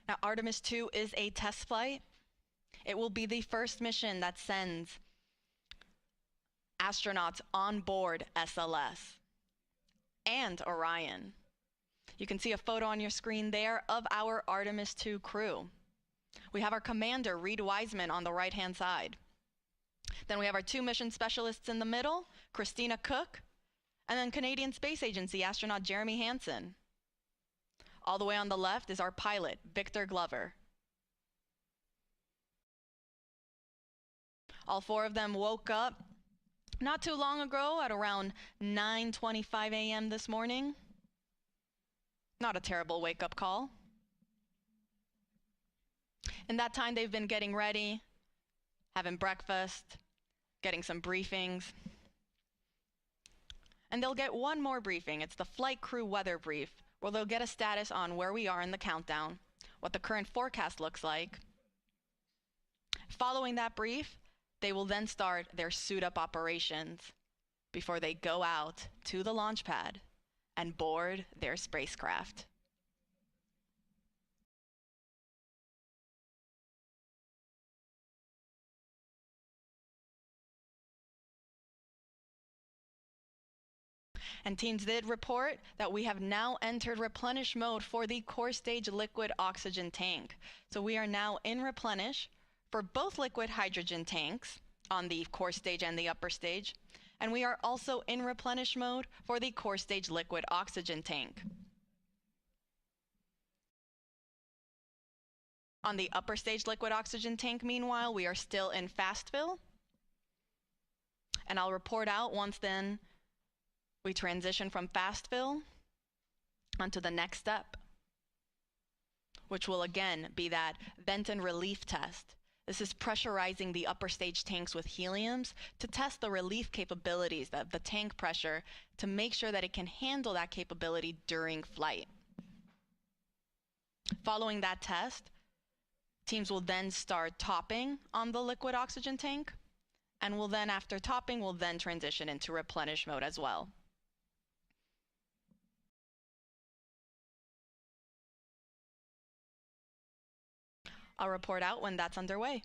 Now, Artemis II is a test flight. It will be the first mission that sends astronauts on board SLS and Orion. You can see a photo on your screen there of our Artemis II crew. We have our commander, Reid Wiseman, on the right-hand side. Then we have our 2 mission specialists in the middle, Christina Koch, and then Canadian Space Agency astronaut Jeremy Hansen. All the way on the left is our pilot, Victor Glover. All 4 of them woke up not too long ago at around 9:25 a.m. this morning. Not a terrible wake-up call. In that time, they've been getting ready, having breakfast, getting some briefings. And they'll get one more briefing. It's the flight crew weather brief, where they'll get a status on where we are in the countdown, what the current forecast looks like. Following that brief, they will then start their suit-up operations before they go out to the launch pad and board their spacecraft. And teams did report that we have now entered replenish mode for the core stage liquid oxygen tank. So we are now in replenish for both liquid hydrogen tanks on the core stage and the upper stage. And we are also in replenish mode for the core stage liquid oxygen tank. On the upper stage liquid oxygen tank, meanwhile, we are still in fast fill. And I'll report out once then we transition from fast fill onto the next step, which will again be that vent and relief test. This is pressurizing the upper stage tanks with heliums to test the relief capabilities of the tank pressure to make sure that it can handle that capability during flight. Following that test, teams will then start topping on the liquid oxygen tank, and will then, after topping, will then transition into replenish mode as well. I'll report out when that's underway.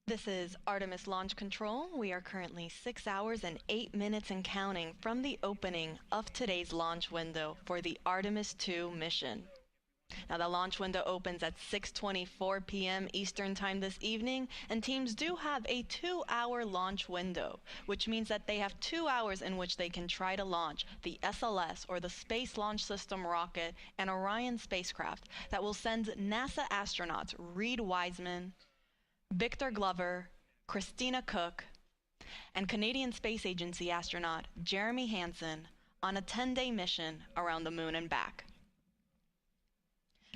This is Artemis Launch Control. We are currently 6 hours and 8 minutes and counting from the opening of today's launch window for the Artemis II mission. Now the launch window opens at 6:24 p.m. Eastern Time this evening, and teams do have a 2-hour launch window, which means that they have 2 hours in which they can try to launch the SLS, or the Space Launch System rocket, and Orion spacecraft that will send NASA astronauts Reid Wiseman, Victor Glover, Christina Koch, and Canadian Space Agency astronaut Jeremy Hansen on a 10-day mission around the moon and back.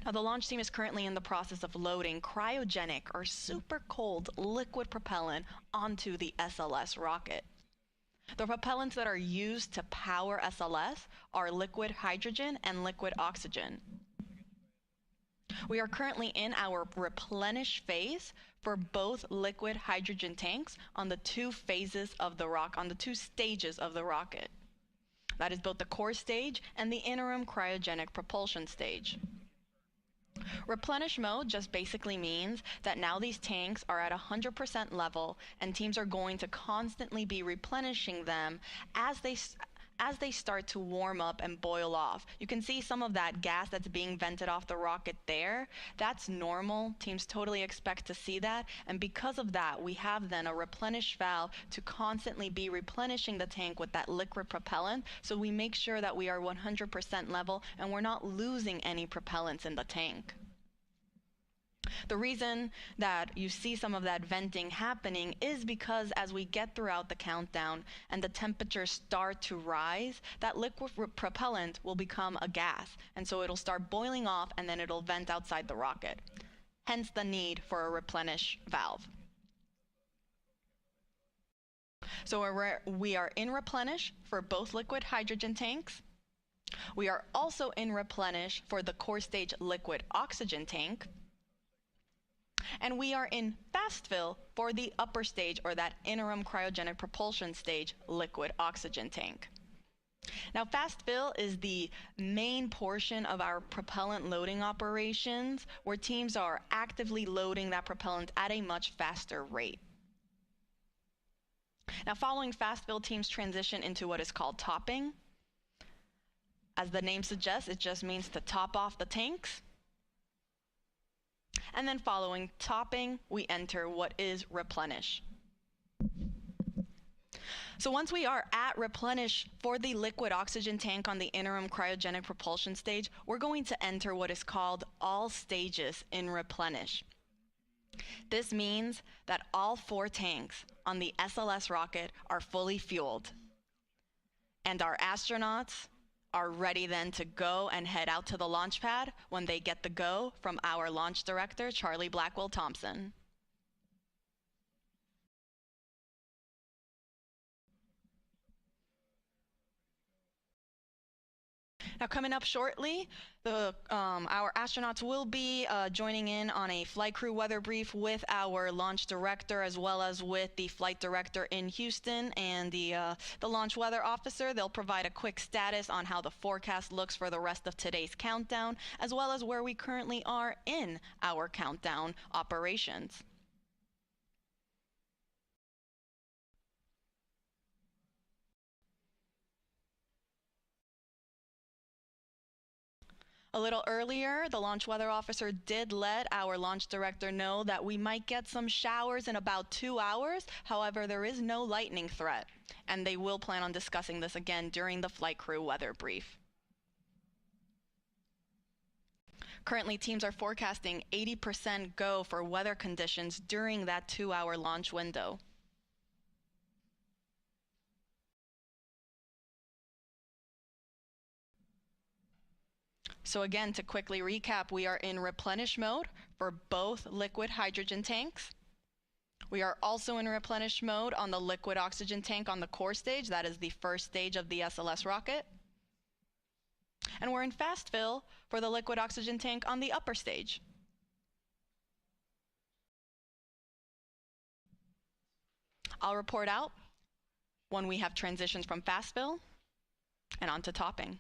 Now, the launch team is currently in the process of loading cryogenic or super cold liquid propellant onto the SLS rocket. The propellants that are used to power SLS are liquid hydrogen and liquid oxygen. We are currently in our replenish phase for both liquid hydrogen tanks on the two stages of the rocket. That is both the core stage and the interim cryogenic propulsion stage. Replenish mode just basically means that now these tanks are at 100% level, and teams are going to constantly be replenishing them as they start to warm up and boil off. You can see some of that gas that's being vented off the rocket there. That's normal. Teams totally expect to see that. And because of that, we have then a replenish valve to constantly be replenishing the tank with that liquid propellant. So we make sure that we are 100% level and we're not losing any propellants in the tank. The reason that you see some of that venting happening is because as we get throughout the countdown and the temperatures start to rise, that liquid propellant will become a gas, and so it'll start boiling off and then it'll vent outside the rocket. Hence the need for a replenish valve. So we are in replenish for both liquid hydrogen tanks. We are also in replenish for the core stage liquid oxygen tank. And we are in fast fill for the upper stage, or that interim cryogenic propulsion stage, liquid oxygen tank. Now, fast fill is the main portion of our propellant loading operations, where teams are actively loading that propellant at a much faster rate. Now, following fast fill, teams transition into what is called topping. As the name suggests, it just means to top off the tanks. And then following topping, we enter what is replenish. So once we are at replenish for the liquid oxygen tank on the interim cryogenic propulsion stage, we're going to enter what is called all stages in replenish. This means that all 4 tanks on the SLS rocket are fully fueled, and our astronauts are ready then to go and head out to the launch pad when they get the go from our launch director, Charlie Blackwell Thompson. Now, coming up shortly, our astronauts will be joining in on a flight crew weather brief with our launch director, as well as with the flight director in Houston and the launch weather officer. They'll provide a quick status on how the forecast looks for the rest of today's countdown, as well as where we currently are in our countdown operations. A little earlier, the launch weather officer did let our launch director know that we might get some showers in about 2 hours. However, there is no lightning threat, and they will plan on discussing this again during the flight crew weather brief. Currently, teams are forecasting 80% go for weather conditions during that 2-hour launch window. So again, to quickly recap, we are in replenish mode for both liquid hydrogen tanks. We are also in replenish mode on the liquid oxygen tank on the core stage. That is the first stage of the SLS rocket. And we're in fast fill for the liquid oxygen tank on the upper stage. I'll report out when we have transitions from fast fill and onto topping.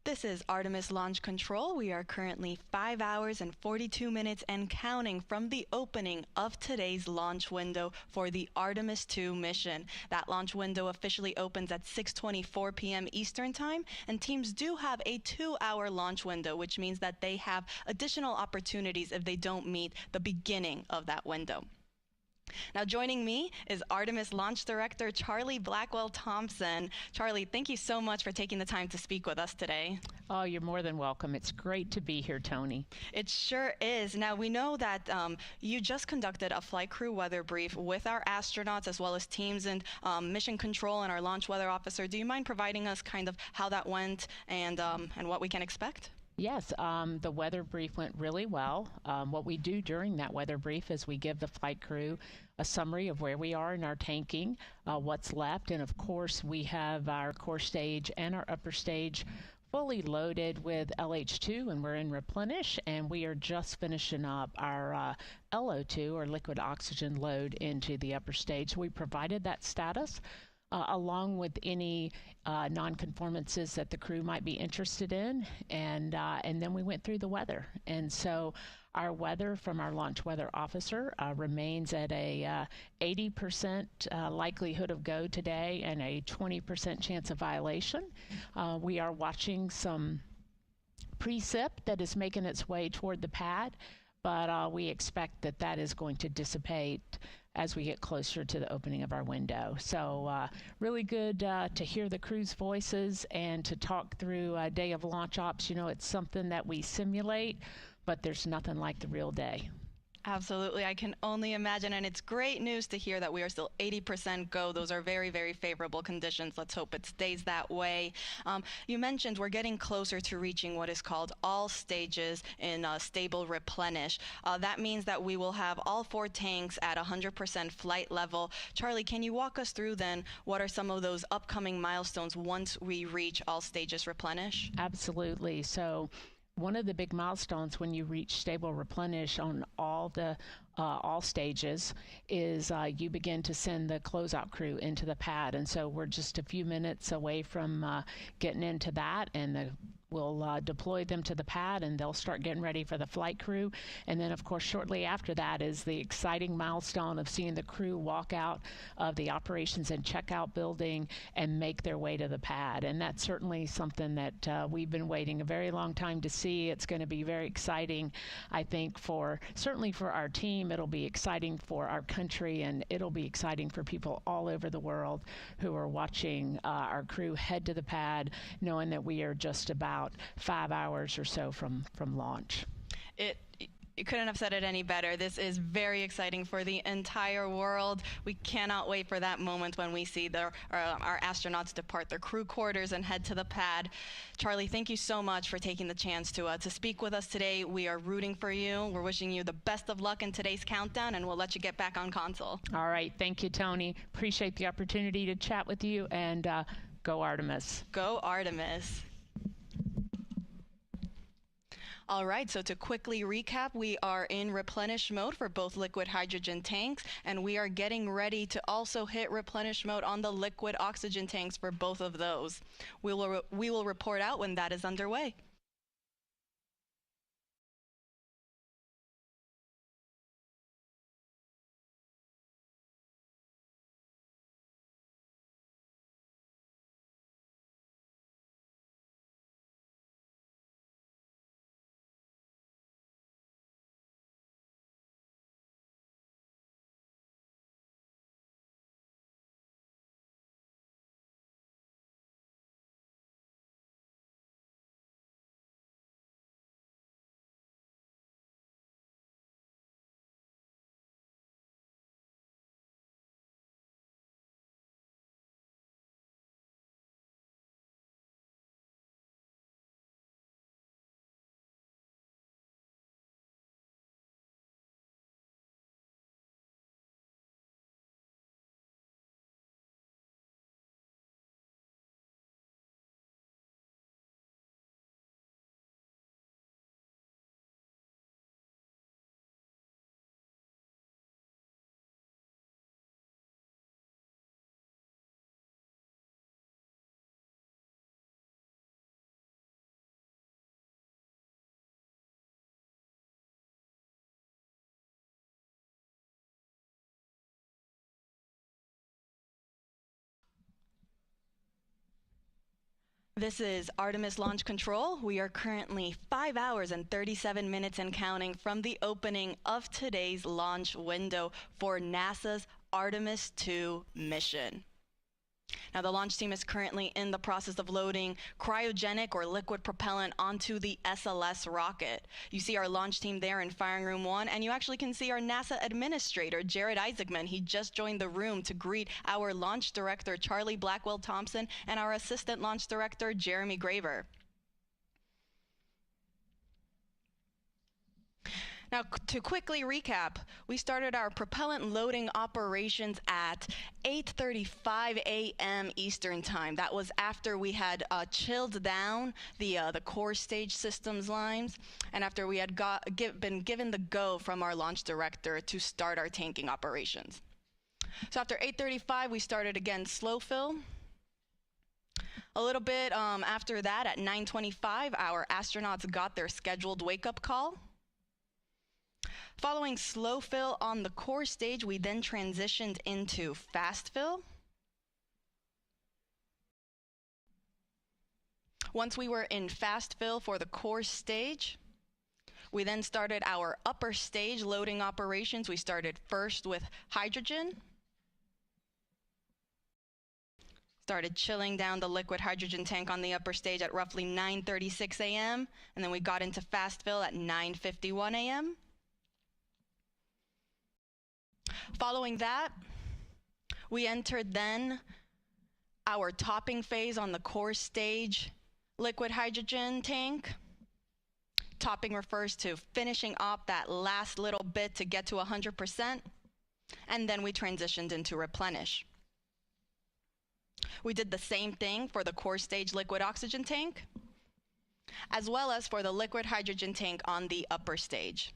This is Artemis Launch Control. We are currently 5 hours and 42 minutes and counting from the opening of today's launch window for the Artemis II mission. That launch window officially opens at 6:24 p.m. Eastern Time, and teams do have a 2-hour launch window, which means that they have additional opportunities if they don't meet the beginning of that window. Now joining me is Artemis Launch Director Charlie Blackwell-Thompson. Charlie, thank you so much for taking the time to speak with us today. Oh, you're more than welcome. It's great to be here, Tony. It sure is. Now we know that you just conducted a flight crew weather brief with our astronauts as well as teams and mission control and our launch weather officer. Do you mind providing us kind of how that went and what we can expect? Yes, the weather brief went really well. What we do during that weather brief is we give the flight crew a summary of where we are in our tanking, what's left, and of course we have our core stage and our upper stage fully loaded with LH2, and we're in replenish, and we are just finishing up our LO2 or liquid oxygen load into the upper stage. So we provided that status along with any non-conformances that the crew might be interested in, and then we went through the weather. And so our weather from our launch weather officer remains at a 80% likelihood of go today and a 20% chance of violation. We are watching some precip that is making its way toward the pad, but we expect that that is going to dissipate as we get closer to the opening of our window. So really good to hear the crew's voices and to talk through a day of launch ops. You know, it's something that we simulate, but there's nothing like the real day. Absolutely. I can only imagine, and it's great news to hear that we are still 80% go. Those are very, very favorable conditions. Let's hope it stays that way. You mentioned we're getting closer to reaching what is called all stages in stable replenish. That means that we will have all 4 tanks at 100% flight level. Charlie, can you walk us through then what are some of those upcoming milestones once we reach all stages replenish? Absolutely. So one of the big milestones when you reach stable replenish on all the all stages is you begin to send the closeout crew into the pad, and so we're just a few minutes away from getting into that, and we'll deploy them to the pad, and they'll start getting ready for the flight crew. And then, of course, shortly after that is the exciting milestone of seeing the crew walk out of the operations and checkout building and make their way to the pad. And that's certainly something that we've been waiting a very long time to see. It's going to be very exciting, I think, certainly for our team. It'll be exciting for our country, and it'll be exciting for people all over the world who are watching our crew head to the pad, knowing that we are just about 5 hours or so from launch. You couldn't have said it any better. This is very exciting for the entire world. We cannot wait for that moment when we see our astronauts depart their crew quarters and head to the pad. Charlie, thank you so much for taking the chance to speak with us today. We are rooting for you. We're wishing you the best of luck in today's countdown, and we'll let you get back on console. All right. Thank you, Tony. Appreciate the opportunity to chat with you, and go Artemis. Go Artemis. All right, so to quickly recap, we are in replenish mode for both liquid hydrogen tanks, and we are getting ready to also hit replenish mode on the liquid oxygen tanks for both of those. We will report out when that is underway. This is Artemis Launch Control. We are currently 5 hours and 37 minutes and counting from the opening of today's launch window for NASA's Artemis II mission. Now, the launch team is currently in the process of loading cryogenic or liquid propellant onto the SLS rocket. You see our launch team there in Firing Room 1, and you actually can see our NASA administrator, Reid Wiseman. He just joined the room to greet our launch director, Charlie Blackwell Thompson, and our assistant launch director, Jeremy Graver. Now, to quickly recap, we started our propellant loading operations at 8:35 a.m. Eastern Time. That was after we had chilled down the core stage systems lines, and after we had been given the go from our launch director to start our tanking operations. So after 8:35, we started again slow fill. A little bit after that, at 9:25, our astronauts got their scheduled wake-up call. Following slow fill on the core stage, we then transitioned into fast fill. Once we were in fast fill for the core stage, we then started our upper stage loading operations. We started first with hydrogen. Started chilling down the liquid hydrogen tank on the upper stage at roughly 9:36 a.m. And then we got into fast fill at 9:51 a.m. Following that, we entered then our topping phase on the core stage liquid hydrogen tank. Topping refers to finishing up that last little bit to get to 100%, and then we transitioned into replenish. We did the same thing for the core stage liquid oxygen tank, as well as for the liquid hydrogen tank on the upper stage.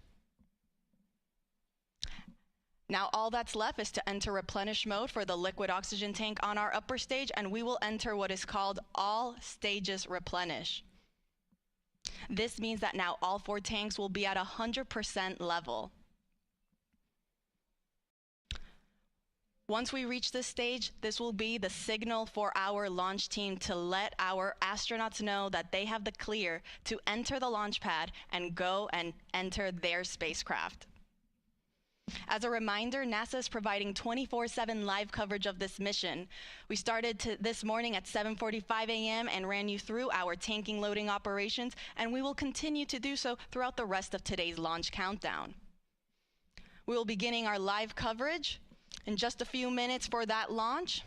Now all that's left is to enter replenish mode for the liquid oxygen tank on our upper stage, and we will enter what is called all stages replenish. This means that now all 4 tanks will be at 100% level. Once we reach this stage, this will be the signal for our launch team to let our astronauts know that they have the clear to enter the launch pad and go and enter their spacecraft. As a reminder, NASA is providing 24/7 live coverage of this mission. We started this morning at 7:45 a.m. and ran you through our tanking loading operations, and we will continue to do so throughout the rest of today's launch countdown. We will be beginning our live coverage in just a few minutes for that launch,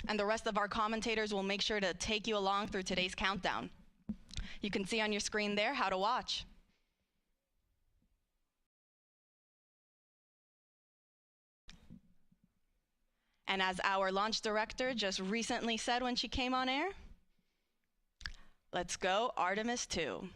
and the rest of our commentators will make sure to take you along through today's countdown. You can see on your screen there how to watch. And as our launch director just recently said when she came on air, let's go Artemis II.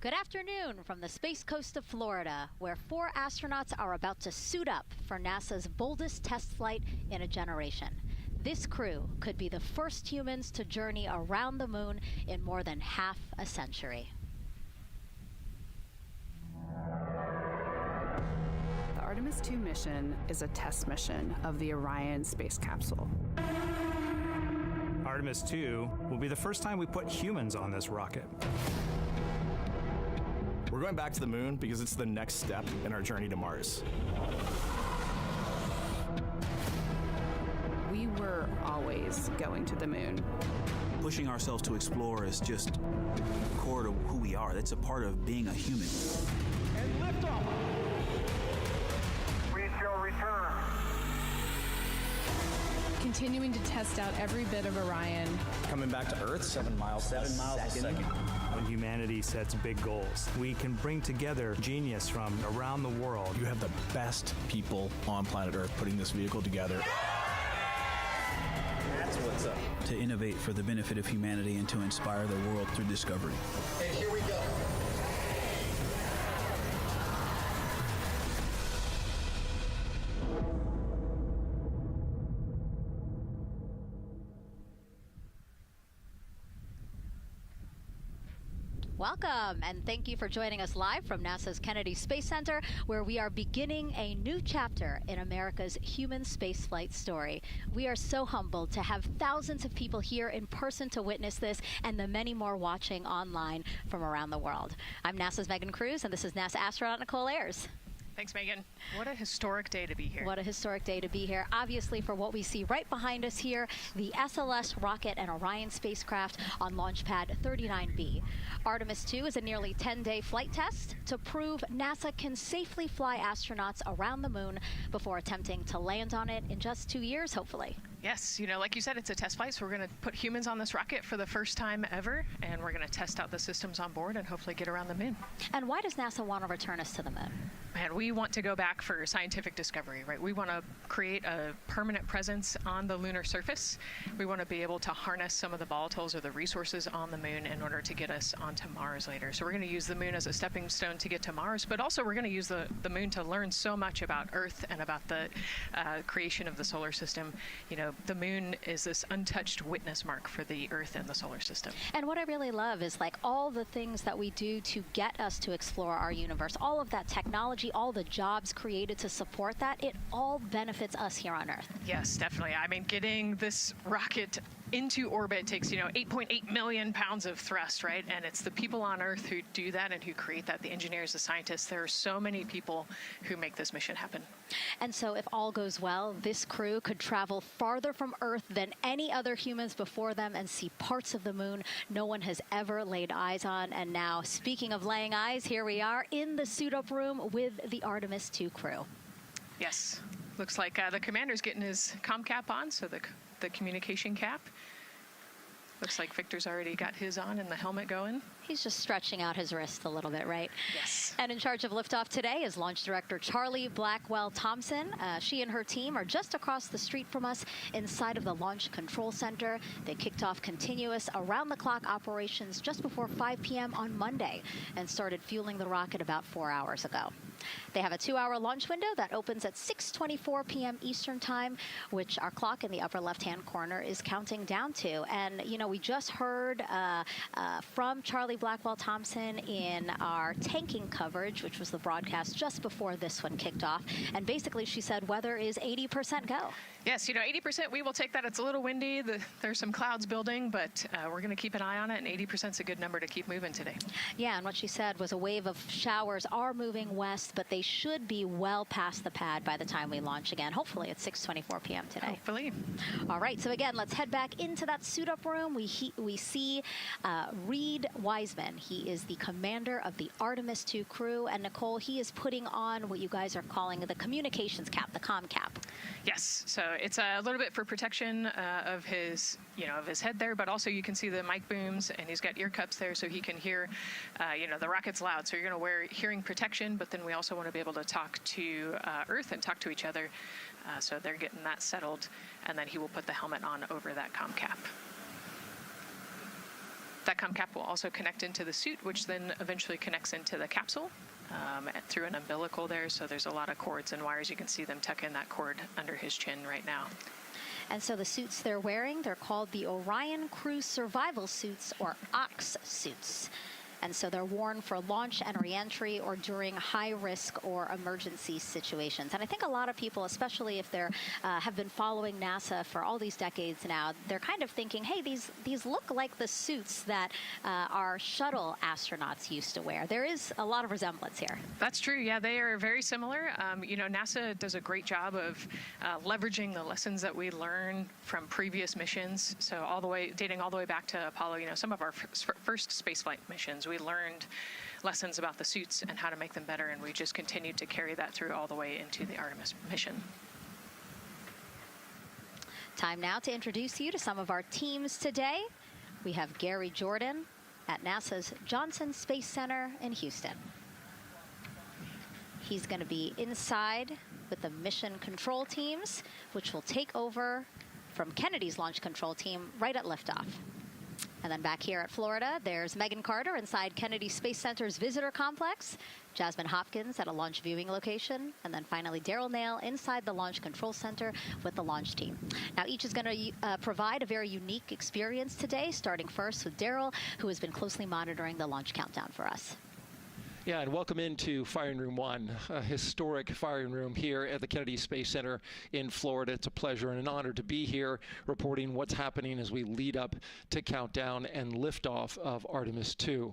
Good afternoon from the Space Coast of Florida, where 4 astronauts are about to suit up for NASA's boldest test flight in a generation. This crew could be the first humans to journey around the moon in more than half a century. The Artemis II mission is a test mission of the Orion space capsule. Artemis II will be the first time we put humans on this rocket. We're going back to the moon because it's the next step in our journey to Mars. We were always going to the moon. Pushing ourselves to explore is just core to who we are. That's a part of being a human. And liftoff. We shall return. Continuing to test out every bit of Orion. Coming back to Earth, 7 miles a second. When humanity sets big goals, we can bring together genius from around the world. You have the best people on planet Earth putting this vehicle together. That's what's up. To innovate for the benefit of humanity and to inspire the world through discovery. And here we go. Welcome, and thank you for joining us live from NASA's Kennedy Space Center, where we are beginning a new chapter in America's human spaceflight story. We are so humbled to have thousands of people here in person to witness this, and the many more watching online from around the world. I'm NASA's Megan Cruz, and this is NASA astronaut Nicole Ayers. Thanks, Megan. What a historic day to be here. What a historic day to be here. Obviously, for what we see right behind us here, the SLS rocket and Orion spacecraft on launch pad 39B. Artemis II is a nearly 10-day flight test to prove NASA can safely fly astronauts around the moon before attempting to land on it in just 2 years, hopefully. Yes, you know, like you said, it's a test flight, so we're going to put humans on this rocket for the first time ever, and we're going to test out the systems on board and hopefully get around the moon. And why does NASA want to return us to the moon? Man, we want to go back for scientific discovery, right? We want to create a permanent presence on the lunar surface. We want to be able to harness some of the volatiles or the resources on the moon in order to get us onto Mars later. So we're going to use the moon as a stepping stone to get to Mars, but also we're going to use the moon to learn so much about Earth and about the creation of the solar system. You know, the moon is this untouched witness mark for the Earth and the solar system. And what I really love is like all the things that we do to get us to explore our universe, all of that technology, all the jobs created to support that, it all benefits us here on Earth. Yes, definitely. I mean, getting this rocket into orbit takes, 8.8 million pounds of thrust, right? And it's the people on Earth who do that and who create that, the engineers, the scientists. There are so many people who make this mission happen. And so if all goes well, this crew could travel farther from Earth than any other humans before them and see parts of the moon no one has ever laid eyes on. And now, speaking of laying eyes, here we are in the suit-up room with the Artemis II crew. Yes. Looks like the commander's getting his comm cap on, so the communication cap. Looks like Victor's already got his on and the helmet going. He's just stretching out his wrist a little bit, right? Yes. And in charge of liftoff today is Launch Director Charlie Blackwell-Thompson. She and her team are just across the street from us inside of the Launch Control Center. They kicked off continuous around-the-clock operations just before 5 p.m. on Monday and started fueling the rocket about 4 hours ago. They have a 2-hour launch window that opens at 6:24 p.m. Eastern Time, which our clock in the upper left-hand corner is counting down to. And, we just heard from Charlie Blackwell-Thompson in our tanking coverage, which was the broadcast just before this one kicked off. And basically, she said weather is 80% go. Yes, 80%, we will take that. It's a little windy. There's some clouds building, but we're going to keep an eye on it, and 80% is a good number to keep moving today. Yeah, and what she said was a wave of showers are moving west, but they should be well past the pad by the time we launch again. Hopefully at 6:24 p.m. today. Hopefully. All right, so again, let's head back into that suit-up room. We see Reid Wiseman. He is the commander of the Artemis II crew, and Nicole, he is putting on what you guys are calling the communications cap, the comm cap. Yes, so it's a little bit for protection of his, of his head there, but also you can see the mic booms, and he's got ear cups there so he can hear, the rocket's loud. So you're going to wear hearing protection, but then we also want to be able to talk to Earth and talk to each other. So they're getting that settled, and then he will put the helmet on over that comm cap. That cum cap will also connect into the suit, which then eventually connects into the capsule through an umbilical there. So there's a lot of cords and wires. You can see them tuck in that cord under his chin right now. And so the suits they're wearing, they're called the Orion Crew Survival Suits, or OX suits. And so they're worn for launch and reentry or during high-risk or emergency situations. And I think a lot of people, especially if they're have been following NASA for all these decades now, they're kind of thinking, hey, these look like the suits that our shuttle astronauts used to wear. There is a lot of resemblance here. That's true. Yeah, they are very similar. NASA does a great job of leveraging the lessons that we learned from previous missions. So dating all the way back to Apollo, some of our first spaceflight missions, we learned lessons about the suits and how to make them better, and we just continued to carry that through all the way into the Artemis mission. Time now to introduce you to some of our teams today. We have Gary Jordan at NASA's Johnson Space Center in Houston. He's going to be inside with the mission control teams, which will take over from Kennedy's launch control team right at liftoff. And then back here at Florida, there's Megan Carter inside Kennedy Space Center's visitor complex, Jasmine Hopkins at a launch viewing location, and then finally Daryl Nail inside the launch control center with the launch team. Now each is going to provide a very unique experience today, starting first with Daryl, who has been closely monitoring the launch countdown for us. Yeah, and welcome into Firing Room 1, a historic firing room here at the Kennedy Space Center in Florida. It's a pleasure and an honor to be here reporting what's happening as we lead up to countdown and liftoff of Artemis II.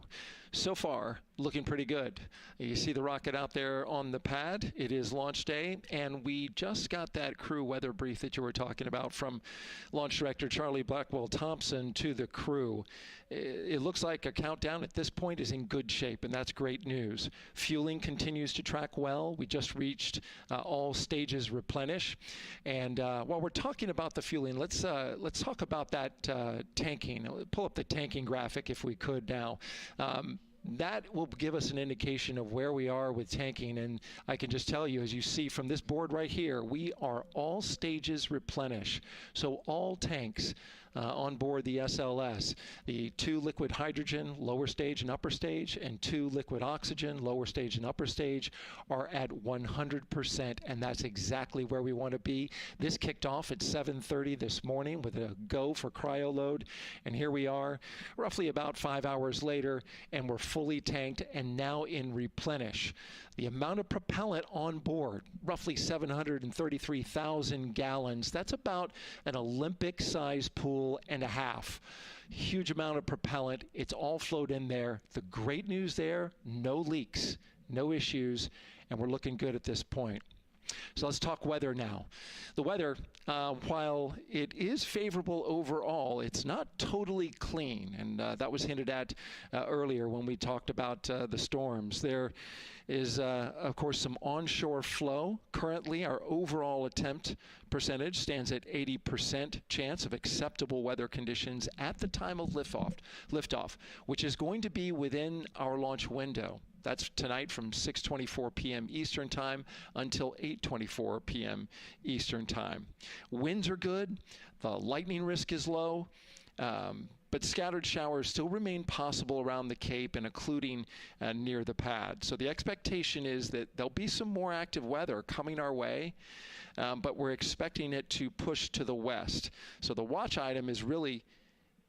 So far, looking pretty good. You see the rocket out there on the pad. It is launch day, and we just got that crew weather brief that you were talking about from Launch Director Charlie Blackwell-Thompson to the crew. It looks like a countdown at this point is in good shape, and that's great news. Fueling continues to track well. We just reached all stages replenish. And while we're talking about the fueling, let's talk about that tanking. Pull up the tanking graphic if we could now. That will give us an indication of where we are with tanking, and I can just tell you, as you see from this board right here, we are all stages replenish. So all tanks on board the SLS, the 2 liquid hydrogen, lower stage and upper stage, and 2 liquid oxygen, lower stage and upper stage, are at 100%, and that's exactly where we want to be. This kicked off at 7:30 this morning with a go for cryo load, and here we are roughly about 5 hours later, and we're fully tanked and now in replenish. The amount of propellant on board, roughly 733,000 gallons. That's about an Olympic-sized pool and a half. Huge amount of propellant. It's all flowed in there. The great news there, no leaks, no issues, and we're looking good at this point. So let's talk weather now. The weather, while it is favorable overall, it's not totally clean, and that was hinted at earlier when we talked about the storms. There is, of course, some onshore flow. Currently, our overall attempt percentage stands at 80% chance of acceptable weather conditions at the time of liftoff, which is going to be within our launch window. That's tonight from 6:24 p.m. Eastern Time until 8:24 p.m. Eastern Time. Winds are good. The lightning risk is low. But scattered showers still remain possible around the Cape and including near the pad. So the expectation is that there'll be some more active weather coming our way, but we're expecting it to push to the west. So the watch item is really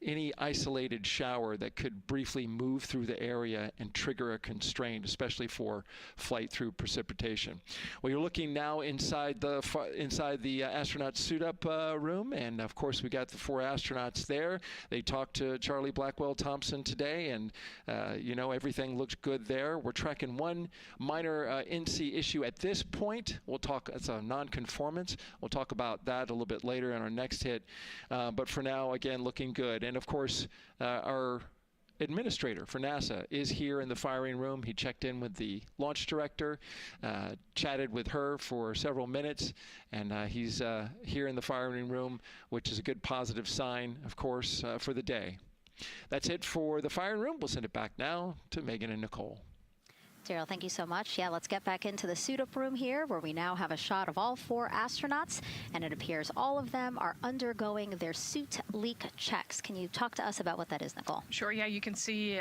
any isolated shower that could briefly move through the area and trigger a constraint, especially for flight through precipitation. Well, you're looking now inside the astronaut suit-up room, and of course we got the 4 astronauts there. They talked to Charlie Blackwell-Thompson today, and everything looks good there. We're tracking one minor NC issue at this point. We'll talk. It's a non-conformance. We'll talk about that a little bit later in our next hit. But for now, again, looking good. And of course, our administrator for NASA is here in the firing room. He checked in with the launch director, chatted with her for several minutes, and he's here in the firing room, which is a good positive sign, of course, for the day. That's it for the firing room. We'll send it back now to Megan and Nicole. Daryl, thank you so much. Yeah, let's get back into the suit-up room here, where we now have a shot of all 4 astronauts, and it appears all of them are undergoing their suit leak checks. Can you talk to us about what that is, Nicole? Sure. Yeah, you can see,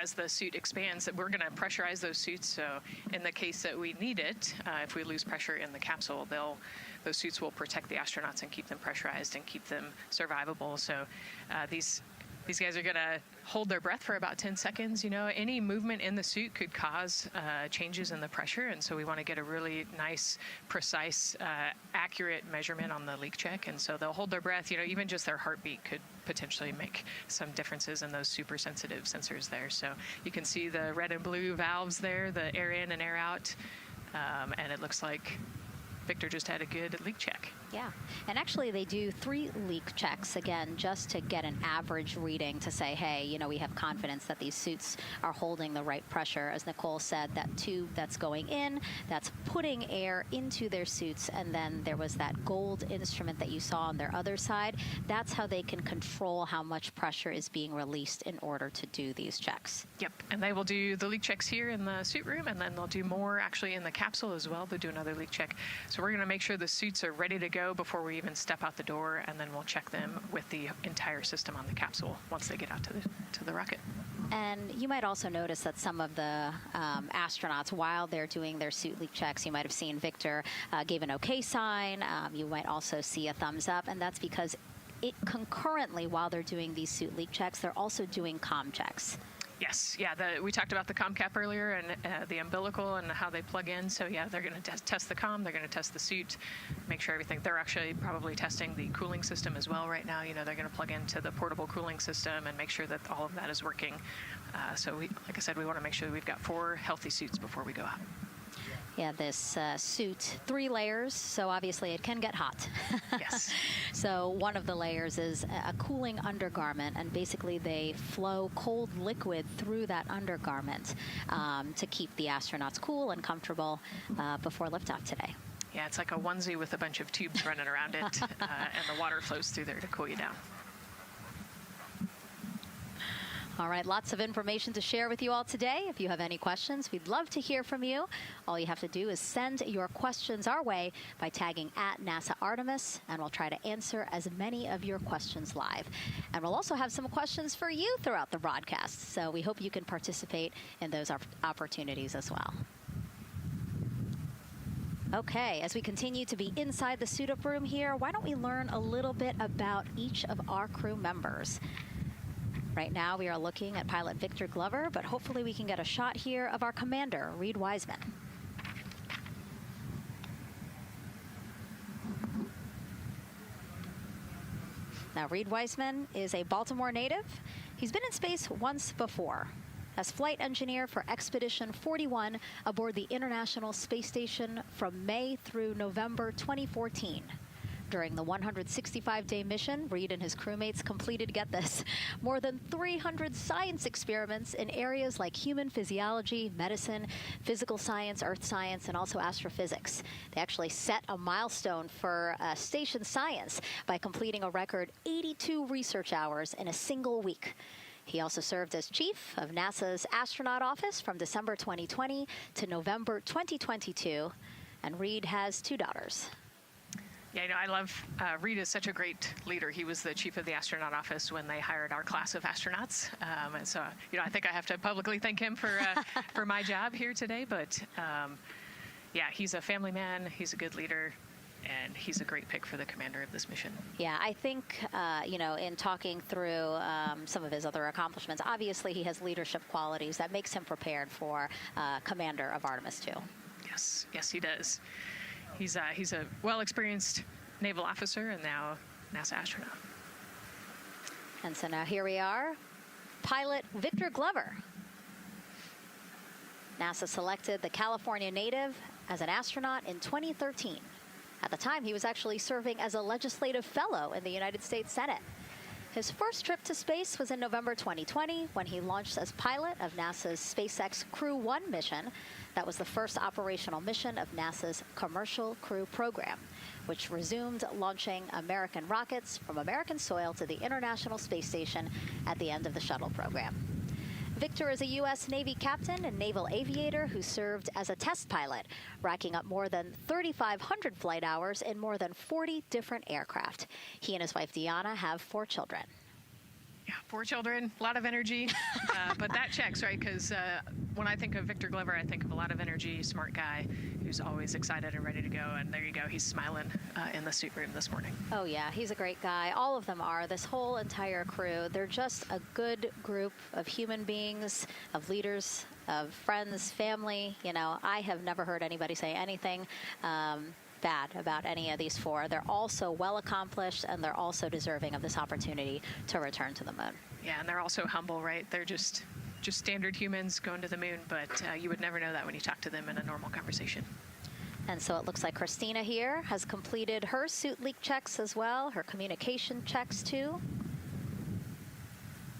as the suit expands, that we're going to pressurize those suits. So in the case that we need it, if we lose pressure in the capsule, those suits will protect the astronauts and keep them pressurized and keep them survivable. So these guys are going to hold their breath for about 10 seconds. Any movement in the suit could cause changes in the pressure, and so we want to get a really nice, precise, accurate measurement on the leak check. And so they'll hold their breath. Even just their heartbeat could potentially make some differences in those super sensitive sensors there. So you can see the red and blue valves there, the air in and air out, and it looks like Victor just had a good leak check. Yeah, and actually they do 3 leak checks, again, just to get an average reading to say, hey, we have confidence that these suits are holding the right pressure. As Nicole said, that tube that's going in, that's putting air into their suits, and then there was that gold instrument that you saw on their other side. That's how they can control how much pressure is being released in order to do these checks. Yep, and they will do the leak checks here in the suit room, and then they'll do more actually in the capsule as well. They'll do another leak check. So we're going to make sure the suits are ready to go before we even step out the door, and then we'll check them with the entire system on the capsule once they get out to the rocket. And you might also notice that some of the astronauts, while they're doing their suit leak checks, you might have seen Victor gave an okay sign. You might also see a thumbs up, and that's because concurrently, while they're doing these suit leak checks, they're also doing comm checks. Yes, yeah, we talked about the comm cap earlier and the umbilical and how they plug in. So yeah, they're going to test the comm, they're going to test the suit, make sure everything. They're actually probably testing the cooling system as well right now. They're going to plug into the portable cooling system and make sure that all of that is working. So like I said, we want to make sure that we've got 4 healthy suits before we go out. Yeah, this suit, 3 layers, so obviously it can get hot. Yes. So one of the layers is a cooling undergarment, and basically they flow cold liquid through that undergarment to keep the astronauts cool and comfortable before liftoff today. Yeah, it's like a onesie with a bunch of tubes running around it, and the water flows through there to cool you down. All right, lots of information to share with you all today. If you have any questions, we'd love to hear from you. All you have to do is send your questions our way by tagging @NASA Artemis, and we'll try to answer as many of your questions live. And we'll also have some questions for you throughout the broadcast, so we hope you can participate in those opportunities as well. Okay, as we continue to be inside the suit-up room here, why don't we learn a little bit about each of our crew members? Right now, we are looking at pilot Victor Glover, but hopefully we can get a shot here of our commander, Reid Wiseman. Now, Reid Wiseman is a Baltimore native. He's been in space once before as flight engineer for Expedition 41 aboard the International Space Station from May through November 2014. During the 165-day mission, Reid and his crewmates completed, get this, more than 300 science experiments in areas like human physiology, medicine, physical science, earth science, and also astrophysics. They actually set a milestone for station science by completing a record 82 research hours in a single week. He also served as chief of NASA's Astronaut Office from December 2020 to November 2022, and Reid has 2 daughters. Yeah, I love Reid is such a great leader. He was the chief of the Astronaut Office when they hired our class of astronauts. And so, I think I have to publicly thank him for my job here today. But yeah, he's a family man. He's a good leader. And he's a great pick for the commander of this mission. Yeah, I think, in talking through some of his other accomplishments, obviously he has leadership qualities that makes him prepared for commander of Artemis II. Yes, he does. He's a well-experienced naval officer and now NASA astronaut. And so now here we are, pilot Victor Glover. NASA selected the California native as an astronaut in 2013. At the time, he was actually serving as a legislative fellow in the United States Senate. His first trip to space was in November 2020 when he launched as pilot of NASA's SpaceX Crew 1 mission. That was the first operational mission of NASA's Commercial Crew program, which resumed launching American rockets from American soil to the International Space Station at the end of the shuttle program. Victor is a U.S. Navy captain and naval aviator who served as a test pilot, racking up more than 3,500 flight hours in more than 40 different aircraft. He and his wife, Deanna, have 4 children. Yeah, 4 children, a lot of energy, but that checks, right? Because when I think of Victor Glover, I think of a lot of energy, smart guy who's always excited and ready to go. And there you go, he's smiling in the suit room this morning. Oh yeah, he's a great guy. All of them are. This whole entire crew. They're just a good group of human beings, of leaders, of friends, family. You know, I have never heard anybody say anything bad about any of these 4. They're also well accomplished, and they're also deserving of this opportunity to return to the moon. Yeah, and they're also humble, right? They're just standard humans going to the moon, but you would never know that when you talk to them in a normal conversation. And so it looks like Christina here has completed her suit leak checks as well, her communication checks too.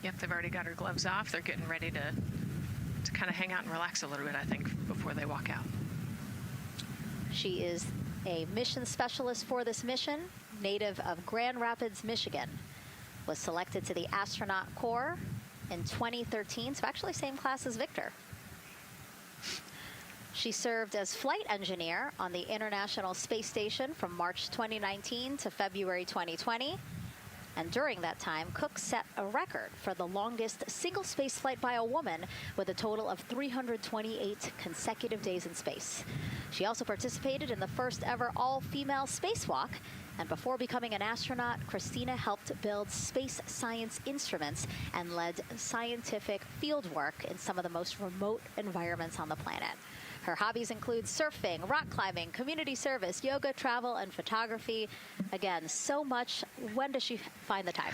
Yep, they've already got her gloves off. They're getting ready to kind of hang out and relax a little bit, I think, before they walk out. She is a mission specialist for this mission, native of Grand Rapids, Michigan. Was selected to the Astronaut Corps in 2013, so actually same class as Victor. She served as flight engineer on the International Space Station from March 2019 to February 2020. And during that time, Koch set a record for the longest single space flight by a woman with a total of 328 consecutive days in space. She also participated in the first ever all-female spacewalk. And before becoming an astronaut, Christina helped build space science instruments and led scientific field work in some of the most remote environments on the planet. Her hobbies include surfing, rock climbing, community service, yoga, travel, and photography. Again, so much. When does she find the time?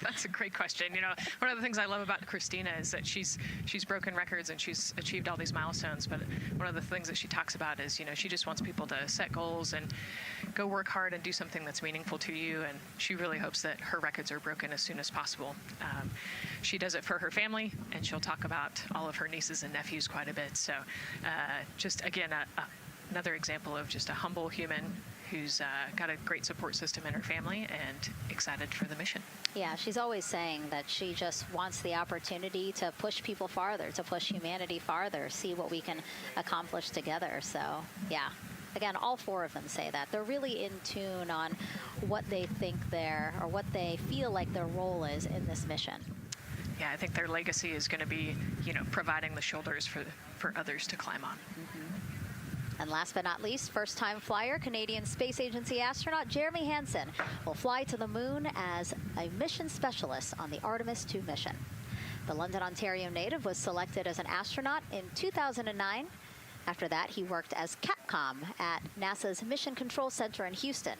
That's a great question. You know, one of the things I love about Christina is that she's broken records and she's achieved all these milestones. But one of the things that she talks about is, you know, she just wants people to set goals and go work hard and do something that's meaningful to you. And she really hopes that her records are broken as soon as possible. She does it for her family, and she'll talk about all of her nieces and nephews quite a bit. So just, again, another example of just a humble human who's got a great support system in her family and excited for the mission. Yeah, she's always saying that she just wants the opportunity to push people farther, to push humanity farther, see what we can accomplish together. So, yeah. Again, all 4 of them say that. They're really in tune on what they think or what they feel like their role is in this mission. Yeah, I think their legacy is going to be, you know, providing the shoulders for others to climb on. Mm-hmm. And last but not least, first-time flyer, Canadian Space Agency astronaut Jeremy Hansen will fly to the moon as a mission specialist on the Artemis II mission. The London, Ontario native was selected as an astronaut in 2009. After that, he worked as Capcom at NASA's Mission Control Center in Houston.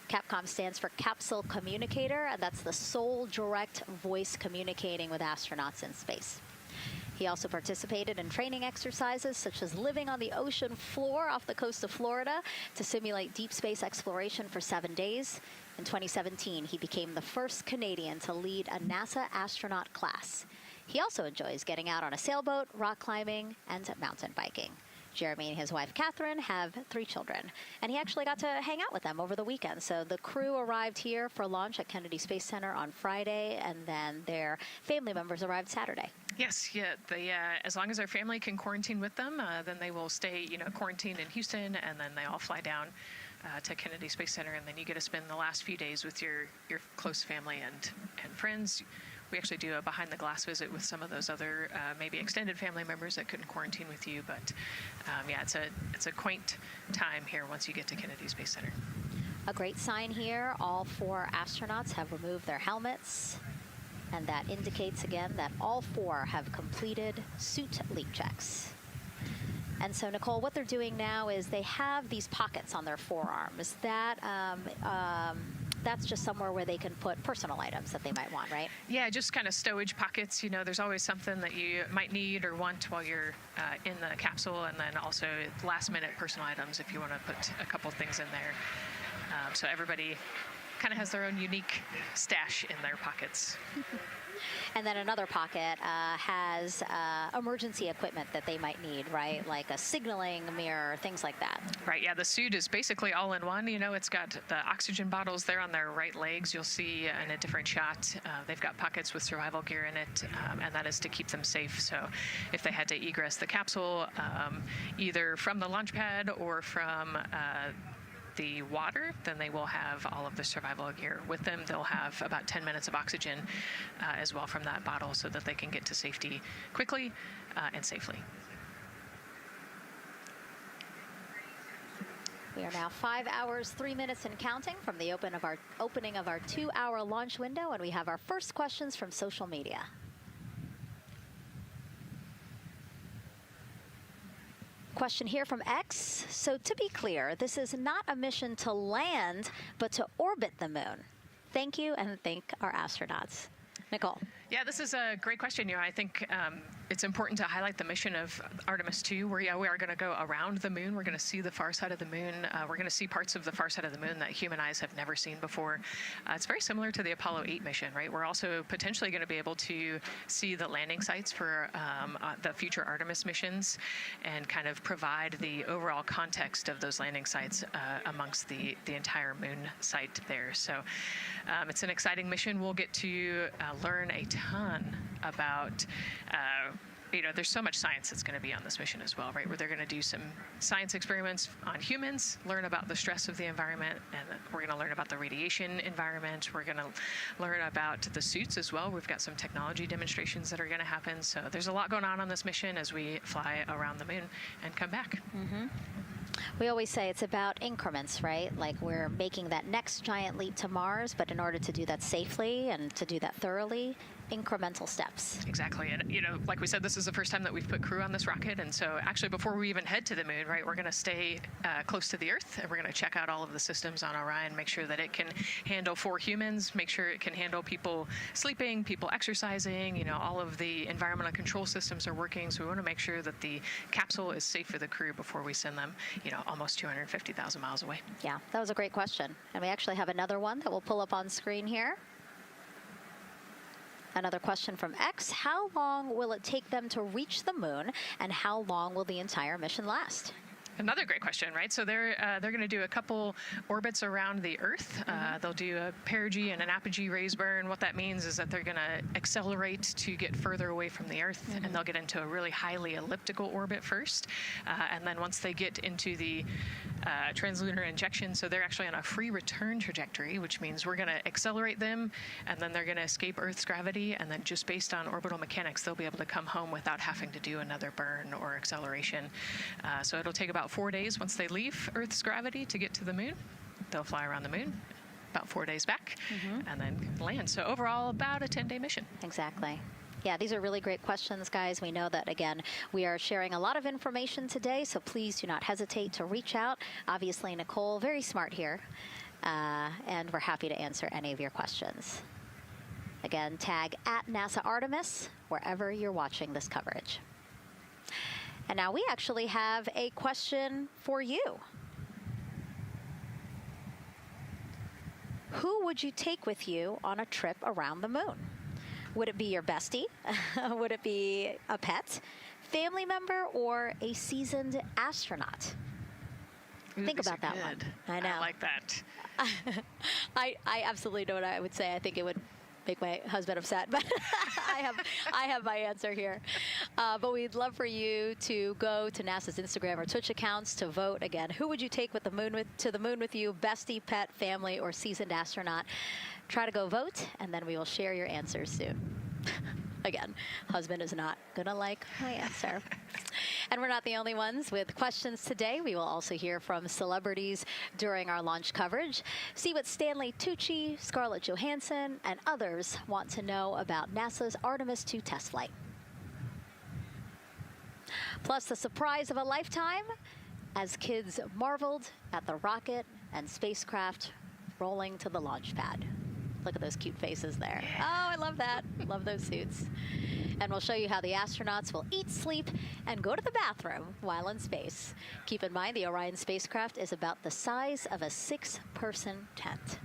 Capcom stands for Capsule Communicator, and that's the sole direct voice communicating with astronauts in space. He also participated in training exercises such as living on the ocean floor off the coast of Florida to simulate deep space exploration for 7 days. In 2017, he became the first Canadian to lead a NASA astronaut class. He also enjoys getting out on a sailboat, rock climbing, and mountain biking. Jeremy and his wife, Catherine, have 3 children, and he actually got to hang out with them over the weekend. So the crew arrived here for launch at Kennedy Space Center on Friday, and then their family members arrived Saturday. Yes, yeah. They, as long as their family can quarantine with them, then they will stay, you know, quarantined in Houston, and then they all fly down to Kennedy Space Center, and then you get to spend the last few days with your close family and friends. We actually do a behind-the-glass visit with some of those other maybe extended family members that couldn't quarantine with you. But yeah, it's a quaint time here once you get to Kennedy Space Center. A great sign here, all 4 astronauts have removed their helmets. And that indicates again that all 4 have completed suit leak checks. And so, Nicole, what they're doing now is they have these pockets on their forearms. That's just somewhere where they can put personal items that they might want, right? Yeah, just kind of stowage pockets. You know, there's always something that you might need or want while you're in the capsule, and then also last-minute personal items if you want to put a couple things in there. So everybody kind of has their own unique stash in their pockets. And then another pocket has emergency equipment that they might need, right? Like a signaling mirror, things like that. Right, yeah, the suit is basically all in one. You know, it's got the oxygen bottles there on their right legs. You'll see in a different shot, they've got pockets with survival gear in it, and that is to keep them safe. So if they had to egress the capsule, either from the launch pad or from the water, then they will have all of the survival gear with them. They'll have about 10 minutes of oxygen as well from that bottle so that they can get to safety quickly and safely. We are now 5 hours, 3 minutes and counting from the opening of our 2-hour launch window, and we have our first questions from social media. Question here from X. So to be clear, this is not a mission to land, but to orbit the moon. Thank you, and thank our astronauts. Nicole. Yeah, this is a great question. You know, I think it's important to highlight the mission of Artemis II, where we are going to go around the moon. We're going to see the far side of the moon. We're going to see parts of the far side of the moon that human eyes have never seen before. It's very similar to the Apollo 8 mission, right? We're also potentially going to be able to see the landing sites for the future Artemis missions and kind of provide the overall context of those landing sites amongst the entire moon site there. So it's an exciting mission. We'll get to learn a ton about you know, there's so much science that's going to be on this mission as well, right? Where they're going to do some science experiments on humans, learn about the stress of the environment, and we're going to learn about the radiation environment. We're going to learn about the suits as well. We've got some technology demonstrations that are going to happen. So there's a lot going on this mission as we fly around the moon and come back. Mm-hmm. We always say it's about increments, right? Like we're making that next giant leap to Mars, but in order to do that safely and to do that thoroughly, incremental steps. Exactly. And, you know, like we said, this is the first time that we've put crew on this rocket. And so actually before we even head to the moon, right, we're going to stay close to the Earth, and we're going to check out all of the systems on Orion, make sure that it can handle 4 humans, make sure it can handle people sleeping, people exercising, you know, all of the environmental control systems are working. So we want to make sure that the capsule is safe for the crew before we send them, you know, almost 250,000 miles away. Yeah, that was a great question. And we actually have another one that we'll pull up on screen here. Another question from X. How long will it take them to reach the moon, and how long will the entire mission last? Another great question, right? So they're going to do a couple orbits around the Earth. They'll do a perigee and an apogee raise burn. What that means is that they're going to accelerate to get further away from the Earth, and they'll get into a really highly elliptical orbit first. And then once they get into the translunar injection, so they're actually on a free return trajectory, which means we're going to accelerate them, and then they're going to escape Earth's gravity, and then just based on orbital mechanics, they'll be able to come home without having to do another burn or acceleration. So it'll take about 4 days once they leave Earth's gravity to get to the moon. They'll fly around the moon, about 4 days back, and then land. So overall, about a 10-day mission. Exactly. Yeah, these are really great questions, guys. We know that, again, we are sharing a lot of information today, so please do not hesitate to reach out. Obviously, Nicole, very smart here, and we're happy to answer any of your questions. Again, tag @NASA_Artemis wherever you're watching this coverage. And now we actually have a question for you. Who would you take with you on a trip around the moon? Would it be your bestie? Would it be a pet, family member, or a seasoned astronaut? Think about that one. I know. I like that. I absolutely know what I would say. I think it would make my husband upset, but I have my answer here. But we'd love for you to go to NASA's Instagram or Twitch accounts to vote. Again, who would you take to the moon with you? Bestie, pet, family, or seasoned astronaut? Try to go vote, and then we will share your answers soon. Again, husband is not going to like my answer. And we're not the only ones with questions today. We will also hear from celebrities during our launch coverage. See what Stanley Tucci, Scarlett Johansson, and others want to know about NASA's Artemis II test flight. Plus, the surprise of a lifetime as kids marveled at the rocket and spacecraft rolling to the launch pad. Look at those cute faces there. Oh, I love that. Love those suits. And we'll show you how the astronauts will eat, sleep, and go to the bathroom while in space. Keep in mind, the Orion spacecraft is about the size of a 6-person tent.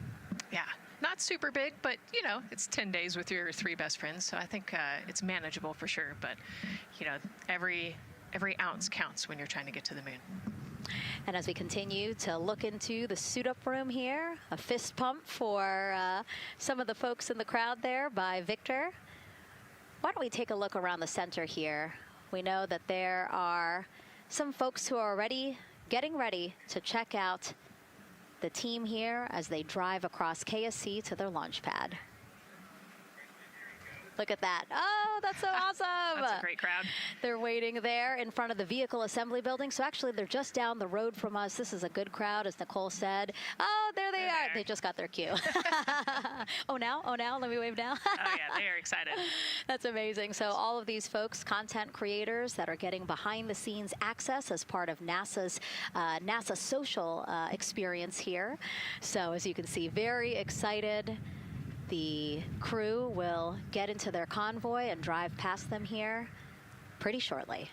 Yeah. not super big, but you know, it's 10 days with your 3 best friends, so I think it's manageable for sure. But you know, every ounce counts when you're trying to get to the moon. And as we continue to look into the suit-up room here, a fist pump for some of the folks in the crowd there by Victor. Why don't we take a look around the center here? We know that there are some folks who are already getting ready to check out the team here as they drive across KSC to their launch pad. Look at that. Oh, that's so awesome. That's a great crowd. They're waiting there in front of the vehicle assembly building. So actually, they're just down the road from us. This is a good crowd, as Nicole said. Oh, there they are. They just got their cue. Oh, now? Let me wave now. Oh, yeah, they are excited. That's amazing. So all of these folks, content creators that are getting behind-the-scenes access as part of NASA's NASA social experience here. So as you can see, very excited. The crew will get into their convoy and drive past them here pretty shortly.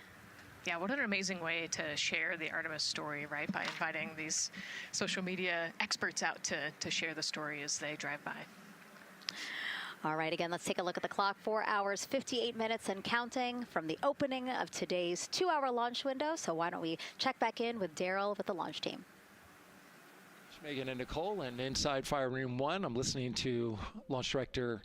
Yeah, what an amazing way to share the Artemis story, right? By inviting these social media experts out to share the story as they drive by. All right, again, let's take a look at the clock. 4 hours, 58 minutes and counting from the opening of today's 2-hour launch window. So why don't we check back in with Daryl with the launch team. Megan and Nicole, and inside Fire Room 1, I'm listening to Launch Director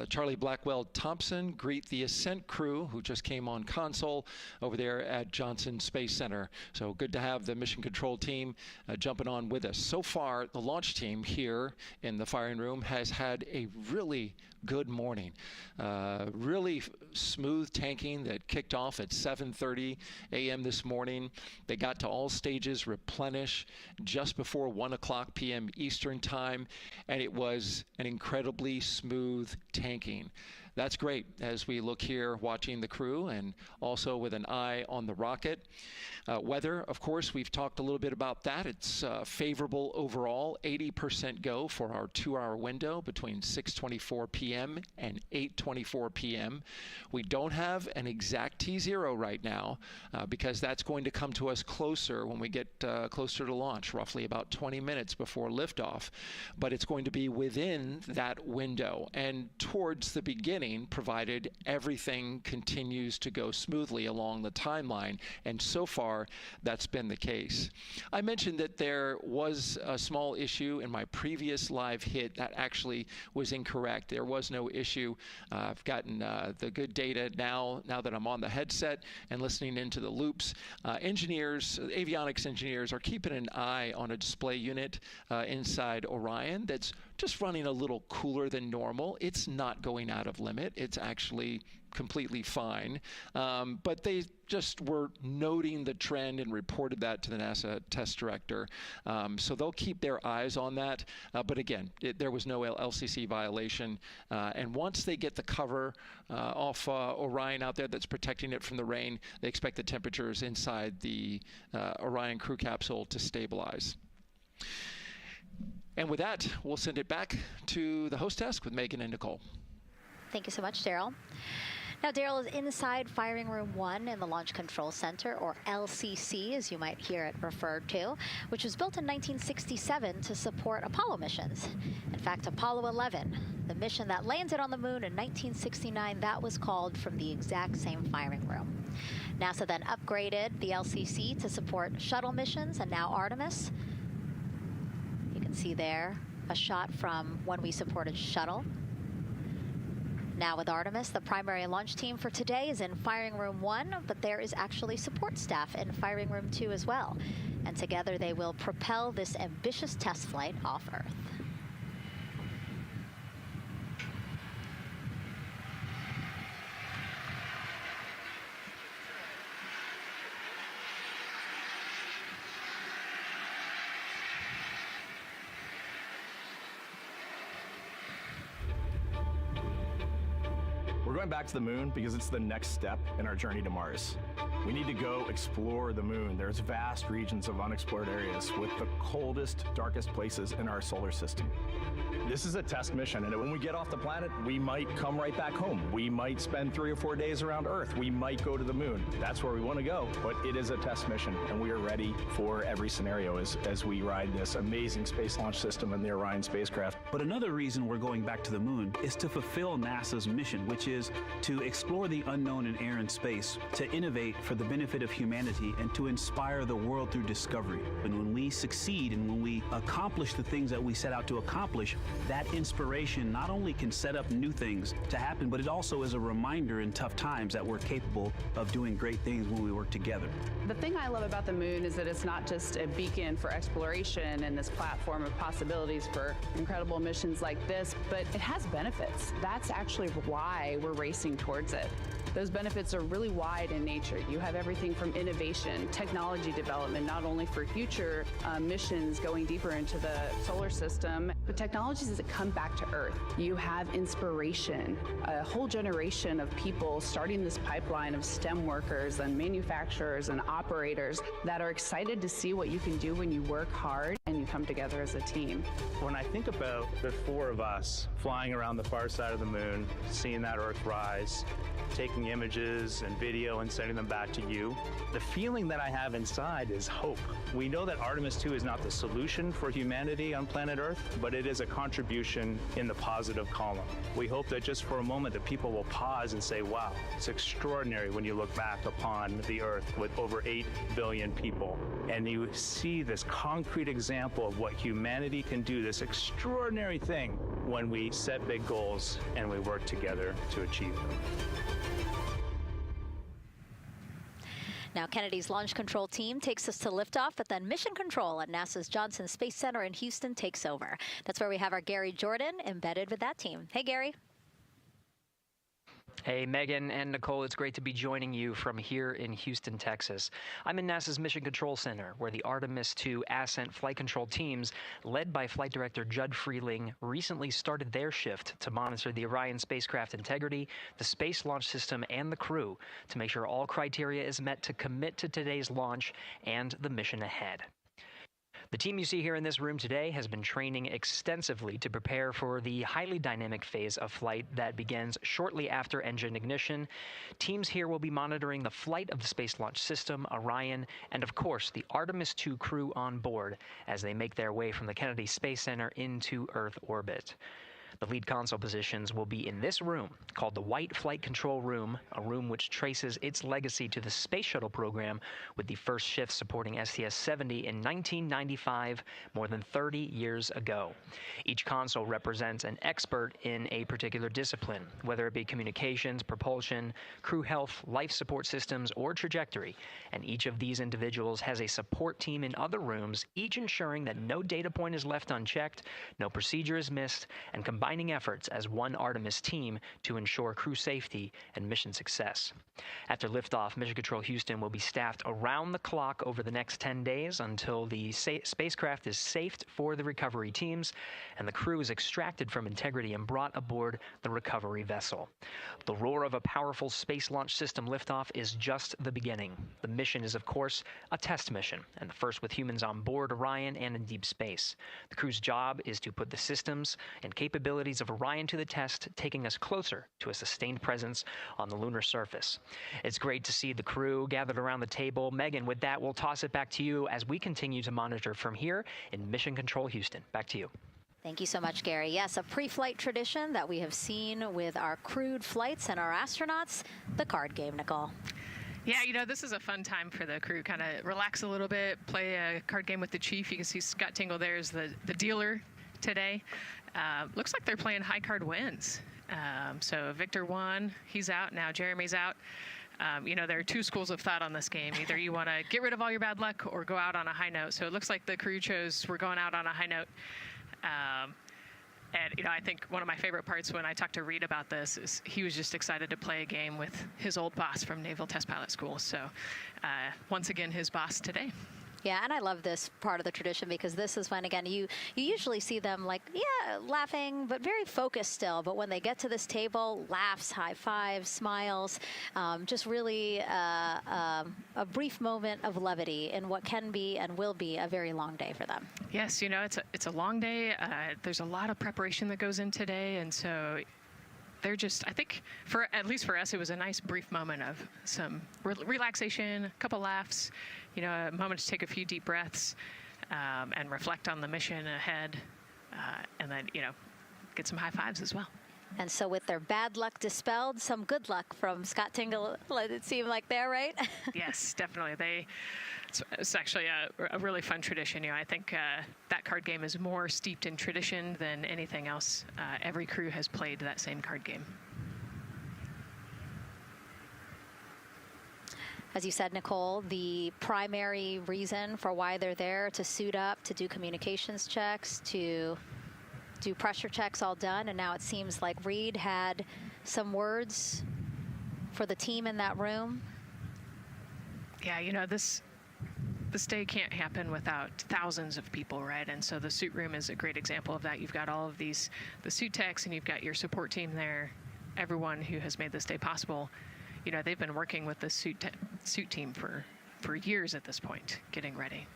Charlie Blackwell Thompson greet the Ascent crew who just came on console over there at Johnson Space Center. So good to have the Mission Control team jumping on with us. So far, the launch team here in the firing room has had a really good morning. Really smooth tanking that kicked off at 7:30 a.m. this morning. They got to all stages replenish just before 1 o'clock p.m. Eastern time, and it was an incredibly smooth tanking. That's great as we look here watching the crew and also with an eye on the rocket. Weather, of course, we've talked a little bit about that. It's favorable overall, 80% go for our 2-hour window between 6:24 p.m. and 8:24 p.m. We don't have an exact T0 right now because that's going to come to us closer when we get closer to launch, roughly about 20 minutes before liftoff. But it's going to be within that window and towards the beginning, provided everything continues to go smoothly along the timeline. And so far, that's been the case. I mentioned that there was a small issue in my previous live hit that actually was incorrect. There was no issue. I've gotten the good data now that I'm on the headset and listening into the loops. Avionics engineers are keeping an eye on a display unit inside Orion that's just running a little cooler than normal. It's not going out of limit. It's actually completely fine. But they just were noting the trend and reported that to the NASA test director. So they'll keep their eyes on that. But again, there was no LCC violation. And once they get the cover off Orion out there that's protecting it from the rain, they expect the temperatures inside the Orion crew capsule to stabilize. And with that, we'll send it back to the host desk with Megan and Nicole. Thank you so much, Daryl. Now, Daryl is inside Firing Room 1 in the Launch Control Center, or LCC, as you might hear it referred to, which was built in 1967 to support Apollo missions. In fact, Apollo 11, the mission that landed on the moon in 1969, that was called from the exact same firing room. NASA then upgraded the LCC to support shuttle missions, and now Artemis. You can see there a shot from when we supported shuttle. Now with Artemis, the primary launch team for today is in Firing Room 1, but there is actually support staff in Firing Room 2 as well. And together they will propel this ambitious test flight off Earth. We're going back to the moon because it's the next step in our journey to Mars. We need to go explore the moon. There's vast regions of unexplored areas with the coldest, darkest places in our solar system. This is a test mission, and when we get off the planet, we might come right back home. We might spend 3 or 4 days around Earth. We might go to the moon. That's where we want to go, but it is a test mission, and we are ready for every scenario as we ride this amazing space launch system in the Orion spacecraft. But another reason we're going back to the moon is to fulfill NASA's mission, which is to explore the unknown in air and space, to innovate for the benefit of humanity, and to inspire the world through discovery. And when we succeed and when we accomplish the things that we set out to accomplish, that inspiration not only can set up new things to happen, but it also is a reminder in tough times that we're capable of doing great things when we work together. The thing I love about the moon is that it's not just a beacon for exploration and this platform of possibilities for incredible missions like this, but it has benefits. That's actually why we're racing towards it. Those benefits are really wide in nature. You have everything from innovation, technology development, not only for future missions going deeper into the solar system, but technologies that come back to Earth. You have inspiration, a whole generation of people starting this pipeline of STEM workers and manufacturers and operators that are excited to see what you can do when you work hard and you come together as a team. When I think about the 4 of us flying around the far side of the moon, seeing that Earth rise, taking images and video and sending them back to you, the feeling that I have inside is hope. We know that Artemis II is not the solution for humanity on planet Earth, but it is a contribution in the positive column. We hope that just for a moment that people will pause and say, wow, it's extraordinary when you look back upon the Earth with over 8 billion people, and you see this concrete example of what humanity can do, this extraordinary thing when we set big goals and we work together to achieve them. Now, Kennedy's launch control team takes us to liftoff, but then mission control at NASA's Johnson Space Center in Houston takes over. That's where we have our Gary Jordan embedded with that team. Hey, Gary. Hey, Megan and Nicole, it's great to be joining you from here in Houston, Texas. I'm in NASA's Mission Control Center, where the Artemis II Ascent flight control teams, led by Flight Director Judd Freeling, recently started their shift to monitor the Orion spacecraft integrity, the Space Launch System, and the crew to make sure all criteria is met to commit to today's launch and the mission ahead. The team you see here in this room today has been training extensively to prepare for the highly dynamic phase of flight that begins shortly after engine ignition. Teams here will be monitoring the flight of the Space Launch System, Orion, and of course the Artemis II crew on board as they make their way from the Kennedy Space Center into Earth orbit. The lead console positions will be in this room, called the White Flight Control Room, a room which traces its legacy to the Space Shuttle program, with the first shift supporting STS-70 in 1995, more than 30 years ago. Each console represents an expert in a particular discipline, whether it be communications, propulsion, crew health, life support systems, or trajectory. And each of these individuals has a support team in other rooms, each ensuring that no data point is left unchecked, no procedure is missed, and combining efforts as one Artemis team to ensure crew safety and mission success. After liftoff, Mission Control Houston will be staffed around the clock over the next 10 days until the spacecraft is safed for the recovery teams and the crew is extracted from integrity and brought aboard the recovery vessel. The roar of a powerful Space Launch System liftoff is just the beginning. The mission is, of course, a test mission, and the first with humans on board Orion and in deep space. The crew's job is to put the systems and capabilities of Orion to the test, taking us closer to a sustained presence on the lunar surface. It's great to see the crew gathered around the table. Megan, with that, we'll toss it back to you as we continue to monitor from here in Mission Control Houston. Back to you. Thank you so much, Gary. Yes, a pre-flight tradition that we have seen with our crewed flights and our astronauts, the card game, Nicole. Yeah, you know, this is a fun time for the crew. Kind of relax a little bit, play a card game with the chief. You can see Scott Tingle there is the dealer today. Looks like they're playing high card wins. So Victor won, he's out, now Jeremy's out. You know, there are two schools of thought on this game. Either you want to get rid of all your bad luck or go out on a high note. So it looks like the crew chose we're going out on a high note. And, you know, I think one of my favorite parts when I talked to Reid about this is he was just excited to play a game with his old boss from Naval Test Pilot School. So once again, his boss today. Yeah, and I love this part of the tradition because this is when, again, you usually see them like, yeah, laughing, but very focused still. But when they get to this table, laughs, high fives, smiles, just really a brief moment of levity in what can be and will be a very long day for them. Yes, you know, it's a long day. There's a lot of preparation that goes in today, and so they're just, I think, at least for us, it was a nice brief moment of some relaxation, a couple laughs, you know, a moment to take a few deep breaths and reflect on the mission ahead, and then, you know, get some high fives as well. And so with their bad luck dispelled, some good luck from Scott Tingle, it seemed like there, right? Yes, definitely. It's actually a really fun tradition. You know, I think that card game is more steeped in tradition than anything else. Every crew has played that same card game. As you said, Nicole, the primary reason for why they're there, to suit up, to do communications checks, to do pressure checks, all done. And now it seems like Reid had some words for the team in that room. Yeah, you know, this day can't happen without thousands of people, right? And so the suit room is a great example of that. You've got all of the suit techs, and you've got your support team there, everyone who has made this day possible. You know, they've been working with the suit team for years at this point, getting ready.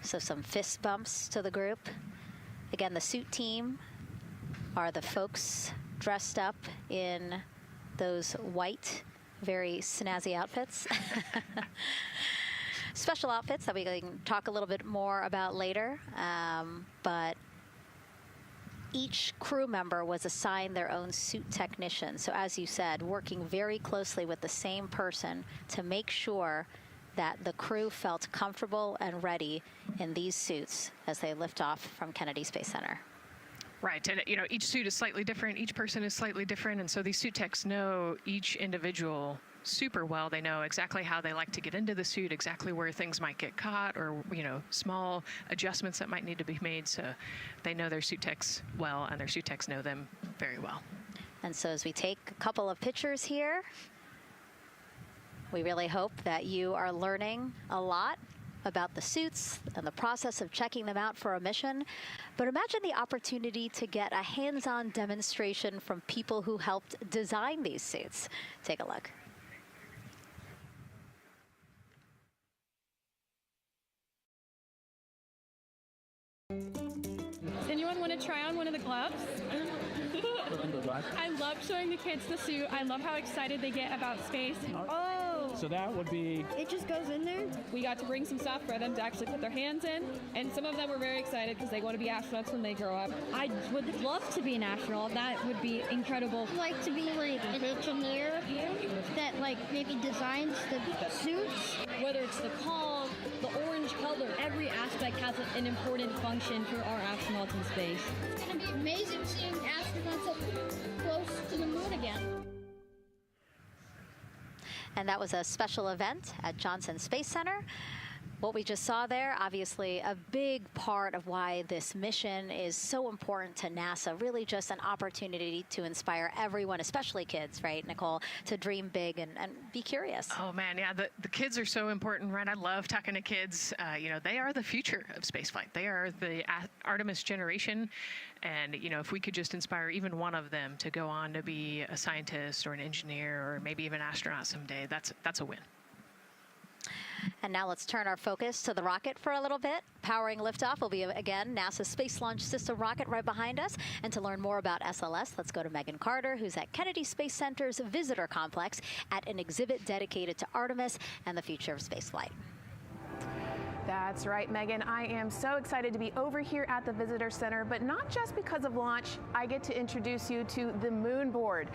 So some fist bumps to the group. Again, the suit team are the folks dressed up in those white, very snazzy outfits. Special outfits that we can talk a little bit more about later, but each crew member was assigned their own suit technician. So as you said, working very closely with the same person to make sure that the crew felt comfortable and ready in these suits as they lift off from Kennedy Space Center. Right, and you know, each suit is slightly different, each person is slightly different, and so these suit techs know each individual super well. They know exactly how they like to get into the suit, exactly where things might get caught, or, you know, small adjustments that might need to be made. So they know their suit techs well, and their suit techs know them very well. And so as we take a couple of pictures here, we really hope that you are learning a lot about the suits and the process of checking them out for a mission. But imagine the opportunity to get a hands-on demonstration from people who helped design these suits. Take a look. Does anyone want to try on one of the gloves? I love showing the kids the suit. I love how excited they get about space. Oh! So that would be... It just goes in there? We got to bring some stuff for them to actually put their hands in, and some of them were very excited because they want to be astronauts when they grow up. I would love to be an astronaut. That would be incredible. I'd like to be like an engineer that like maybe designs the suits. Whether it's the call, the orange color, every aspect has an important function for our astronauts in space. It's going to be amazing seeing astronauts up close to the moon again. And that was a special event at Johnson Space Center. What we just saw there, obviously a big part of why this mission is so important to NASA, really just an opportunity to inspire everyone, especially kids, right, Nicole, to dream big and be curious. Oh man, yeah, the kids are so important, right? I love talking to kids. You know, they are the future of spaceflight. They are the Artemis generation. And, you know, if we could just inspire even one of them to go on to be a scientist or an engineer or maybe even an astronaut someday, that's a win. And now let's turn our focus to the rocket for a little bit. Powering liftoff will be, again, NASA's Space Launch System rocket right behind us. And to learn more about SLS, let's go to Megan Carter, who's at Kennedy Space Center's Visitor Complex at an exhibit dedicated to Artemis and the future of spaceflight. That's right, Megan. I am so excited to be over here at the Visitor Center, but not just because of launch. I get to introduce you to the moon board.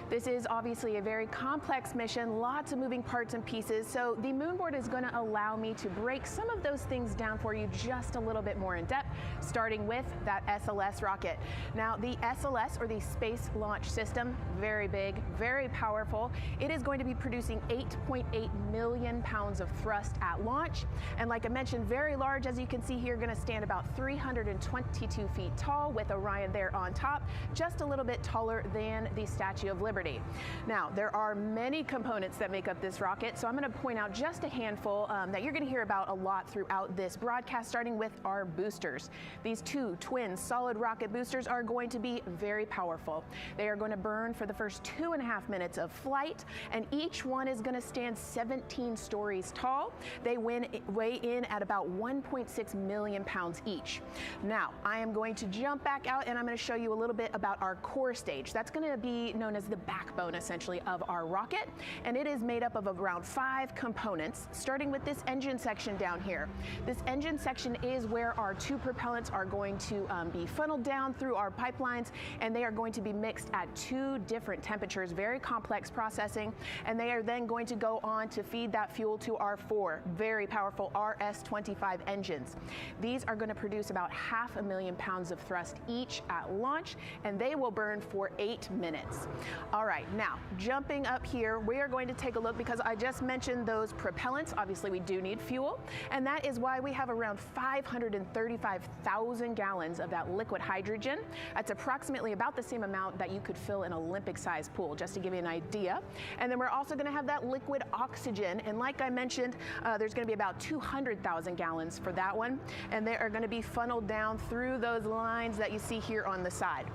This is obviously a very complex mission, lots of moving parts and pieces. So the moon board is going to allow me to break some of those things down for you just a little bit more in depth, starting with that SLS rocket. Now, the SLS, or the Space Launch System, very big, very powerful. It is going to be producing 8.8 million pounds of thrust at launch. And like I mentioned, very large, as you can see here, going to stand about 322 feet tall with Orion there on top, just a little bit taller than the Statue of Liberty. Now, there are many components that make up this rocket, so I'm going to point out just a handful that you're going to hear about a lot throughout this broadcast, starting with our boosters. These two twin solid rocket boosters are going to be very powerful. They are going to burn for the first 2.5 minutes of flight, and each one is going to stand 17 stories tall. They weigh in at about 1.6 million pounds each. Now, I am going to jump back out and I'm going to show you a little bit about our core stage. That's going to be known as the backbone, essentially, of our rocket, and it is made up of around 5 components, starting with this engine section down here. This engine section is where our 2 propellants are going to be funneled down through our pipelines, and they are going to be mixed at 2 different temperatures, very complex processing, and they are then going to go on to feed that fuel to our 4 very powerful RS-25 engines. These are going to produce about 500,000 pounds of thrust each at launch, and they will burn for 8 minutes. All right, now jumping up here, we are going to take a look, because I just mentioned those propellants. Obviously, we do need fuel, and that is why we have around 535,000 gallons of that liquid hydrogen. That's approximately about the same amount that you could fill an Olympic-sized pool, just to give you an idea. And then we're also going to have that liquid oxygen, and like I mentioned, there's going to be about 200,000 gallons for that one, and they are going to be funneled down through those lines that you see here on the side.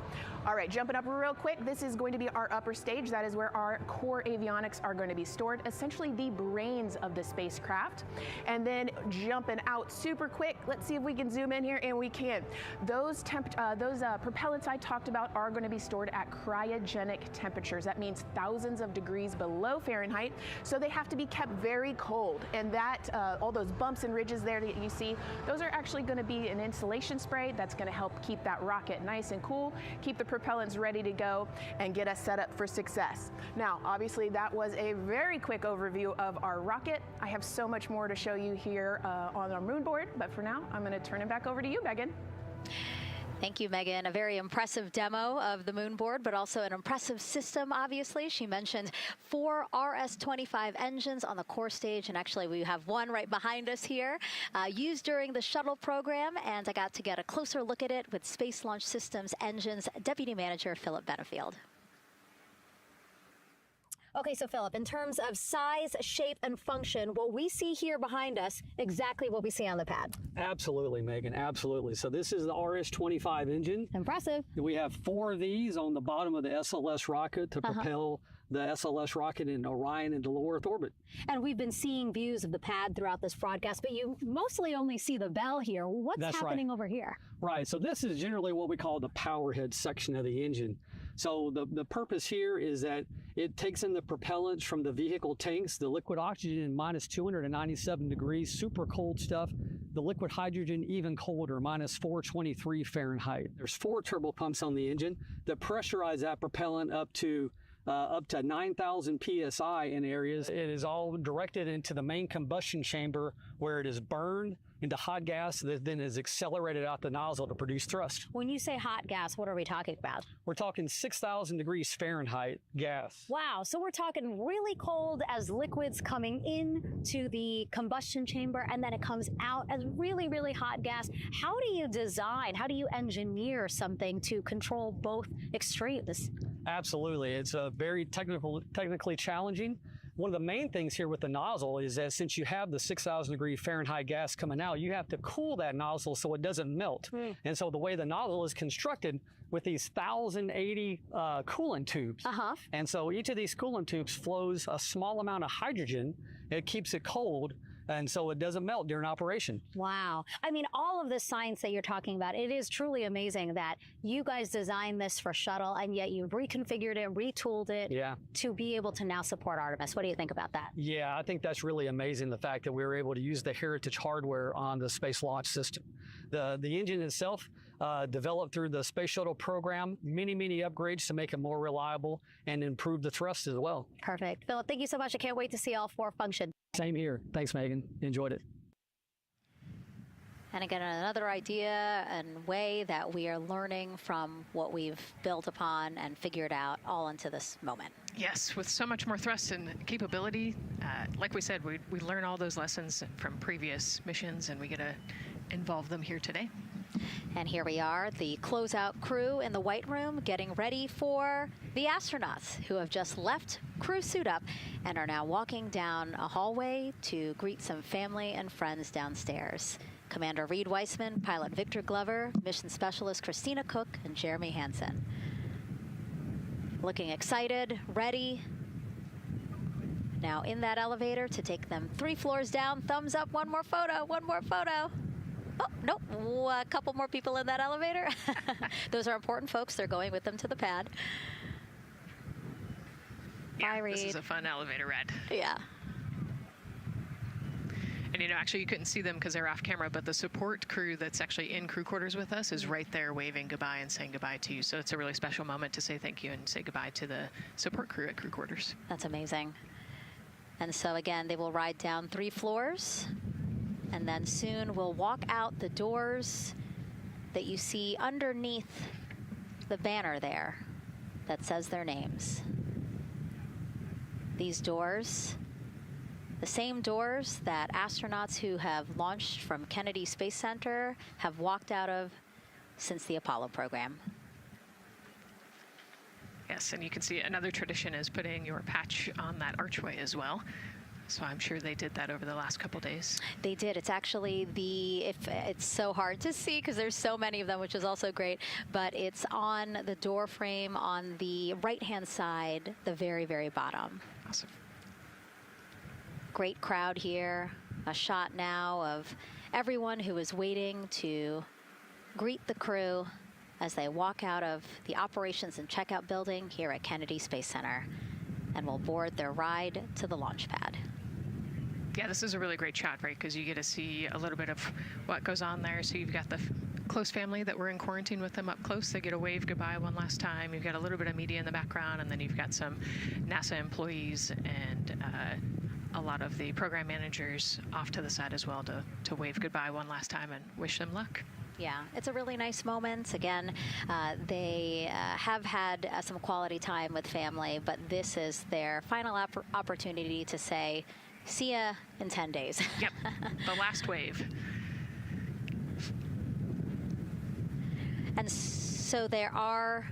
All right, jumping up real quick, this is going to be our upper stage. That is where our core avionics are going to be stored, essentially the brains of the spacecraft. And then jumping out super quick, let's see if we can zoom in here, and we can. Those propellants I talked about are going to be stored at cryogenic temperatures. That means thousands of degrees below Fahrenheit, so they have to be kept very cold. And that, all those bumps and ridges there that you see, those are actually going to be an insulation spray that's going to help keep that rocket nice and cool, keep the propellants ready to go, and get us set up for success. Now, obviously, that was a very quick overview of our rocket. I have so much more to show you here on our moon board, but for now, I'm going to turn it back over to you, Megan. Thank you, Megan. A very impressive demo of the moon board, but also an impressive system, obviously. She mentioned 4 RS-25 engines on the core stage, and actually we have one right behind us here, used during the shuttle program, and I got to get a closer look at it with Space Launch Systems Engines Deputy Manager Philip Benefield. Okay, so Philip, in terms of size, shape, and function, what we see here behind us, exactly what we see on the pad. Absolutely, Megan, absolutely. So this is the RS-25 engine. Impressive. We have 4 of these on the bottom of the SLS rocket to propel the SLS rocket in Orion into low Earth orbit. And we've been seeing views of the pad throughout this broadcast, but you mostly only see the bell here. What's happening over here? Right, so this is generally what we call the power head section of the engine. So the purpose here is that it takes in the propellants from the vehicle tanks, the liquid oxygen minus 297 degrees, super cold stuff. The liquid hydrogen even colder, minus 423 Fahrenheit. There's 4 turbo pumps on the engine that pressurize that propellant up to 9,000 psi in areas. It is all directed into the main combustion chamber, where it is burned into hot gas that then is accelerated out the nozzle to produce thrust. When you say hot gas, what are we talking about? We're talking 6,000 degrees Fahrenheit gas. Wow, so we're talking really cold as liquids coming into the combustion chamber, and then it comes out as really, really hot gas. How do you design, how do you engineer something to control both extremes? Absolutely, it's very technically challenging. One of the main things here with the nozzle is that since you have the 6,000 degree Fahrenheit gas coming out, you have to cool that nozzle so it doesn't melt. And so the way the nozzle is constructed with these 1,080 coolant tubes. And so each of these coolant tubes flows a small amount of hydrogen. It keeps it cold, and so it doesn't melt during operation. Wow. I mean, all of this science that you're talking about, it is truly amazing that you guys designed this for shuttle, and yet you've reconfigured it, retooled it to be able to now support Artemis. What do you think about that? Yeah, I think that's really amazing, the fact that we were able to use the heritage hardware on the Space Launch System. The engine itself, developed through the Space Shuttle program, many upgrades to make it more reliable and improve the thrust as well. Perfect. Philip, thank you so much. I can't wait to see all 4 function. Same here. Thanks, Megan. Enjoyed it. And again, another idea and way that we are learning from what we've built upon and figured out all into this moment. Yes, with so much more thrust and capability. Like we said, we learn all those lessons from previous missions, and we get to involve them here today. And here we are, the closeout crew in the White Room getting ready for the astronauts who have just left crew suit up and are now walking down a hallway to greet some family and friends downstairs. Commander Reid Wiseman, Pilot Victor Glover, Mission Specialist Christina Koch, and Jeremy Hansen. Looking excited, ready. Now in that elevator to take them 3 floors down. Thumbs up, one more photo, one more photo. Oh, nope, a couple more people in that elevator. Those are important folks. They're going with them to the pad. Yeah, Bye, Reid. This is a fun elevator ride. Yeah. And, you know, actually you couldn't see them because they're off camera, but the support crew that's actually in crew quarters with us is right there waving goodbye and saying goodbye to you. So it's a really special moment to say thank you and say goodbye to the support crew at crew quarters. That's amazing. And so again, they will ride down 3 floors, and then soon we'll walk out the doors that you see underneath the banner there that says their names. These doors, the same doors that astronauts who have launched from Kennedy Space Center have walked out of since the Apollo program. Yes, and you can see another tradition is putting your patch on that archway as well. So I'm sure they did that over the last couple days. They did. It's actually it's so hard to see because there's so many of them, which is also great, but it's on the door frame on the right-hand side, the very, very bottom. Awesome. Great crowd here. A shot now of everyone who is waiting to greet the crew as they walk out of the operations and checkout building here at Kennedy Space Center and will board their ride to the launch pad. Yeah, this is a really great shot, right? Because you get to see a little bit of what goes on there. So you've got the close family that were in quarantine with them up close. They get a wave goodbye one last time. You've got a little bit of media in the background, and then you've got some NASA employees and a lot of the program managers off to the side as well to wave goodbye one last time and wish them luck. Yeah, it's a really nice moment. Again, they have had some quality time with family, but this is their final opportunity to say, see ya in 10 days. Yep, the last wave. And so there are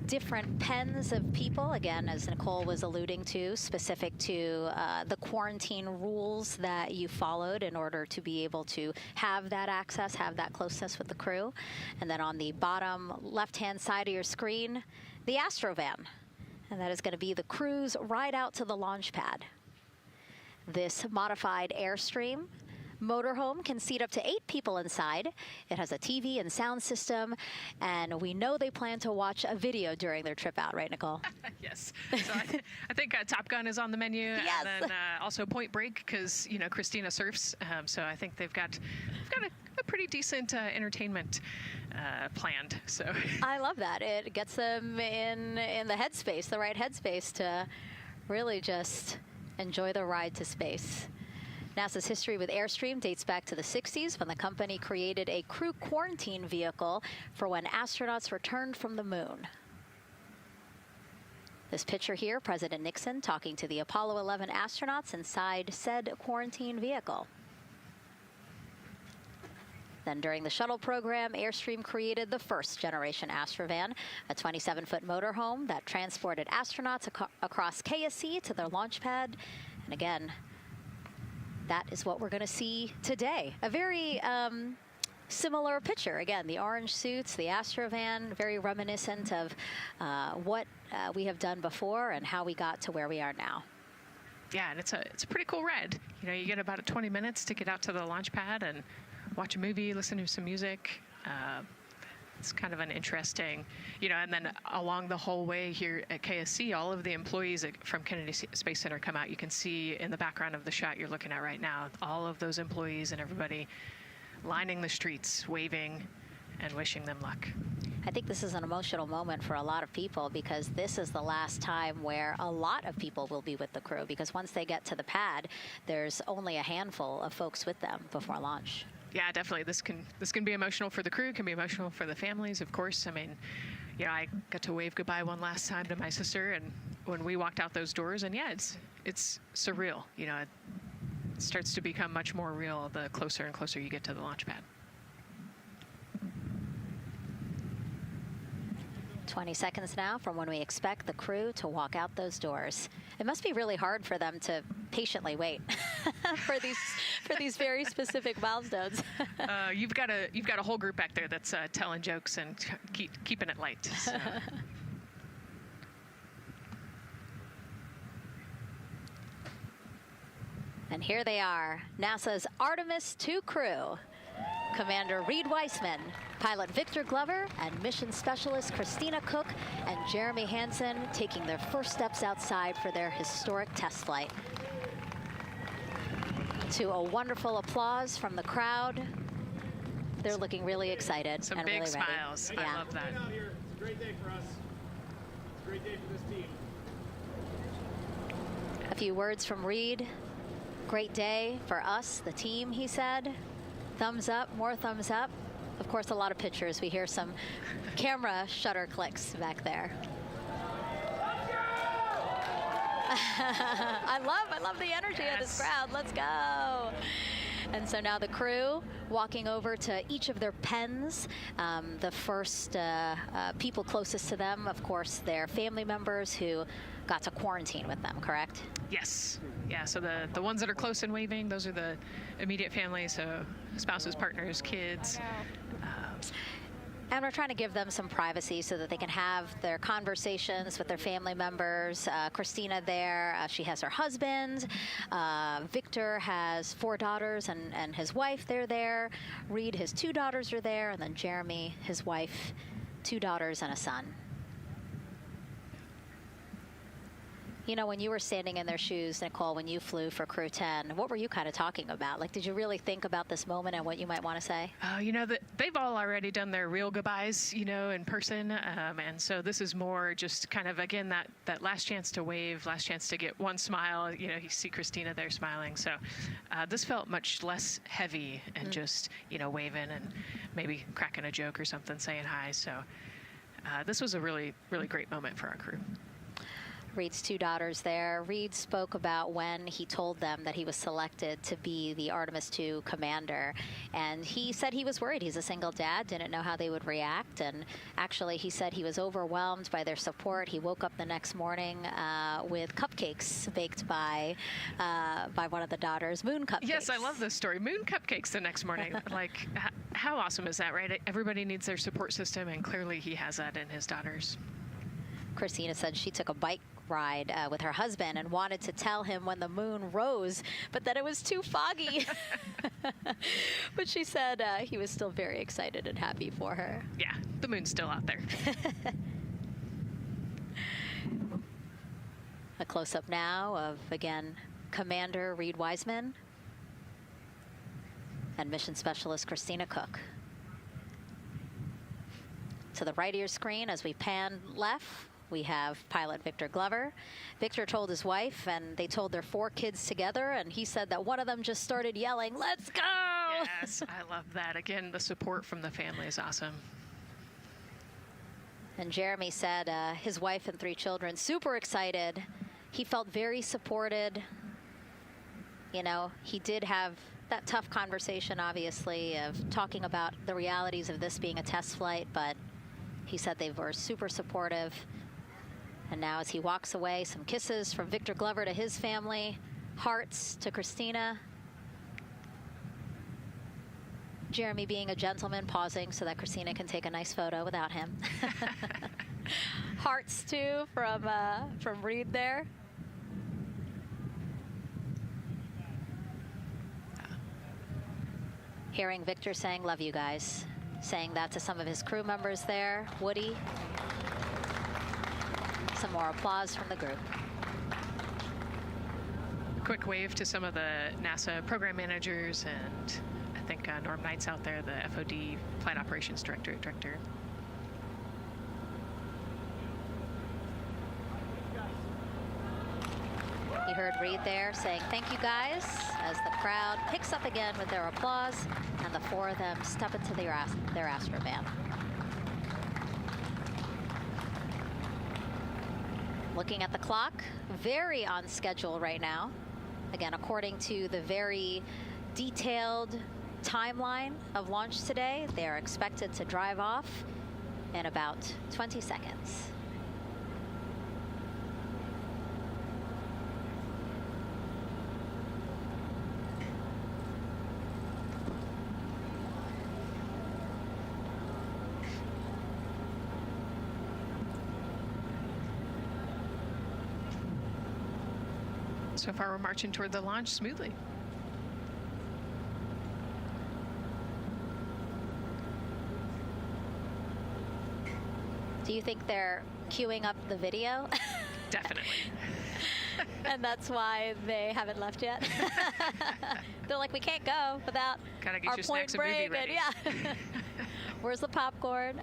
different pens of people, again, as Nicole was alluding to, specific to the quarantine rules that you followed in order to be able to have that access, have that closeness with the crew. And then on the bottom left-hand side of your screen, the Astrovan. And that is going to be the crew's ride out to the launch pad. This modified Airstream motorhome can seat up to 8 people inside. It has a TV and sound system, and we know they plan to watch a video during their trip out, right, Nicole? Yes. So I think Top Gun is on the menu, yes. And then also Point Break because Christina surfs. So I think they've got a pretty decent entertainment planned. So I love that. It gets them in the headspace, the right headspace to really just enjoy the ride to space. NASA's history with Airstream dates back to the 60s when the company created a crew quarantine vehicle for when astronauts returned from the moon. This picture here, President Nixon talking to the Apollo 11 astronauts inside said quarantine vehicle. Then during the shuttle program, Airstream created the first generation Astrovan, a 27-foot motorhome that transported astronauts across KSC to their launch pad. And again, that is what we're going to see today. A very similar picture. Again, the orange suits, the Astrovan, very reminiscent of what we have done before and how we got to where we are now. Yeah, and it's a pretty cool ride. You get about 20 minutes to get out to the launch pad and watch a movie, listen to some music. It's kind of an interesting, and then along the whole way here at KSC, all of the employees from Kennedy Space Center come out. You can see in the background of the shot you're looking at right now, all of those employees and everybody lining the streets, waving and wishing them luck. I think this is an emotional moment for a lot of people because this is the last time where a lot of people will be with the crew, because once they get to the pad, there's only a handful of folks with them before launch. Yeah, definitely. This can be emotional for the crew, can be emotional for the families, of course. I mean, I got to wave goodbye one last time to my sister, and when we walked out those doors, and yeah, it's surreal. You know, it starts to become much more real the closer and closer you get to the launch pad. 20 seconds now from when we expect the crew to walk out those doors. It must be really hard for them to patiently wait for these very specific milestones. You've got a whole group back there that's telling jokes and keeping it light. So. And here they are, NASA's Artemis II crew. Commander Reid Wiseman, pilot Victor Glover, and mission specialist Christina Koch and Jeremy Hansen taking their first steps outside for their historic test flight. To a wonderful applause from the crowd. They're looking really excited. Some and big really smiles. Ready. I love that. It's a great day for us. It's a great day for this team. A few words from Reid. Great day for us, the team, he said. Thumbs up, more thumbs up. Of course, a lot of pictures. We hear some camera shutter clicks back there. I love the energy of this crowd. Let's go. And so now the crew walking over to each of their pens. The first people closest to them, of course, their family members who got to quarantine with them, correct? Yes. Yeah, so the ones that are close and waving, those are the immediate family, so spouses, partners, kids. And we're trying to give them some privacy so that they can have their conversations with their family members. Christina there, she has her husband. Victor has 4 daughters and his wife, they're there. Reid, his 2 daughters are there. And then Jeremy, his wife, 2 daughters and a son. You know, when you were standing in their shoes, Nicole, when you flew for Crew 10, what were you kind of talking about? Like, did you really think about this moment and what you might want to say? You know, they've all already done their real goodbyes, you know, in person. And so this is more just kind of, again, that last chance to wave, last chance to get one smile. You know, you see Christina there smiling. So this felt much less heavy and just, you know, waving and maybe cracking a joke or something, saying hi. So this was a really, really great moment for our crew. Reid's 2 daughters there. Reid spoke about when he told them that he was selected to be the Artemis II commander. And he said he was worried. He's a single dad, didn't know how they would react. And actually, he said he was overwhelmed by their support. He woke up the next morning with cupcakes baked by one of the daughters, moon cupcakes. Yes, I love this story. Moon cupcakes the next morning. Like, how awesome is that, right? Everybody needs their support system, and clearly he has that in his daughters. Christina said she took a bike ride with her husband and wanted to tell him when the moon rose, but that it was too foggy. But she said he was still very excited and happy for her. Yeah, the moon's still out there. A close-up now of, again, Commander Reid Wiseman and Mission Specialist Christina Koch. To the right of your screen, as we pan left, we have pilot Victor Glover. Victor told his wife, and they told their 4 kids together, and he said that one of them just started yelling, "Let's go!" Yes, I love that. Again, the support from the family is awesome. And Jeremy said his wife and 3 children, super excited. He felt very supported. You know, he did have that tough conversation, obviously, of talking about the realities of this being a test flight, but he said they were super supportive. And now as he walks away, some kisses from Victor Glover to his family, hearts to Christina. Jeremy being a gentleman, pausing so that Christina can take a nice photo without him. Hearts too from Reid there. Hearing Victor saying, "Love you guys." Saying that to some of his crew members there. Woody. Some more applause from the group. Quick wave to some of the NASA program managers, and I think Norm Knight's out there, the FOD Flight Operations Director. You heard Reid there saying, "Thank you guys," as the crowd picks up again with their applause, and the 4 of them step into their Astrovan. Looking at the clock, very on schedule right now. Again, according to the very detailed timeline of launch today, they are expected to drive off in about 20 seconds. So far, we're marching toward the launch smoothly. Do you think they're queuing up the video? Definitely. And that's why they haven't left yet? They're like, we can't go without Gotta get our your point snacks and movie break. ready. Yeah. Where's the popcorn?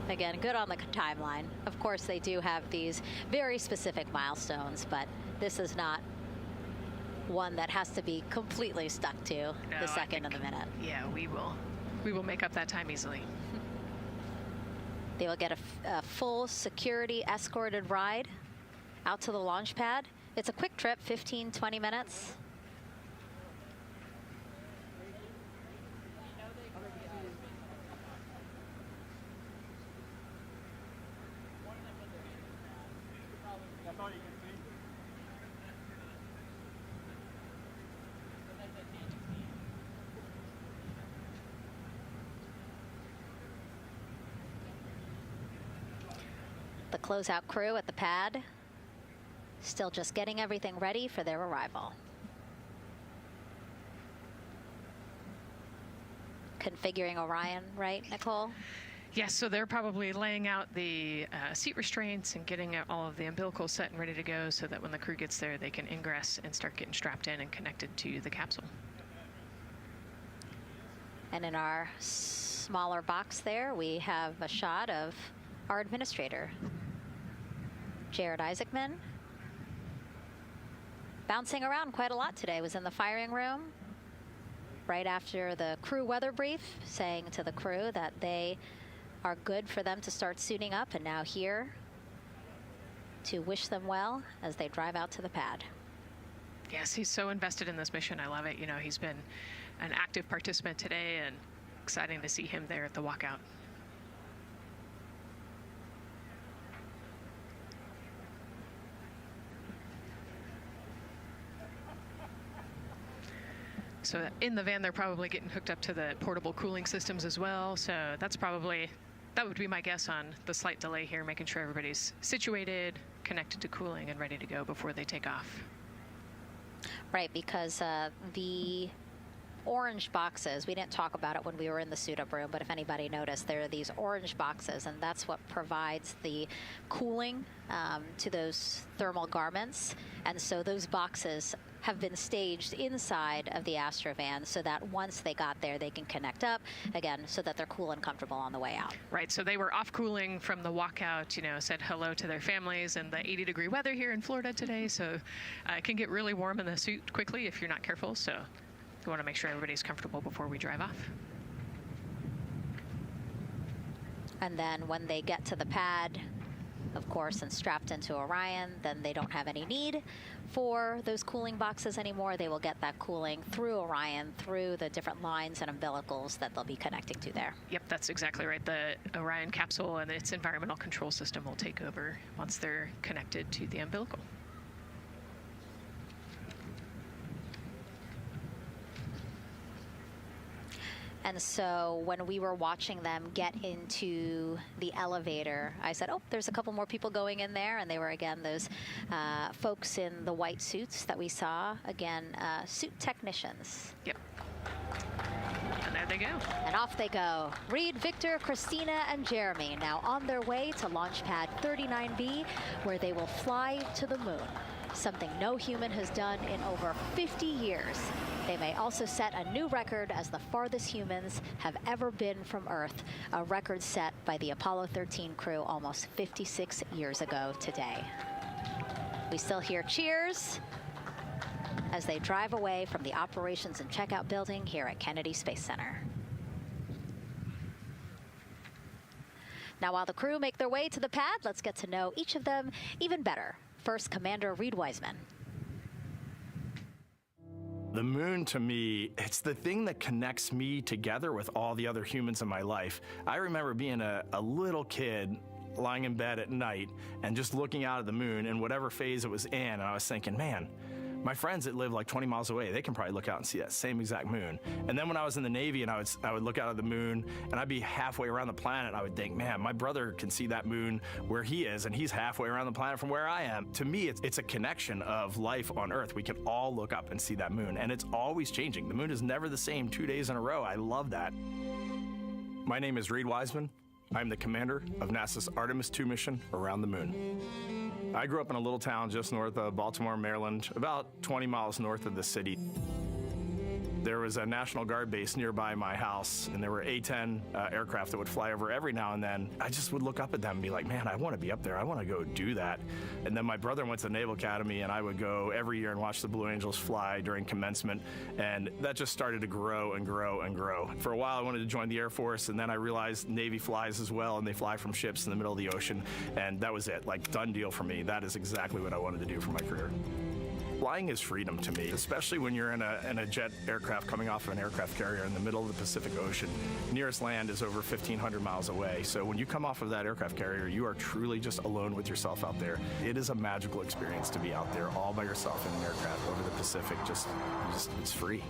Again, good on the timeline. Of course, they do have these very specific milestones, but this is not one that has to be completely stuck to the second and the minute. Yeah, we will make up that time easily. They will get a full security escorted ride out to the launch pad. It's a quick trip, 15, 20 minutes. The closeout crew at the pad still just getting everything ready for their arrival. Configuring Orion, right, Nicole? Yes, so they're probably laying out the seat restraints and getting all of the umbilicals set and ready to go so that when the crew gets there, they can ingress and start getting strapped in and connected to the capsule. And in our smaller box there, we have a shot of our administrator, Jared Isaacman, bouncing around quite a lot today. Was in the firing room right after the crew weather brief, saying to the crew that they are good for them to start suiting up, and now here to wish them well as they drive out to the pad. Yes, he's so invested in this mission. I love it. You know, he's been an active participant today, and exciting to see him there at the walkout. So in the van, they're probably getting hooked up to the portable cooling systems as well. So that would be my guess on the slight delay here, making sure everybody's situated, connected to cooling, and ready to go before they take off. Right, because the orange boxes, we didn't talk about it when we were in the suit-up room, but if anybody noticed, there are these orange boxes, and that's what provides the cooling to those thermal garments. And so those boxes have been staged inside of the Astrovan so that once they got there, they can connect up again so that they're cool and comfortable on the way out. Right, so they were off cooling from the walkout, you know, said hello to their families and the 80-degree weather here in Florida today. So it can get really warm in the suit quickly if you're not careful. So we want to make sure everybody's comfortable before we drive off. And then when they get to the pad, of course, and strapped into Orion, then they don't have any need for those cooling boxes anymore. They will get that cooling through Orion, through the different lines and umbilicals that they'll be connecting to there. Yep, that's exactly right. The Orion capsule and its environmental control system will take over once they're connected to the umbilical. And so when we were watching them get into the elevator, I said, oh, there's a couple more people going in there. And they were, again, those folks in the white suits that we saw. Again, suit technicians. Yep. And there they go. And off they go. Reid, Victor, Christina, and Jeremy now on their way to launch pad 39B, where they will fly to the moon, something no human has done in over 50 years. They may also set a new record as the farthest humans have ever been from Earth, a record set by the Apollo 13 crew almost 56 years ago today. We still hear cheers as they drive away from the operations and checkout building here at Kennedy Space Center. Now, while the crew make their way to the pad, let's get to know each of them even better. First, Commander Reid Wiseman. The moon, to me, it's the thing that connects me together with all the other humans in my life. I remember being a little kid lying in bed at night and just looking out at the moon in whatever phase it was in, and I was thinking, man, my friends that live like 20 miles away, they can probably look out and see that same exact moon. And then when I was in the Navy and I would look out at the moon and I'd be halfway around the planet, I would think, man, my brother can see that moon where he is and he's halfway around the planet from where I am. To me, it's a connection of life on Earth. We can all look up and see that moon, and it's always changing. The moon is never the same 2 days in a row. I love that. My name is Reid Wiseman. I'm the commander of NASA's Artemis II mission around the moon. I grew up in a little town just north of Baltimore, Maryland, about 20 miles north of the city. There was a National Guard base nearby my house, and there were A-10 aircraft that would fly over every now and then. I just would look up at them and be like, man, I want to be up there. I want to go do that. And then my brother went to the Naval Academy, and I would go every year and watch the Blue Angels fly during commencement, and that just started to grow and grow and grow. For a while, I wanted to join the Air Force, and then I realized Navy flies as well, and they fly from ships in the middle of the ocean, and that was it. Like, done deal for me. That is exactly what I wanted to do for my career. Flying is freedom to me, especially when you're in a jet aircraft coming off of an aircraft carrier in the middle of the Pacific Ocean. Nearest land is over 1,500 miles away. So when you come off of that aircraft carrier, you are truly just alone with yourself out there. It is a magical experience to be out there all by yourself in an aircraft over the Pacific. Just it's free.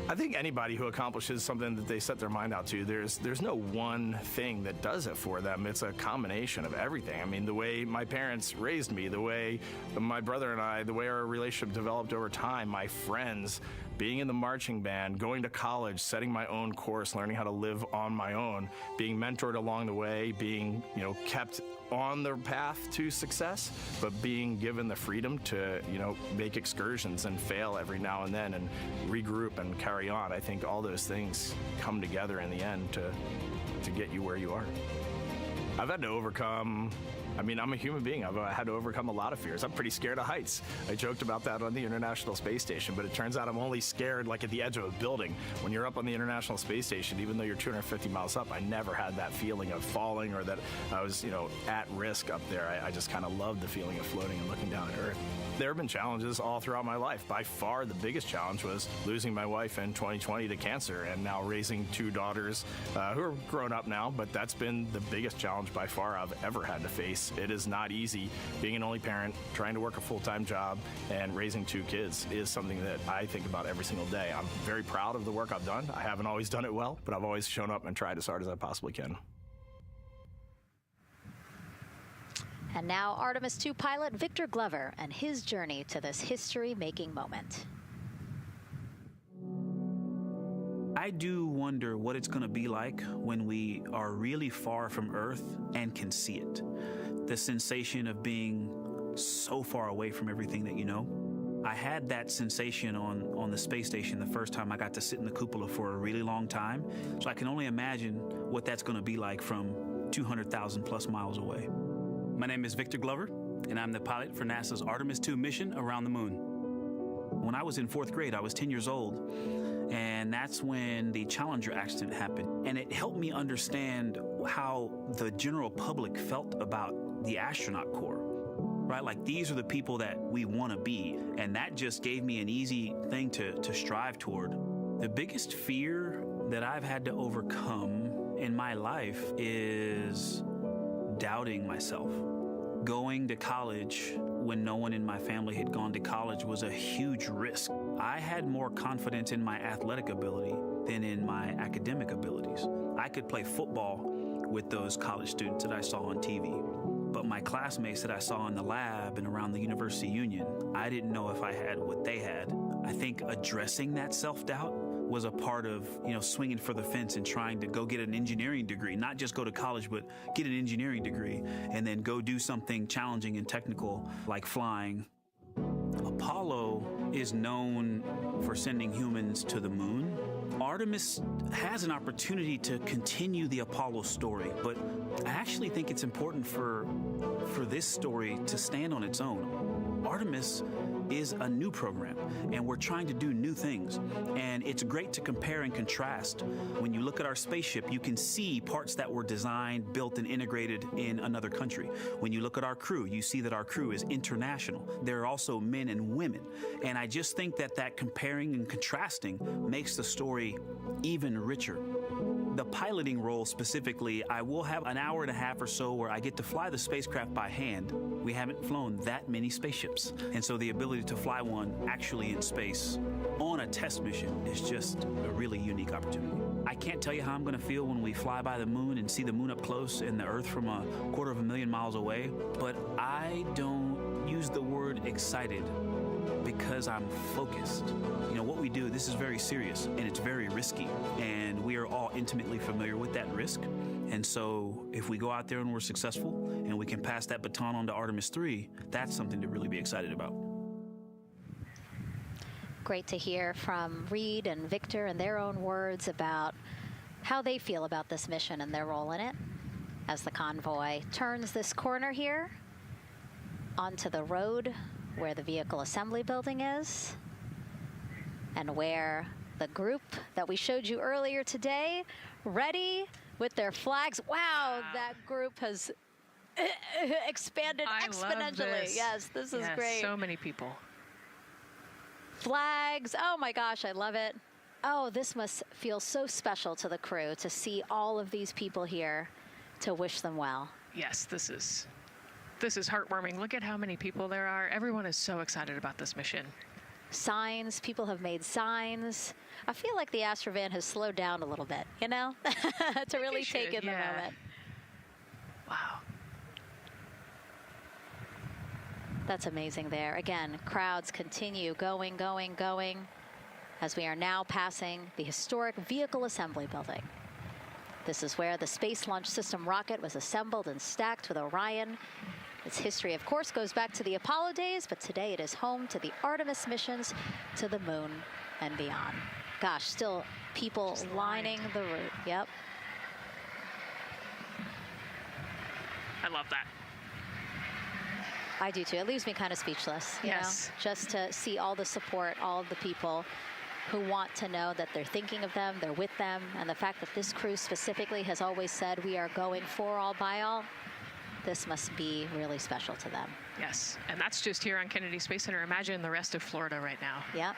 I think anybody who accomplishes something that they set their mind out to, there's no one thing that does it for them. It's a combination of everything. I mean, the way my parents raised me, the way my brother and I, the way our relationship developed over time, my friends, being in the marching band, going to college, setting my own course, learning how to live on my own, being mentored along the way, being, kept on the path to success, but being given the freedom to, make excursions and fail every now and then and regroup and carry on. I think all those things come together in the end to get you where you are. I've had to overcome, I'm a human being. I've had to overcome a lot of fears. I'm pretty scared of heights. I joked about that on the International Space Station, but it turns out I'm only scared like at the edge of a building. When you're up on the International Space Station, even though you're 250 miles up, I never had that feeling of falling or that I was, at risk up there. I just kind of loved the feeling of floating and looking down at Earth. There have been challenges all throughout my life. By far, the biggest challenge was losing my wife in 2020 to cancer and now raising two daughters who are grown up now, but that's been the biggest challenge by far I've ever had to face. It is not easy. Being an only parent, trying to work a full-time job, and raising two kids is something that I think about every single day. I'm very proud of the work I've done. I haven't always done it well, but I've always shown up and tried as hard as I possibly can. And now Artemis II pilot Victor Glover and his journey to this history-making moment. I do wonder what it's going to be like when we are really far from Earth and can see it. The sensation of being so far away from everything that you know. I had that sensation on the space station the first time I got to sit in the cupola for a really long time. So I can only imagine what that's going to be like from 200,000 plus miles away. My name is Victor Glover, and I'm the pilot for NASA's Artemis II mission around the moon. When I was in 4th grade, I was 10 years old, and that's when the Challenger accident happened. And it helped me understand how the general public felt about the astronaut corps, right? Like, these are the people that we want to be, and that just gave me an easy thing to strive toward. The biggest fear that I've had to overcome in my life is doubting myself. Going to college when no one in my family had gone to college was a huge risk. I had more confidence in my athletic ability than in my academic abilities. I could play football with those college students that I saw on TV, but my classmates that I saw in the lab and around the University Union, I didn't know if I had what they had. I think addressing that self-doubt was a part of, swinging for the fence and trying to go get an engineering degree, not just go to college, but get an engineering degree and then go do something challenging and technical like flying. Apollo is known for sending humans to the moon. Artemis has an opportunity to continue the Apollo story, but I actually think it's important for this story to stand on its own. Artemis is a new program, and we're trying to do new things. And it's great to compare and contrast. When you look at our spaceship, you can see parts that were designed, built, and integrated in another country. When you look at our crew, you see that our crew is international. There are also men and women. And I just think that comparing and contrasting makes the story even richer. The piloting role specifically, I will have an hour and a half or so where I get to fly the spacecraft by hand. We haven't flown that many spaceships. And so the ability to fly one actually in space on a test mission is just a really unique opportunity. I can't tell you how I'm going to feel when we fly by the moon and see the moon up close and the Earth from 250,000 miles away, but I don't use the word excited because I'm focused. You know, what we do, this is very serious and it's very risky, and we are all intimately familiar with that risk. And so if we go out there and we're successful and we can pass that baton on to Artemis II, that's something to really be excited about. Great to hear from Reid and Victor in their own words about how they feel about this mission and their role in it as the convoy turns this corner here onto the road where the vehicle assembly building is and where the group that we showed you earlier today, ready with their flags. Wow, that group has expanded exponentially. Love this. Yes, this is great. So many people. Flags, oh my gosh, I love it. Oh, this must feel so special to the crew to see all of these people here to wish them well. Yes, this is heartwarming. Look at how many people there are. Everyone is so excited about this mission. Signs, people have made signs. I feel like the Astrovan has slowed down a little bit, you know, to really take in the moment. Wow. That's amazing there. Again, crowds continue going as we are now passing the historic vehicle assembly building. This is where the Space Launch System rocket was assembled and stacked with Orion. Its history, of course, goes back to the Apollo days, but today it is home to the Artemis missions to the moon and beyond. Gosh, still people lining the route. Yep. I love that. I do too. It leaves me kind of speechless, you know, just to see all the support, all of the people who want to know that they're thinking of them, they're with them, and the fact that this crew specifically has always said we are going for all by all. This must be really special to them. Yes, and that's just here on Kennedy Space Center. Imagine the rest of Florida right now. Yep.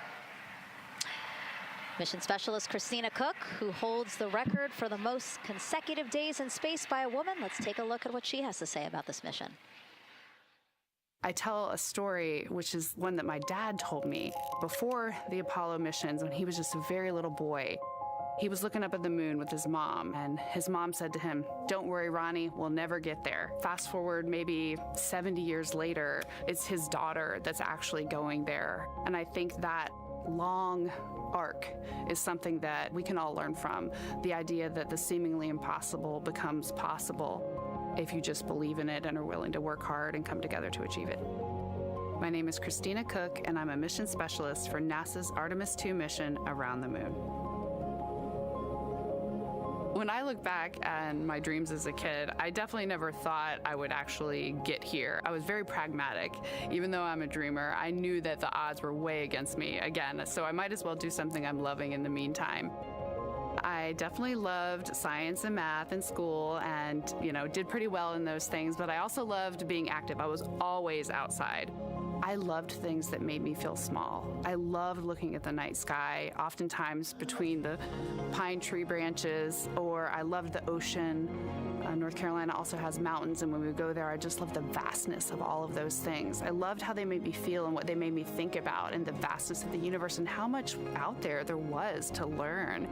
Mission Specialist Christina Koch, who holds the record for the most consecutive days in space by a woman. Let's take a look at what she has to say about this mission. I tell a story, which is one that my dad told me before the Apollo missions when he was just a very little boy. He was looking up at the moon with his mom, and his mom said to him, "Don't worry, Ronnie, we'll never get there." Fast forward maybe 70 years later, it's his daughter that's actually going there. And I think that long arc is something that we can all learn from. The idea that the seemingly impossible becomes possible if you just believe in it and are willing to work hard and come together to achieve it. My name is Christina Koch, and I'm a mission specialist for NASA's Artemis II mission around the moon. When I look back on my dreams as a kid, I definitely never thought I would actually get here. I was very pragmatic. Even though I'm a dreamer, I knew that the odds were way against me again, so I might as well do something I'm loving in the meantime. I definitely loved science and math in school and, you know, did pretty well in those things, but I also loved being active. I was always outside. I loved things that made me feel small. I loved looking at the night sky, oftentimes between the pine tree branches, or I loved the ocean. North Carolina also has mountains, and when we go there, I just love the vastness of all of those things. I loved how they made me feel and what they made me think about, and the vastness of the universe and how much out there was to learn.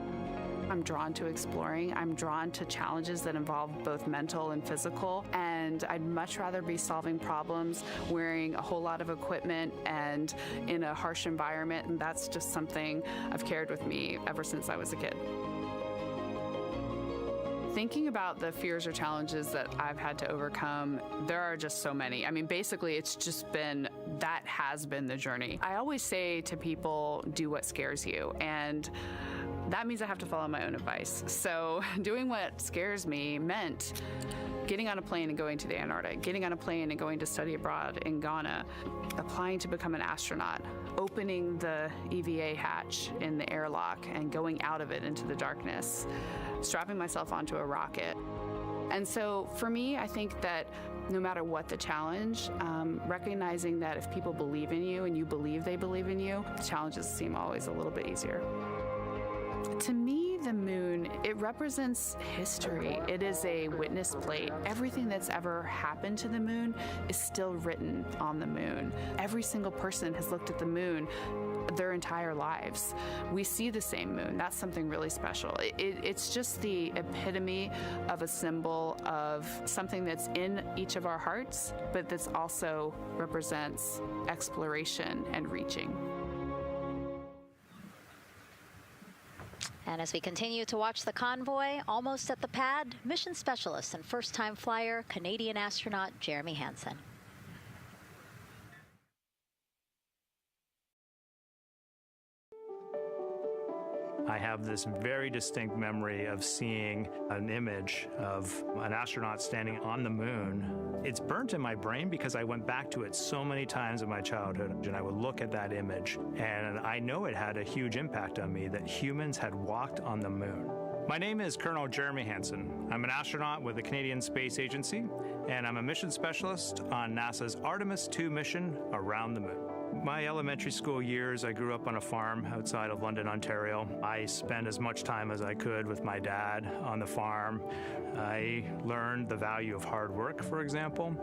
I'm drawn to exploring. I'm drawn to challenges that involve both mental and physical, and I'd much rather be solving problems wearing a whole lot of equipment and in a harsh environment, and that's just something I've carried with me ever since I was a kid. Thinking about the fears or challenges that I've had to overcome, there are just so many. I mean, basically, it's just been, that has been the journey. I always say to people, do what scares you. And that means I have to follow my own advice. So doing what scares me meant getting on a plane and going to the Antarctic, getting on a plane and going to study abroad in Ghana, applying to become an astronaut, opening the EVA hatch in the airlock and going out of it into the darkness, strapping myself onto a rocket. And so for me, I think that no matter what the challenge, recognizing that if people believe in you and you believe they believe in you, the challenges seem always a little bit easier. To me, the moon, it represents history. It is a witness plate. Everything that's ever happened to the moon is still written on the moon. Every single person has looked at the moon their entire lives. We see the same moon. That's something really special. It's just the epitome of a symbol of something that's in each of our hearts, but that's also represents exploration and reaching. And as we continue to watch the convoy, almost at the pad, mission specialist and first-time flyer, Canadian astronaut Jeremy Hansen. I have this very distinct memory of seeing an image of an astronaut standing on the moon. It's burnt in my brain because I went back to it so many times in my childhood, and I would look at that image, and I know it had a huge impact on me that humans had walked on the moon. My name is Colonel Jeremy Hansen. I'm an astronaut with the Canadian Space Agency, and I'm a mission specialist on NASA's Artemis II mission around the moon. My elementary school years, I grew up on a farm outside of London, Ontario. I spent as much time as I could with my dad on the farm. I learned the value of hard work, for example.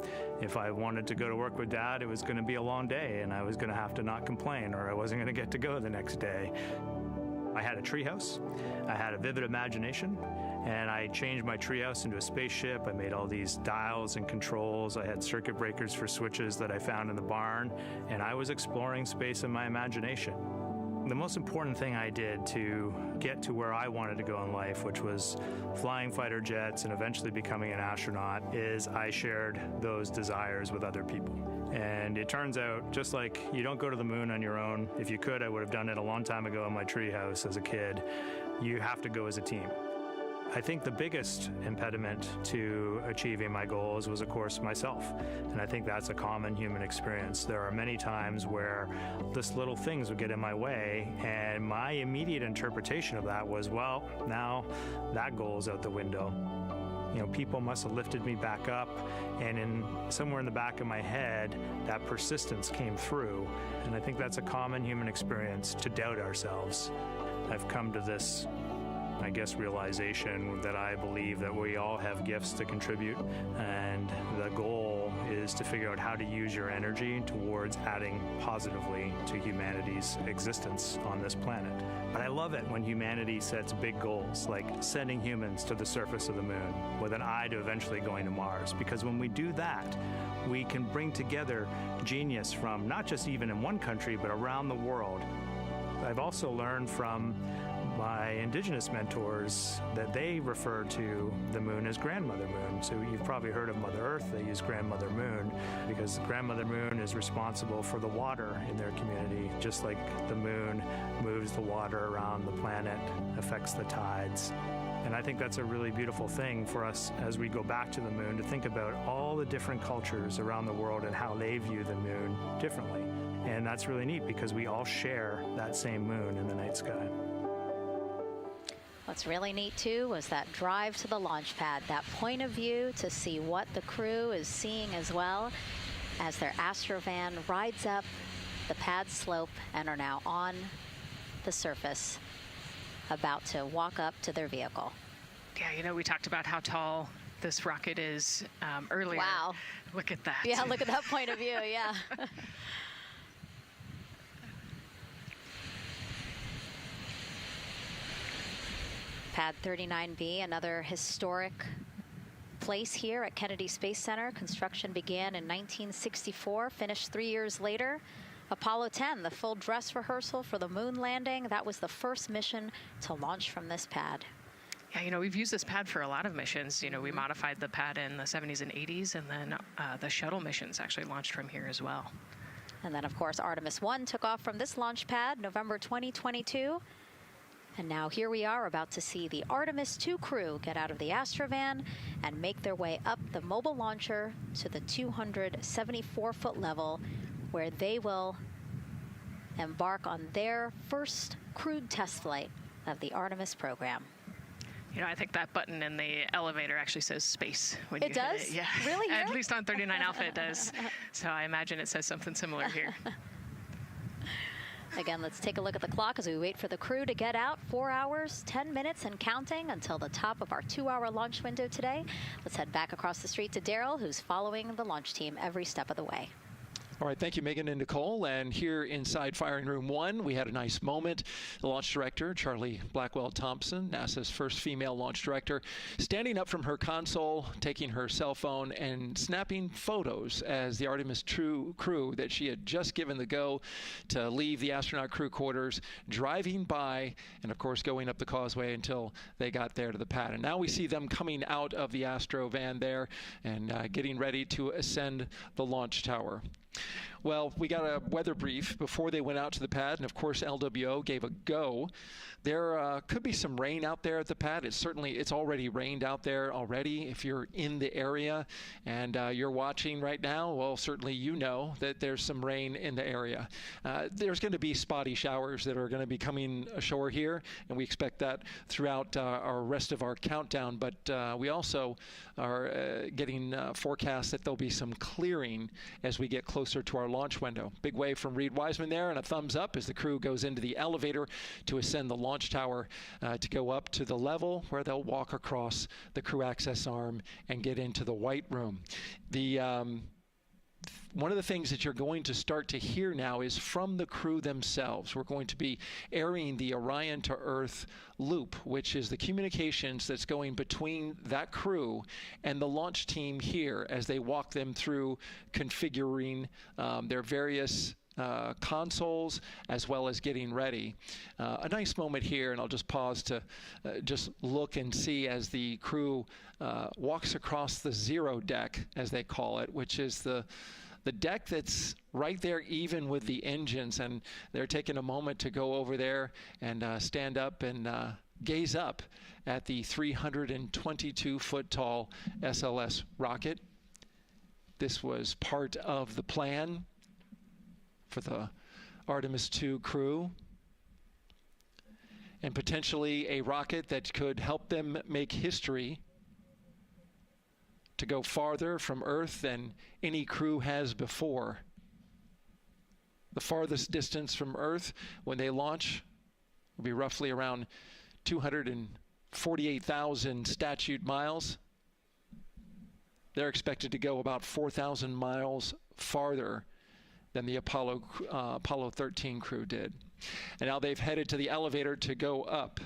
If I wanted to go to work with Dad, it was going to be a long day, and I was going to have to not complain, or I wasn't going to get to go the next day. I had a treehouse. I had a vivid imagination, and I changed my treehouse into a spaceship. I made all these dials and controls. I had circuit breakers for switches that I found in the barn, and I was exploring space in my imagination. The most important thing I did to get to where I wanted to go in life, which was flying fighter jets and eventually becoming an astronaut, is I shared those desires with other people. And it turns out, just like you don't go to the moon on your own, if you could, I would have done it a long time ago in my treehouse as a kid. You have to go as a team. I think the biggest impediment to achieving my goals was, of course, myself. And I think that's a common human experience. There are many times where just little things would get in my way, and my immediate interpretation of that was, well, now that goal's out the window. You know, people must have lifted me back up, and somewhere in the back of my head, that persistence came through. And I think that's a common human experience, to doubt ourselves. I've come to this, I guess, realization that I believe that we all have gifts to contribute, and the goal is to figure out how to use your energy towards adding positively to humanity's existence on this planet. But I love it when humanity sets big goals, like sending humans to the surface of the moon with an eye to eventually going to Mars, because when we do that, we can bring together genius from not just even in one country, but around the world. I've also learned from my indigenous mentors that they refer to the moon as Grandmother Moon. So you've probably heard of Mother Earth. They use Grandmother Moon because Grandmother Moon is responsible for the water in their community, just like the moon moves the water around the planet, affects the tides. And I think that's a really beautiful thing for us as we go back to the moon, to think about all the different cultures around the world and how they view the moon differently. And that's really neat because we all share that same moon in the night sky. What's really neat, too, was that drive to the launch pad, that point of view to see what the crew is seeing as well, as their Astrovan rides up the pad slope and are now on the surface, about to walk up to their vehicle. Yeah, you know, we talked about how tall this rocket is earlier. Wow. Look at that. Yeah, look at that point of view, yeah. Pad 39B, another historic place here at Kennedy Space Center. Construction began in 1964, finished 3 years later. Apollo 10, the full dress rehearsal for the moon landing. That was the first mission to launch from this pad. Yeah, you know, we've used this pad for a lot of missions. You know, we modified the pad in the 70s and 80s, and then the shuttle missions actually launched from here as well. And then, of course, Artemis I took off from this launch pad, November 2022. And now here we are about to see the Artemis II crew get out of the Astrovan and make their way up the mobile launcher to the 274-foot level, where they will embark on their first crewed test flight of the Artemis program. You know, I think that button in the elevator actually says space when you It does? hit it. Yeah. Really? At least on 39 Alpha it does. So I imagine it says something similar here. Again, let's take a look at the clock as we wait for the crew to get out. 4 hours, 10 minutes and counting until the top of our 2-hour launch window today. Let's head back across the street to Daryl, who's following the launch team every step of the way. All right, thank you, Megan and Nicole. And here inside Firing Room 1, we had a nice moment. The launch director, Charlie Blackwell-Thompson, NASA's first female launch director, standing up from her console, taking her cell phone and snapping photos as the Artemis II crew that she had just given the go to leave the astronaut crew quarters, driving by, and of course going up the causeway until they got there to the pad. And now we see them coming out of the Astro van there and getting ready to ascend the launch tower. Well, we got a weather brief before they went out to the pad, and of course LWO gave a go. There could be some rain out there at the pad. It's already rained out there already. If you're in the area and you're watching right now, well, certainly you know that there's some rain in the area. There's going to be spotty showers that are going to be coming ashore here, and we expect that throughout our rest of our countdown. But we also are getting forecasts that there'll be some clearing as we get closer to our launch window. Big wave from Reid Wiseman there, and a thumbs up as the crew goes into the elevator to ascend the launch tower to go up to the level where they'll walk across the crew access arm and get into the white room. One of the things that you're going to start to hear now is from the crew themselves. We're going to be airing the Orion to Earth loop, which is the communications that's going between that crew and the launch team here as they walk them through configuring their various consoles as well as getting ready. A nice moment here, and I'll just pause to just look and see as the crew walks across the zero deck, as they call it, which is the deck that's right there even with the engines, and they're taking a moment to go over there and stand up and gaze up at the 322-foot tall SLS rocket. This was part of the plan for the Artemis II crew, and potentially a rocket that could help them make history to go farther from Earth than any crew has before. The farthest distance from Earth when they launch will be roughly around 248,000 statute miles. They're expected to go about 4,000 miles farther than the Apollo 13 crew did. And now they've headed to the elevator to go up.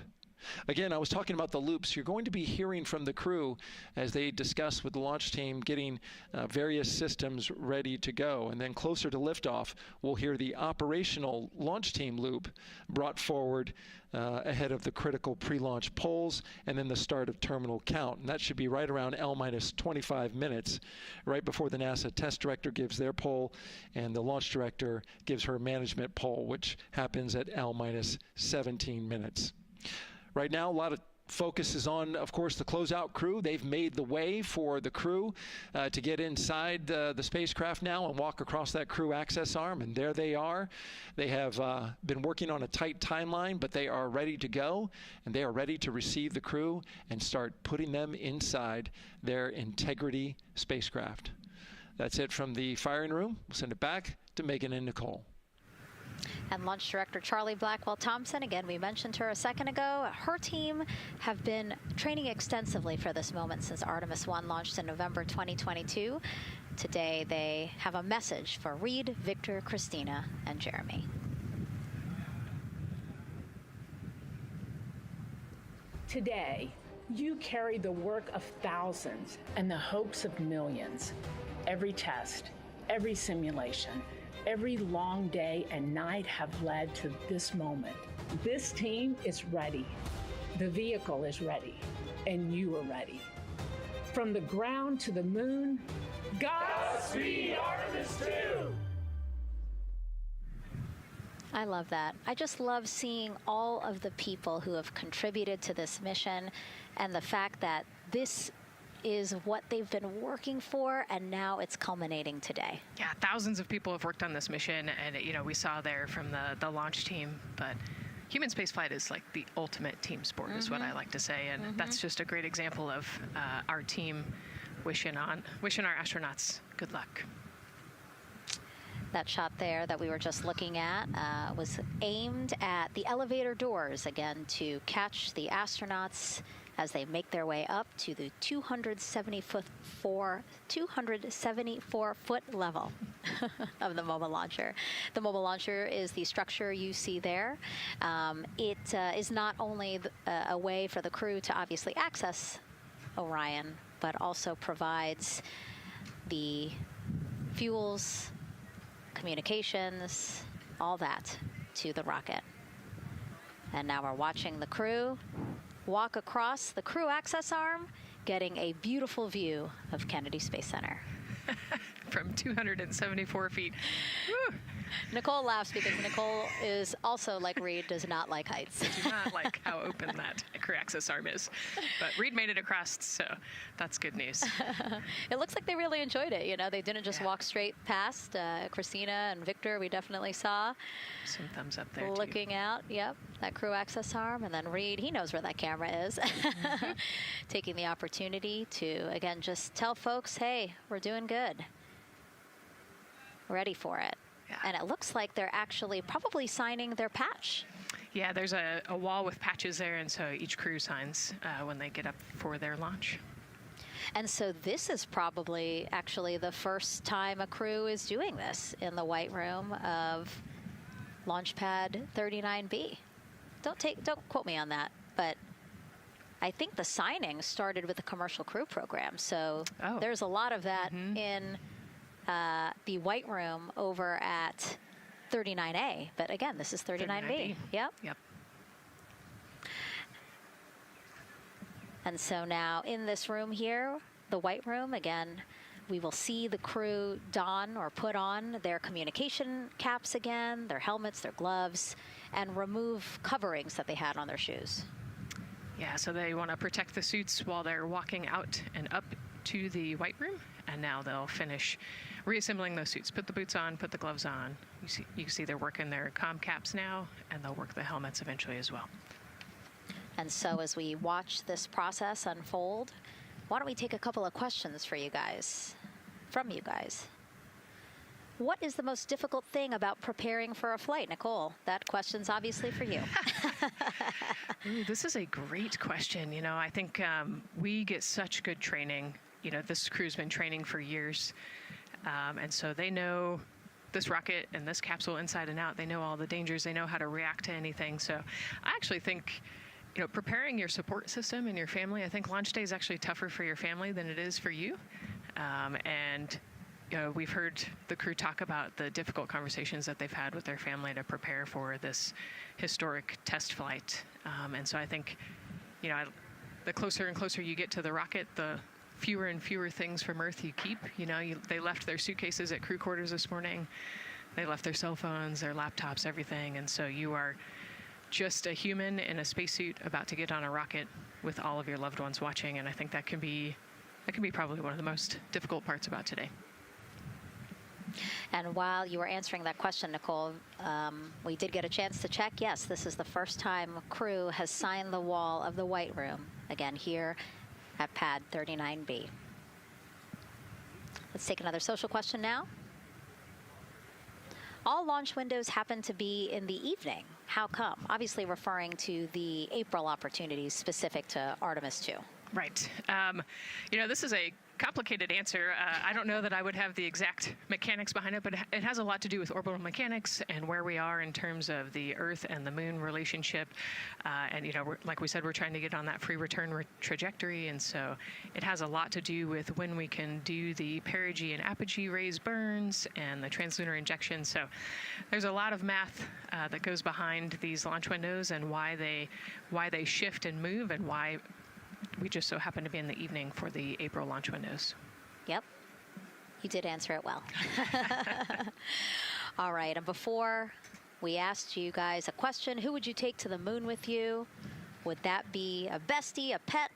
Again, I was talking about the loops. You're going to be hearing from the crew as they discuss with the launch team getting various systems ready to go. And then closer to liftoff, we'll hear the operational launch team loop brought forward ahead of the critical pre-launch polls and then the start of terminal count. And that should be right around L-25 minutes, right before the NASA test director gives their poll and the launch director gives her management poll, which happens at L-17 minutes. Right now, a lot of focus is on, of course, the closeout crew. They've made the way for the crew to get inside the spacecraft now and walk across that crew access arm, and there they are. They have been working on a tight timeline, but they are ready to go, and they are ready to receive the crew and start putting them inside their Integrity spacecraft. That's it from the firing room. We'll send it back to Megan and Nicole. And Launch Director Charlie Blackwell-Thompson, again, we mentioned her a second ago. Her team have been training extensively for this moment since Artemis I launched in November 2022. Today, they have a message for Reid, Victor, Christina, and Jeremy. Today, you carry the work of thousands and the hopes of millions. Every test, every simulation, every long day and night have led to this moment. This team is ready. The vehicle is ready, and you are ready. From the ground to the moon, Godspeed, Artemis II! I love that. I just love seeing all of the people who have contributed to this mission and the fact that this is what they've been working for, and now it's culminating today. Yeah, thousands of people have worked on this mission, and we saw there from the launch team, but human spaceflight is like the ultimate team sport, is what I like to say, and that's just a great example of our team wishing our astronauts good luck. That shot there that we were just looking at was aimed at the elevator doors, again, to catch the astronauts as they make their way up to the 274-foot level of the mobile launcher. The mobile launcher is the structure you see there. It is not only a way for the crew to obviously access Orion, but also provides the fuels, communications, all that to the rocket. And now we're watching the crew walk across the crew access arm, getting a beautiful view of Kennedy Space Center. From 274 feet. Woo. Nicole laughs because Nicole is also, like Reid, does not like heights. I do not like how open that crew access arm is. But Reid made it across, so that's good news. It looks like they really enjoyed it. You know, they didn't just walk straight past. Christina and Victor, we definitely saw. Some thumbs up there, looking too. out, yep, that crew access arm. And then Reid, he knows where that camera is. Taking the opportunity to, again, just tell folks, hey, we're doing good. Ready for it. And it looks like they're actually probably signing their patch. Yeah, there's a wall with patches there, and so each crew signs when they get up for their launch. And so this is probably actually the first time a crew is doing this in the White Room of Launch Pad 39B. Don't quote me on that, but I think the signing started with the commercial crew program. So there's a lot of that in the White Room over at 39A, but again, this is 39B. Yep. And so now in this room here, the White Room, again, we will see the crew don or put on their communication caps again, their helmets, their gloves, and remove coverings that they had on their shoes. Yeah, so they want to protect the suits while they're walking out and up to the White Room, and now they'll finish reassembling those suits. Put the boots on, put the gloves on. You see they're working their comm caps now, and they'll work the helmets eventually as well. And so as we watch this process unfold, why don't we take a couple of questions from you guys? What is the most difficult thing about preparing for a flight? Nicole, that question's obviously for you. Ooh, this is a great question. You know, I think we get such good training. You know, this crew's been training for years. And so they know this rocket and this capsule inside and out. They know all the dangers. They know how to react to anything. So I actually think, you know, preparing your support system and your family, I think launch day is actually tougher for your family than it is for you. And, you know, we've heard the crew talk about the difficult conversations that they've had with their family to prepare for this historic test flight. And so I think, you know, the closer and closer you get to the rocket, the fewer and fewer things from Earth you keep. You know, they left their suitcases at crew quarters this morning. They left their cell phones, their laptops, everything. And so you are just a human in a spacesuit about to get on a rocket with all of your loved ones watching. And I think that can be probably one of the most difficult parts about today. And while you were answering that question, Nicole, we did get a chance to check. Yes, this is the first time crew has signed the wall of the White Room, again here at pad 39B. Let's take another social question now. All launch windows happen to be in the evening. How come? Obviously referring to the April opportunities specific to Artemis II. Right. You know, this is a complicated answer. I don't know that I would have the exact mechanics behind it, but it has a lot to do with orbital mechanics and where we are in terms of the Earth and the Moon relationship. And, you know, like we said, we're trying to get on that free return trajectory. And so it has a lot to do with when we can do the perigee and apogee raised burns and the translunar injection. So there's a lot of math that goes behind these launch windows and why they shift and move and why we just so happen to be in the evening for the April launch windows. Yep. You did answer it well. All right. And before We asked you guys a question. Who would you take to the moon with you? Would that be a bestie, a pet,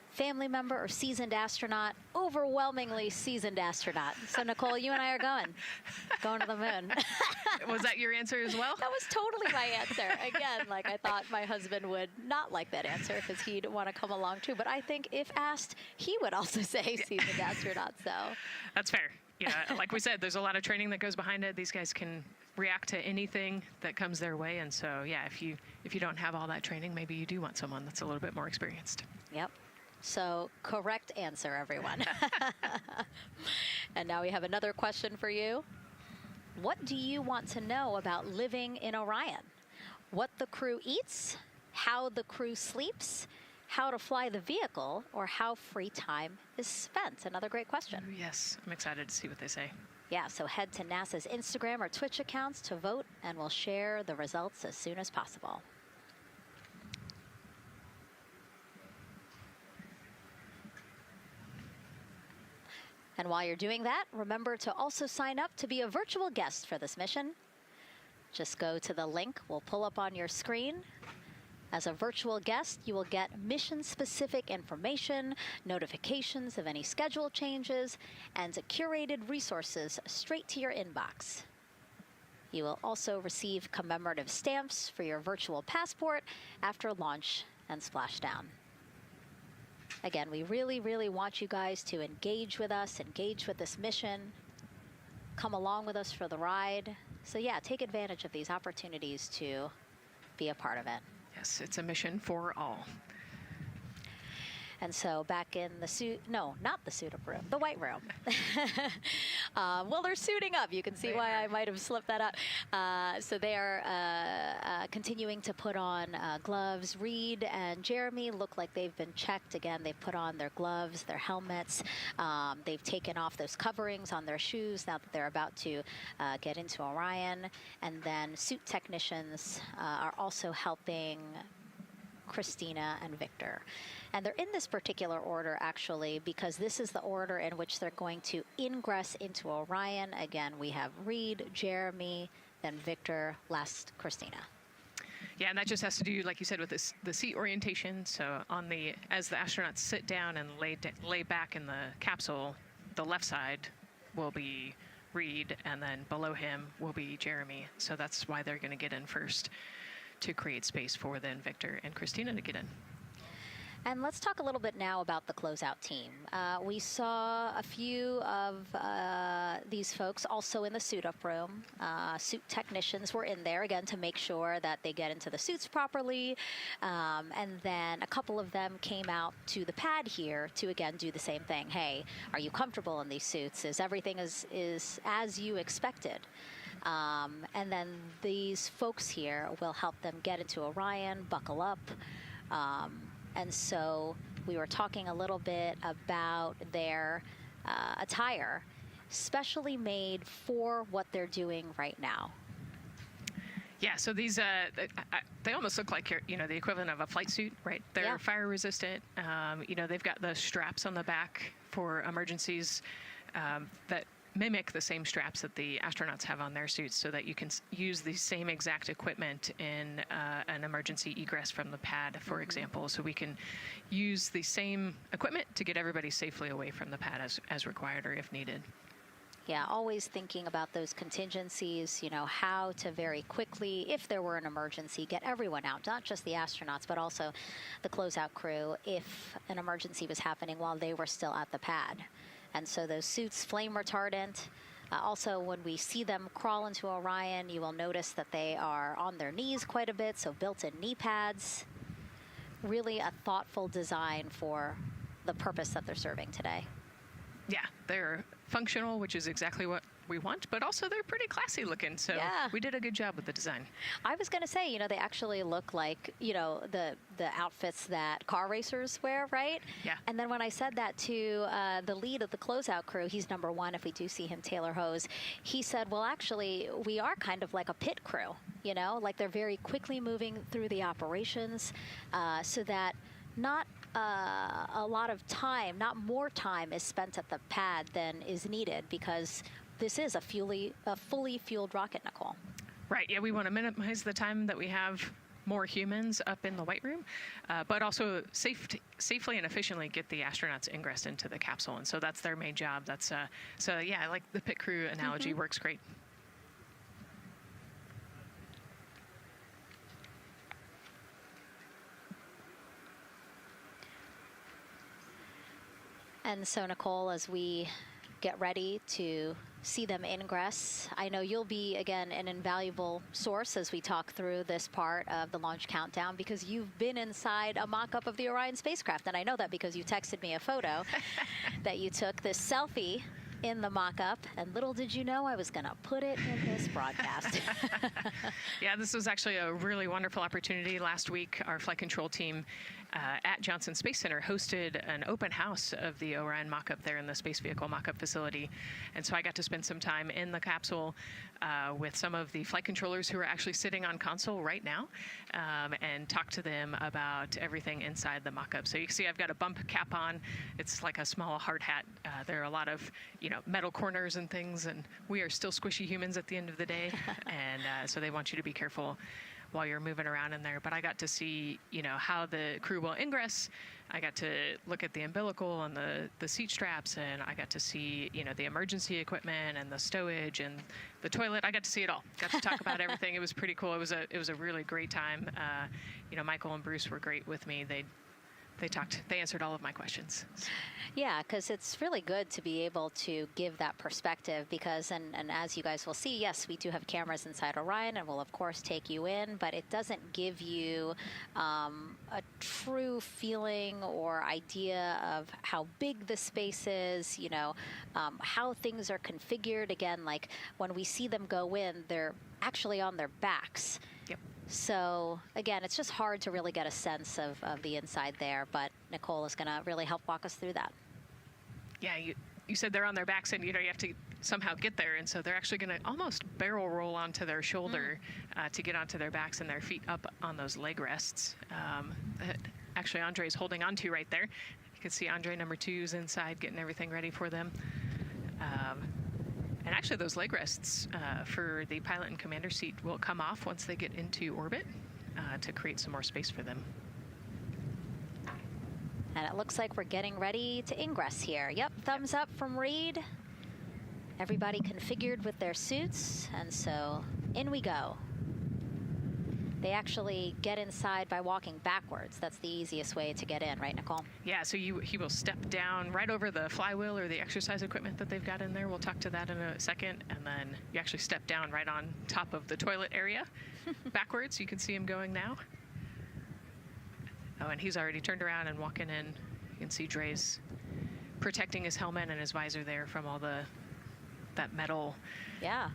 family member, or seasoned astronaut? Overwhelmingly seasoned astronaut. So Nicole, you and I are going to the moon. Was that your answer as well? That was totally my answer. Again, like I thought my husband would not like that answer because he'd want to come along too. But I think if asked, he would also say seasoned astronaut. So that's fair. Yeah, like we said, there's a lot of training that goes behind it. These guys can react to anything that comes their way. And so, yeah, if you don't have all that training, maybe you do want someone that's a little bit more experienced. Yep. So correct answer, everyone. And now we have another question for you. What do you want to know about living in Orion? What the crew eats, how the crew sleeps, how to fly the vehicle, or how free time is spent? Another great question. Ooh, yes, I'm excited to see what they say. Yeah, so head to NASA's Instagram or Twitch accounts to vote, and we'll share the results as soon as possible. And while you're doing that, remember to also sign up to be a virtual guest for this mission. Just go to the link we'll pull up on your screen. As a virtual guest, you will get mission-specific information, notifications of any schedule changes, and curated resources straight to your inbox. You will also receive commemorative stamps for your virtual passport after launch and splashdown. Again, we really, really want you guys to engage with us, engage with this mission, come along with us for the ride. So yeah, take advantage of these opportunities to be a part of it. Yes, it's a mission for all. And so back in the suit, no, not the suit-up room, the white room. Well, they're suiting up. You can see why I might have slipped that up. So they are continuing to put on gloves. Reid and Jeremy look like they've been checked. Again, they've put on their gloves, their helmets. They've taken off those coverings on their shoes now that they're about to get into Orion. And then suit technicians are also helping Christina and Victor. And they're in this particular order, actually, because this is the order in which they're going to ingress into Orion. Again, we have Reid, Jeremy, then Victor, last Christina. Yeah, and that just has to do, like you said, with the seat orientation. So as the astronauts sit down and lay back in the capsule, the left side will be Reid, and then below him will be Jeremy. So that's why they're going to get in first, to create space for then Victor and Christina to get in. And let's talk a little bit now about the closeout team. We saw a few of these folks also in the suit-up room. Suit technicians were in there, again, to make sure that they get into the suits properly. And then a couple of them came out to the pad here to, again, do the same thing. Hey, are you comfortable in these suits? Is everything is as you expected? And then these folks here will help them get into Orion, buckle up. And so we were talking a little bit about their attire, specially made for what they're doing right now. Yeah, so these, they almost look like, the equivalent of a flight suit, right? They're fire resistant. They've got the straps on the back for emergencies that mimic the same straps that the astronauts have on their suits, so that you can use the same exact equipment in an emergency egress from the pad, for example. So we can use the same equipment to get everybody safely away from the pad as required or if needed. Yeah, always thinking about those contingencies, how to very quickly, if there were an emergency, get everyone out, not just the astronauts, but also the closeout crew if an emergency was happening while they were still at the pad. And so those suits, flame retardant. Also, when we see them crawl into Orion, you will notice that they are on their knees quite a bit, so built-in knee pads. Really a thoughtful design for the purpose that they're serving today. Yeah, they're functional, which is exactly what we want, but also they're pretty classy looking, so we did a good job with the design. I was going to say, they actually look like, the outfits that car racers wear, right? Yeah. And then when I said that to the lead of the closeout crew, he's #1 if we do see him, Taylor Hose, he said, well, actually, we are kind of like a pit crew, like they're very quickly moving through the operations so that not a lot of time, not more time is spent at the pad than is needed, because this is a fully fueled rocket, Nicole. Right. Yeah, we want to minimize the time that we have more humans up in the White Room, but also safely and efficiently get the astronauts ingressed into the capsule. And so that's their main job. That's so yeah, I like the pit crew analogy. Works great. And so, Nicole, as we get ready to see them ingress, I know you'll be, again, an invaluable source as we talk through this part of the launch countdown, because you've been inside a mock-up of the Orion spacecraft. And I know that because you texted me a photo that you took, this selfie in the mock-up, and little did you know I was going to put it in this broadcast. Yeah, this was actually a really wonderful opportunity. Last week, our flight control team at Johnson Space Center hosted an open house of the Orion mock-up there in the space vehicle mock-up facility. And so I got to spend some time in the capsule with some of the flight controllers who are actually sitting on console right now and talk to them about everything inside the mock-up. So you can see I've got a bump cap on. It's like a small hard hat. There are a lot of, metal corners and things, and we are still squishy humans at the end of the day. And so they want you to be careful while you're moving around in there. But I got to see, how the crew will ingress. I got to look at the umbilical and the seat straps, and I got to see, the emergency equipment and the stowage and the toilet. I got to see it all. Got to talk about everything. It was pretty cool. It was a really great time. Michael and Bruce were great with me. They answered all of my questions. Yeah, because it's really good to be able to give that perspective because, and as you guys will see, yes, we do have cameras inside Orion and we'll, of course, take you in, but it doesn't give you a true feeling or idea of how big the space is, how things are configured. Again, like when we see them go in, they're actually on their backs. Yep. So, again, it's just hard to really get a sense of the inside there, but Nicole is going to really help walk us through that. Yeah, you said they're on their backs, and, you have to somehow get there, and so they're actually going to almost barrel roll onto their shoulder to get onto their backs and their feet up on those leg rests. Actually, Andre's holding onto right there. You can see Andre number 2's inside getting everything ready for them. And actually, those leg rests for the pilot and commander seat will come off once they get into orbit to create some more space for them. And it looks like we're getting ready to ingress here. Yep, thumbs up from Reid. Everybody configured with their suits, and so in we go. They actually get inside by walking backwards. That's the easiest way to get in, right, Nicole? Yeah, so he will step down right over the flywheel or the exercise equipment that they've got in there. We'll talk to that in a second. And then you actually step down right on top of the toilet area backwards. You can see him going now. Oh, and he's already turned around and walking in. You can see Dre's protecting his helmet and his visor there from all that metal. Yeah.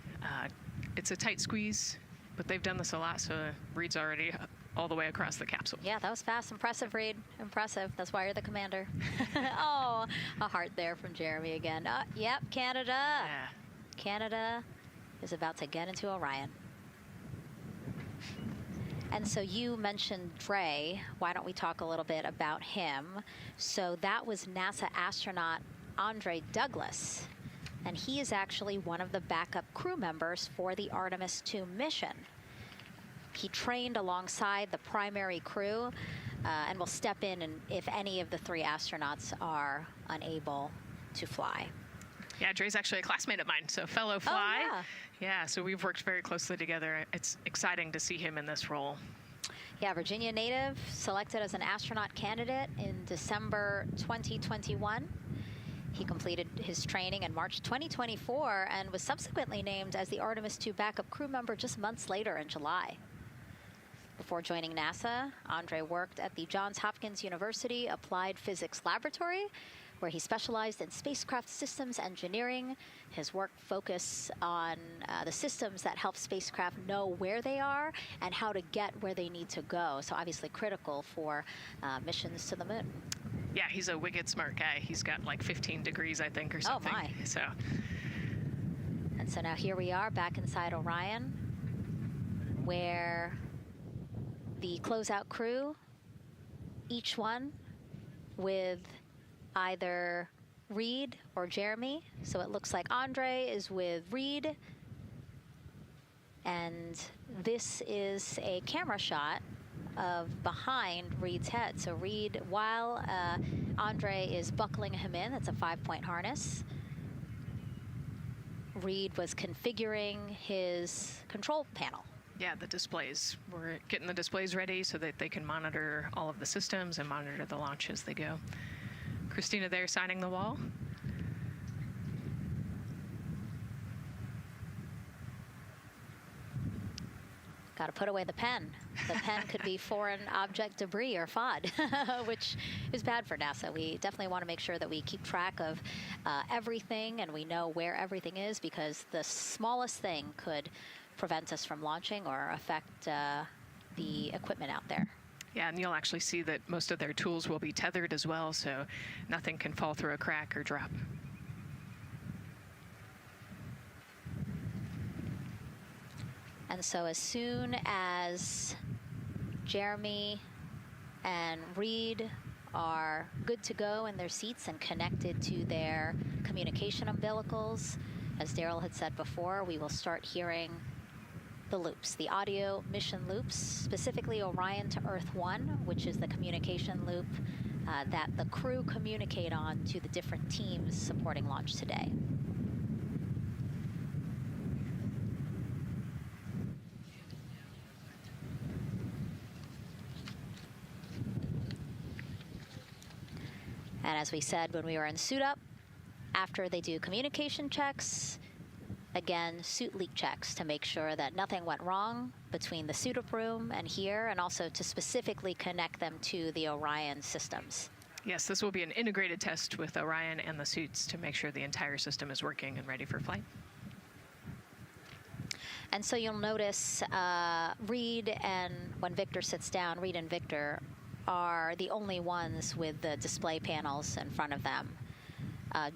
It's a tight squeeze. But they've done this a lot, so Reid's already all the way across the capsule. Yeah, that was fast. Impressive, Reid. Impressive. That's why you're the commander. Oh, a heart there from Jeremy again. Yep, Canada. Yeah. Canada is about to get into Orion. And so you mentioned Dre. Why don't we talk a little bit about him? So that was NASA astronaut Andre Douglas. And he is actually one of the backup crew members for the Artemis II mission. He trained alongside the primary crew and will step in and if any of the 3 astronauts are unable to fly. Yeah, Dre's actually a classmate of mine, so fellow fly. Oh, yeah, so we've worked very closely together. It's exciting to see him in this role. Yeah, Virginia native, selected as an astronaut candidate in December 2021. He completed his training in March 2024 and was subsequently named as the Artemis II backup crew member just months later in July. Before joining NASA, Andre worked at the Johns Hopkins University Applied Physics Laboratory, where he specialized in spacecraft systems engineering. His work focused on the systems that help spacecraft know where they are and how to get where they need to go. So obviously critical for missions to the moon. Yeah, he's a wicked smart guy. He's got like 15 degrees, I think, or something. Oh, my. So. And so now here we are back inside Orion, where the closeout crew, each one with either Reid or Jeremy. So it looks like Andre is with Reid, And this is a camera shot of behind Reid's head. So Reid, while Andre is buckling him in, it's a 5-point harness, Reid was configuring his control panel. Yeah, the displays. We're getting the displays ready so that they can monitor all of the systems and monitor the launch as they go. Christina there signing the wall. Got to put away the pen. The pen could be foreign object debris or FOD, which is bad for NASA. We definitely want to make sure that we keep track of everything and we know where everything is, because the smallest thing could prevent us from launching or affect the equipment out there. Yeah, and you'll actually see that most of their tools will be tethered as well, so nothing can fall through a crack or drop. And so as soon as Jeremy and Reid are good to go in their seats and connected to their communication umbilicals, as Daryl had said before, we will start hearing the loops, the audio mission loops, specifically Orion to Earth 1, which is the communication loop that the crew communicate on to the different teams supporting launch today. And as we said when we were in suit up, after they do communication checks, again, suit leak checks to make sure that nothing went wrong between the suit up room and here, and also to specifically connect them to the Orion systems. Yes, this will be an integrated test with Orion and the suits to make sure the entire system is working and ready for flight. And so you'll notice Reid, and when Victor sits down, Reid and Victor are the only ones with the display panels in front of them.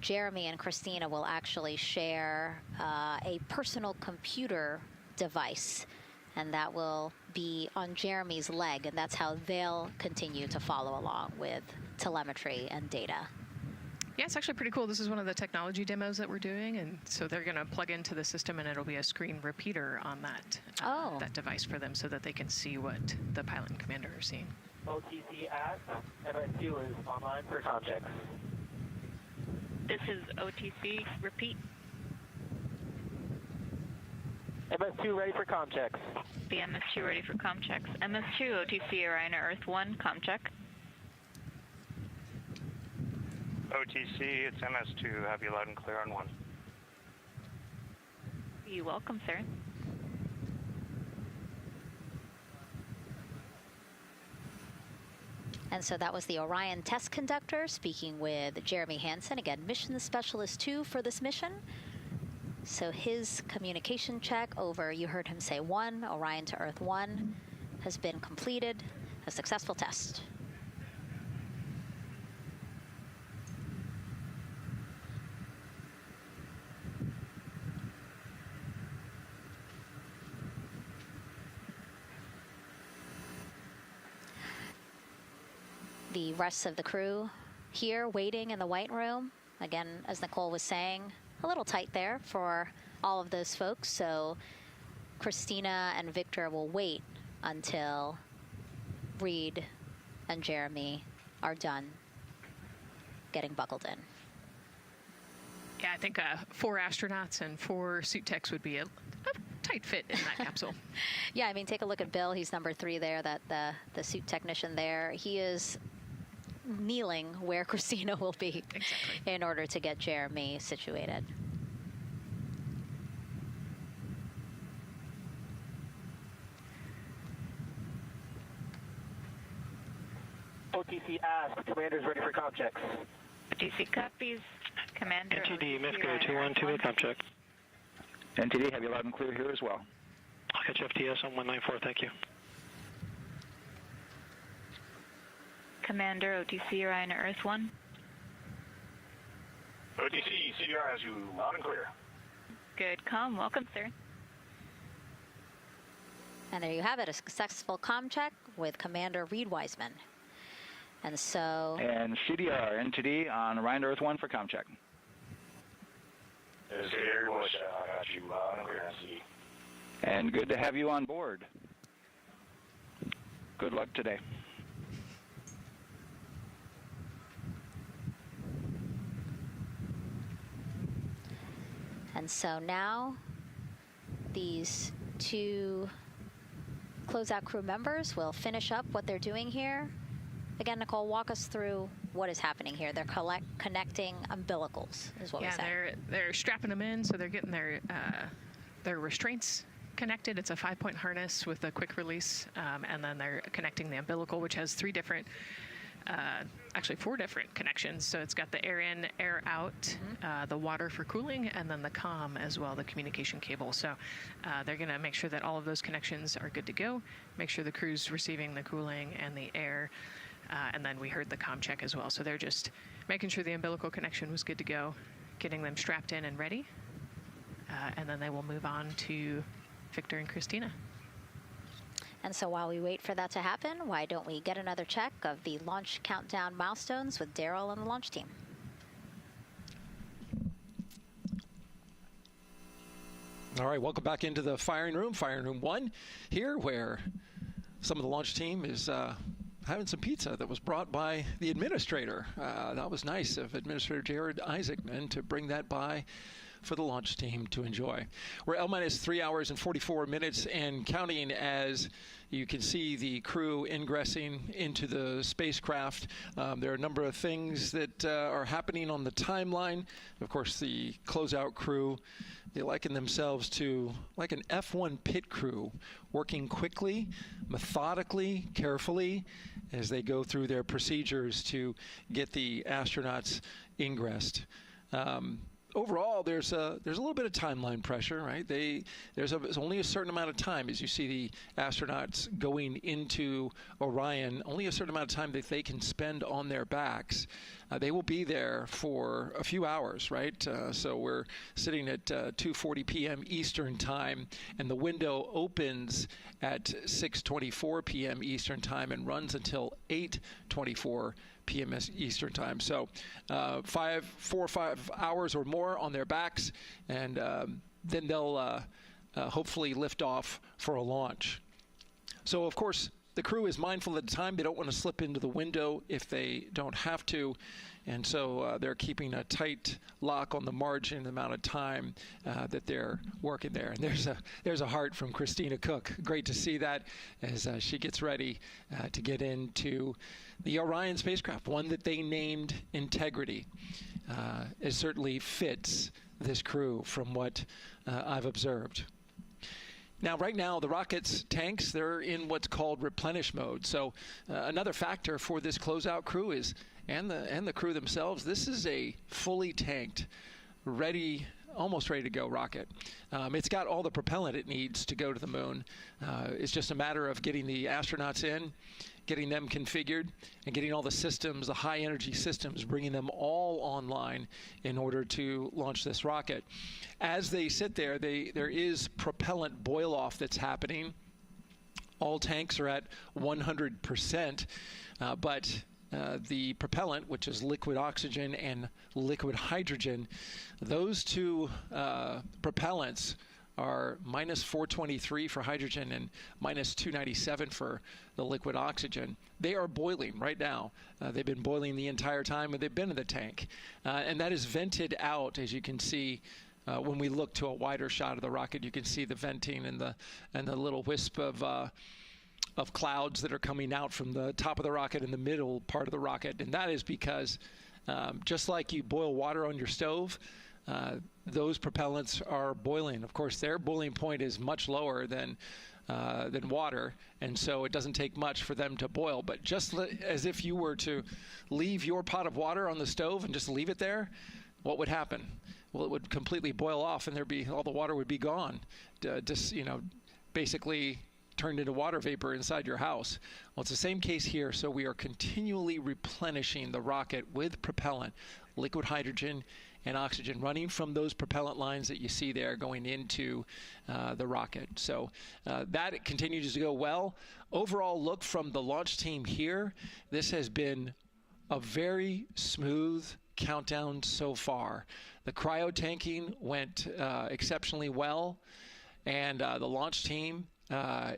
Jeremy and Christina will actually share a personal computer device, and that will be on Jeremy's leg, and that's how they'll continue to follow along with telemetry and data. Yeah, it's actually pretty cool. This is one of the technology demos that we're doing, and so they're going to plug into the system, and it'll be a screen repeater on that that device for them, so that they can see what the pilot and commander are seeing. OTC at MS2 is online for context. This is OTC. Repeat. MS2 ready for comm checks. The MS2 ready for comm checks. MS2, OTC, Orion to Earth 1, comm check. OTC, it's MS2. Have you loud and clear on 1. You're welcome, sir. And so that was the Orion test conductor speaking with Jeremy Hansen, again, mission specialist 2 for this mission. So his communication check over, you heard him say 1, Orion to Earth 1, has been completed, a successful test. The rest of the crew here waiting in the white room. Again, as Nicole was saying, a little tight there for all of those folks. So Christina and Victor will wait until Reid and Jeremy are done getting buckled in. Yeah, I think 4 astronauts and 4 suit techs would be a tight fit in that capsule. Yeah, I mean, take a look at Bill. He's number 3 there, that the suit technician there. He is kneeling where Christina will be in order to get Jeremy situated. OTC asked, commander's ready for comm checks. OTC copies, commander. NTD, MIFCO 212, comm check. NTD, have you loud and clear here as well. I'll catch FTS on 194, thank you. Commander, OTC, Orion to Earth 1. OTC, CDR has you loud and clear. Good comm, welcome, sir. And there you have it, a successful comm check with Commander Reid Wiseman. And so... And CDR, NTD on Orion to Earth 1 for comm check. This is Gary Bush, I got you loud and clear, And good to have you on board. Good luck today. And so now these two closeout crew members will finish up what they're doing here. Again, Nicole, walk us through what is happening here. They're connecting umbilicals, is what we said. Yeah, they're strapping them in, so they're getting their restraints connected. It's a 5-point harness with a quick release, and then they're connecting the umbilical, which has actually 4 different connections. So it's got the air in, air out, the water for cooling, and then the comm as well, the communication cable. So they're going to make sure that all of those connections are good to go, make sure the crew's receiving the cooling and the air, and then we heard the comm check as well. So they're just making sure the umbilical connection was good to go, getting them strapped in and ready, and then they will move on to Victor and Christina. And so while we wait for that to happen, why don't we get another check of the launch countdown milestones with Daryl and the launch team? All right, welcome back into the firing room 1 here, where some of the launch team is having some pizza that was brought by the administrator. That was nice of Administrator Jared Isaacman to bring that by for the launch team to enjoy. We're L-minus 3 hours and 44 minutes and counting as you can see the crew ingressing into the spacecraft. There are a number of things that are happening on the timeline. Of course, the closeout crew, they liken themselves to like an F1 pit crew, working quickly, methodically, carefully, as they go through their procedures to get the astronauts ingressed. Overall, there's a little bit of timeline pressure, right? There's only a certain amount of time as you see the astronauts going into Orion, only a certain amount of time that they can spend on their backs. They will be there for a few hours, right? So we're sitting at 2:40 p.m. Eastern time, and the window opens at 6:24 p.m. Eastern time and runs until 8:24 p.m. Eastern time. So 4 or 5 hours or more on their backs, and then they'll hopefully lift off for a launch. So of course the crew is mindful at the time. They don't want to slip into the window if they don't have to, and so they're keeping a tight lock on the margin, the amount of time that they're working there. And there's a heart from Christina Koch. Great to see that as she gets ready to get into the Orion spacecraft, one that they named Integrity. It certainly fits this crew from what I've observed. Now, right now, the rocket's tanks, they're in what's called replenish mode. So another factor for this closeout crew is, and the crew themselves, this is a fully tanked, almost ready to go rocket. It's got all the propellant it needs to go to the moon. It's just a matter of getting the astronauts in, getting them configured, and getting all the systems, the high energy systems, bringing them all online in order to launch this rocket. As they sit there, there is propellant boil off that's happening. All tanks are at 100%, but the propellant, which is liquid oxygen and liquid hydrogen, those two propellants are minus 423 for hydrogen and minus 297 for the liquid oxygen. They are boiling right now. They've been boiling the entire time when they've been in the tank. And that is vented out, as you can see. When we look to a wider shot of the rocket, you can see the venting and the little wisp of clouds that are coming out from the top of the rocket in the middle part of the rocket. And that is because just like you boil water on your stove, those propellants are boiling. Of course, their boiling point is much lower than water, and so it doesn't take much for them to boil. But just as if you were to leave your pot of water on the stove and just leave it there, what would happen? Well, it would completely boil off, and all the water would be gone. Basically turned into water vapor inside your house. Well, it's the same case here. So we are continually replenishing the rocket with propellant, liquid hydrogen and oxygen, running from those propellant lines that you see there going into the rocket. So that continues to go well. Overall look from the launch team here, this has been a very smooth countdown so far. The cryo tanking went exceptionally well. And the launch team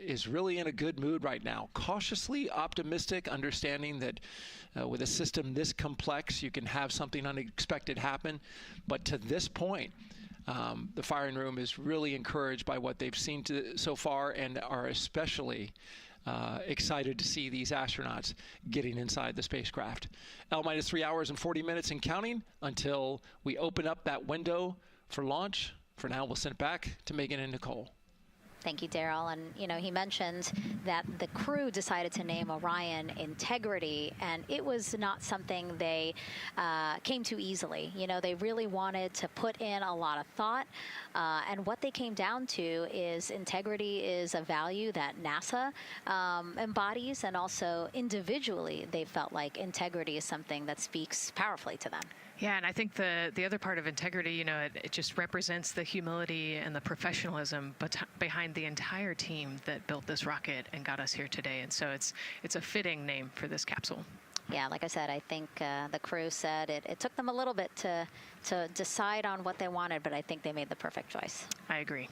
is really in a good mood right now. Cautiously optimistic, understanding that with a system this complex, you can have something unexpected happen. But to this point, the firing room is really encouraged by what they've seen so far, and are especially excited to see these astronauts getting inside the spacecraft. L- 3 hours and 40 minutes and counting until we open up that window for launch. For now, we'll send it back to Megan and Nicole. Thank you, Daryl. And, you know, he mentioned that the crew decided to name Orion Integrity, and it was not something they came to easily. You know, they really wanted to put in a lot of thought, and what they came down to is integrity is a value that NASA embodies, and also individually they felt like integrity is something that speaks powerfully to them. Yeah, and I think the other part of integrity, you know, it just represents the humility and the professionalism behind the entire team that built this rocket and got us here today. And so it's a fitting name for this capsule. Yeah, like I said, I think the crew said it took them a little bit to decide on what they wanted, but I think they made the perfect choice. I agree.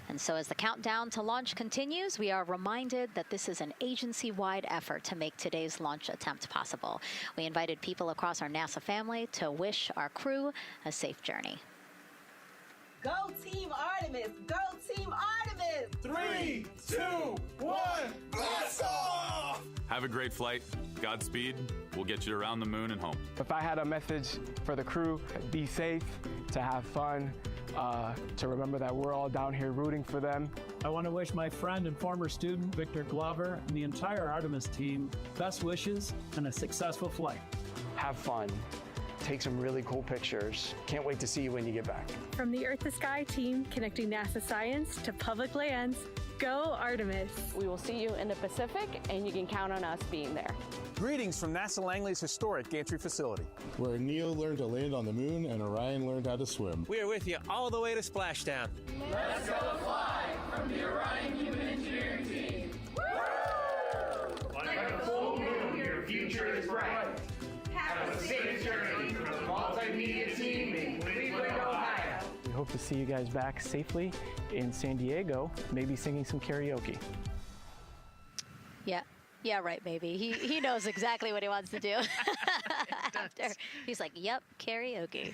And so as the countdown to launch continues, we are reminded that this is an agency-wide effort to make today's launch attempt possible. We invited people across our NASA family to wish our crew a safe journey. Go Team Artemis! Go Team Artemis! 3, 2, 1, blast off! Have a great flight. Godspeed. We'll get you around the moon and home. If I had a message for the crew, be safe, to have fun, to remember that we're all down here rooting for them. I want to wish my friend and former student, Victor Glover, and the entire Artemis team best wishes and a successful flight. Have fun. Take some really cool pictures. Can't wait to see you when you get back. From the Earth to Sky team, connecting NASA science to public lands, go Artemis. We will see you in the Pacific, and you can count on us being there. Greetings from NASA Langley's historic gantry facility, where Neil learned to land on the moon and Orion learned how to swim. We are with you all the way to splashdown. Let's go fly from the Orion Human Engineering team. Woo! Like a full moon, your future is bright. Have a safe journey from the multimedia team in Cleveland, Ohio. We hope to see you guys back safely in San Diego, maybe singing some karaoke. Yeah, right, maybe. He knows exactly what he wants to do. After he's like, yep, karaoke.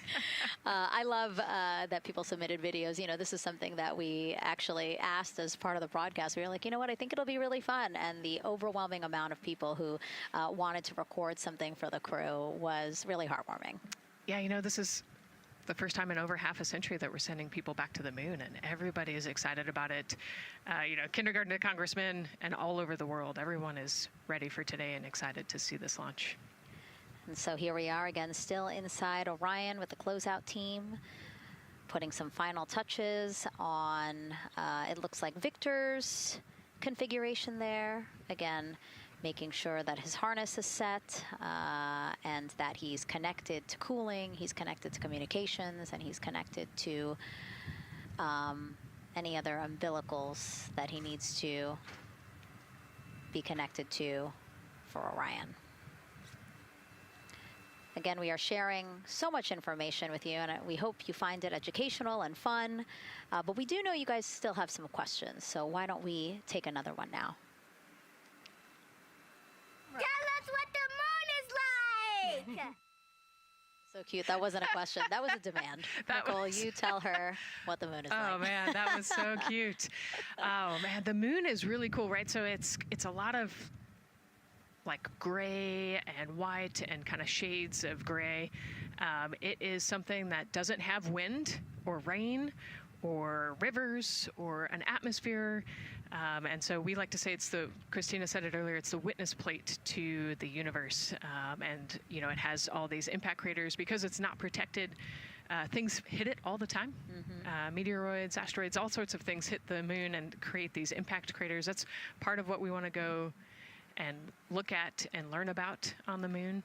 I love that people submitted videos. You know, this is something that we actually asked as part of the broadcast. We were like, you know what, I think it'll be really fun. And the overwhelming amount of people who wanted to record something for the crew was really heartwarming. Yeah, you know, this is the first time in over half a century that we're sending people back to the moon, and everybody is excited about it. You know, kindergarten to congressmen and all over the world, everyone is ready for today and excited to see this launch. And so here we are again, still inside Orion with the closeout team, putting some final touches on, it looks like Victor's configuration there. Again, making sure that his harness is set and that he's connected to cooling, he's connected to communications, and he's connected to any other umbilicals that he needs to be connected to for Orion. Again, we are sharing so much information with you, and we hope you find it educational and fun. But we do know you guys still have some questions, so why don't we take another one now? Tell us what the moon is like! So cute. That wasn't a question. That was a demand. Nicole, you tell her what the moon is like. Oh, man, that was so cute. Oh, man, the moon is really cool, right? So it's a lot of like gray and white and kind of shades of gray. It is something that doesn't have wind or rain or rivers or an atmosphere. And so we like to say Christina said it earlier, it's the witness plate to the universe. And, you know, it has all these impact craters because it's not protected. Things hit it all the time. Meteoroids, asteroids, all sorts of things hit the moon and create these impact craters. That's part of what we want to go and look at and learn about on the moon.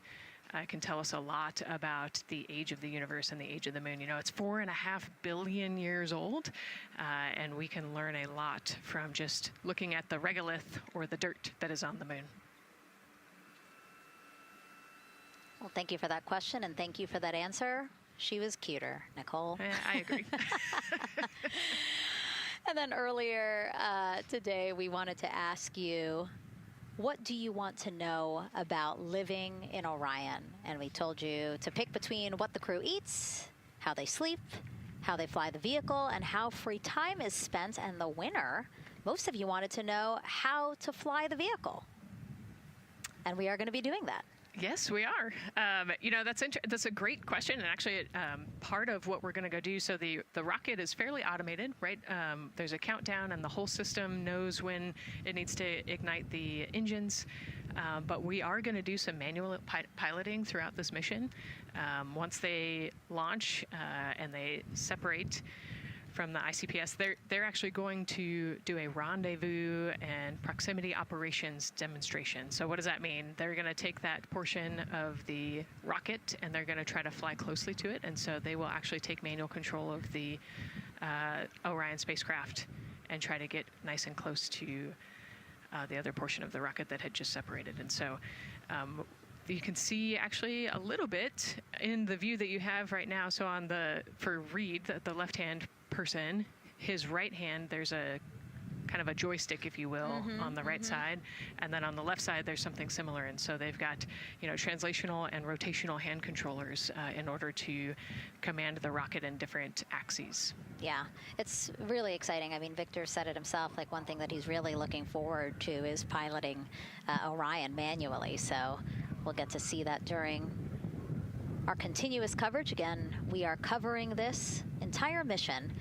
It can tell us a lot about the age of the universe and the age of the moon. You know, it's 4.5 billion years old, and we can learn a lot from just looking at the regolith or the dirt that is on the moon. Well, thank you for that question, and thank you for that answer. She was cuter, Nicole. I agree. And then earlier today, we wanted to ask you, what do you want to know about living in Orion? And we told you to pick between what the crew eats, how they sleep, how they fly the vehicle, and how free time is spent. And the winner, most of you wanted to know how to fly the vehicle. And we are going to be doing that. Yes, we are. You know, that's a great question, and actually part of what we're going to go do. So the rocket is fairly automated, right? There's a countdown, and the whole system knows when it needs to ignite the engines. But we are going to do some manual piloting throughout this mission. Once they launch and they separate from the ICPS, they're actually going to do a rendezvous and proximity operations demonstration. So what does that mean? They're going to take that portion of the rocket and they're going to try to fly closely to it. And so they will actually take manual control of the Orion spacecraft and try to get nice and close to the other portion of the rocket that had just separated. And so you can see actually a little bit in the view that you have right now. So for Reid, the left-hand person, his right hand, there's a kind of a joystick, if you will, on the right side, and then on the left side there's something similar. And so they've got, you know, translational and rotational hand controllers in order to command the rocket in different axes. Yeah, it's really exciting. I mean, Victor said it himself, like one thing that he's really looking forward to is piloting Orion manually. So we'll get to see that during our continuous coverage. Again, we are covering this entire mission.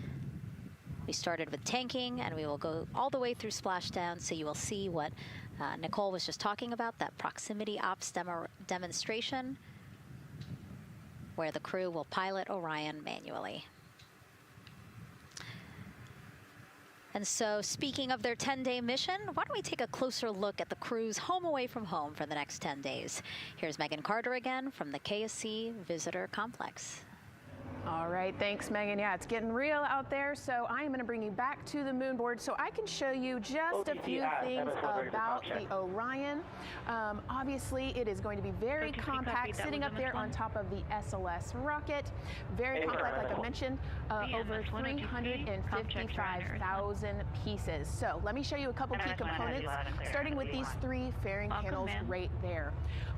We started with tanking, and we will go all the way through splashdown, so you will see what Nicole was just talking about, that proximity ops demonstration, where the crew will pilot Orion manually. And so, speaking of their 10-day mission, why don't we take a closer look at the crew's home away from home for the next 10 days. Here's Megan Carter again from the KSC Visitor Complex. All right, thanks, Megan. Yeah, it's getting real out there, so I am going to bring you back to the moon board so I can show you just a few things about the Orion. Obviously, it is going to be very compact, sitting up there on top of the SLS rocket. Very compact, like I mentioned, over 355,000 pieces. So let me show you a couple key components, starting with these three fairing panels right there.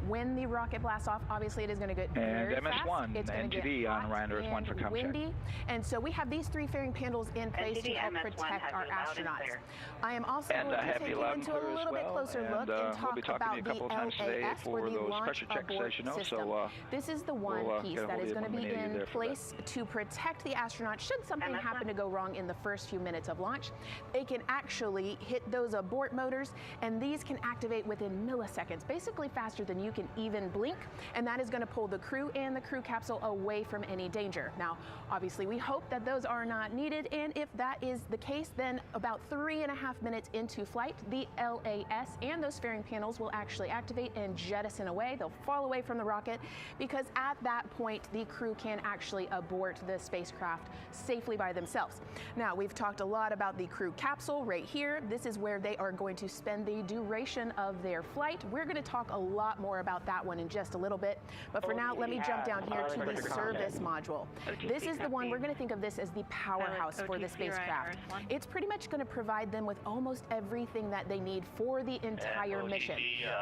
When the rocket blasts off, obviously it is going to get very fast. It's going to get on Orion Earth 1 for windy, and so we have these three fairing panels in place to help protect our astronauts. I am also going to take you into a little bit closer look and talk about the LAS, or the Launch Abort System. This is the one piece that is going to be in place to protect the astronauts should something happen to go wrong in the first few minutes of launch. They can actually hit those abort motors, and these can activate within milliseconds, basically faster than you can even blink, and that is going to pull the crew and the crew capsule away from any danger. Now, obviously, we hope that those are not needed, and if that is the case, then about 3.5 minutes into flight, the LAS and those fairing panels will actually activate and jettison away. They'll fall away from the rocket, because at that point, the crew can actually abort the spacecraft safely by themselves. Now, we've talked a lot about the crew capsule right here. This is where they are going to spend the duration of their flight. We're going to talk a lot more about that one in just a little bit, but for now, let me jump down here to the service module. This is the one, we're going to think of this as the powerhouse for the spacecraft. It's pretty much going to provide them with almost everything that they need for the entire mission.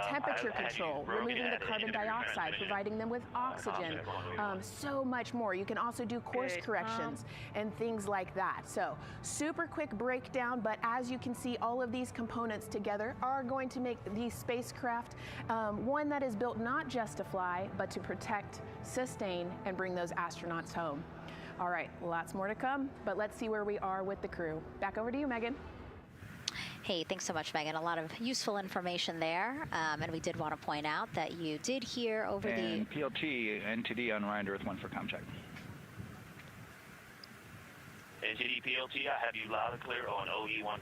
Temperature control, removing the carbon dioxide, providing them with oxygen, so much more. You can also do course corrections and things like that. So, super quick breakdown, but as you can see, all of these components together are going to make the spacecraft one that is built not just to fly, but to protect, sustain, and bring those astronauts home. All right, lots more to come, but let's see where we are with the crew. Back over to you, Megan. Hey, thanks so much, Megan. A lot of useful information there, and we did want to point out that you did hear over the PLT NTD on Orion Earth 1 for comm check. NTD PLT, I have you loud and clear on OE1.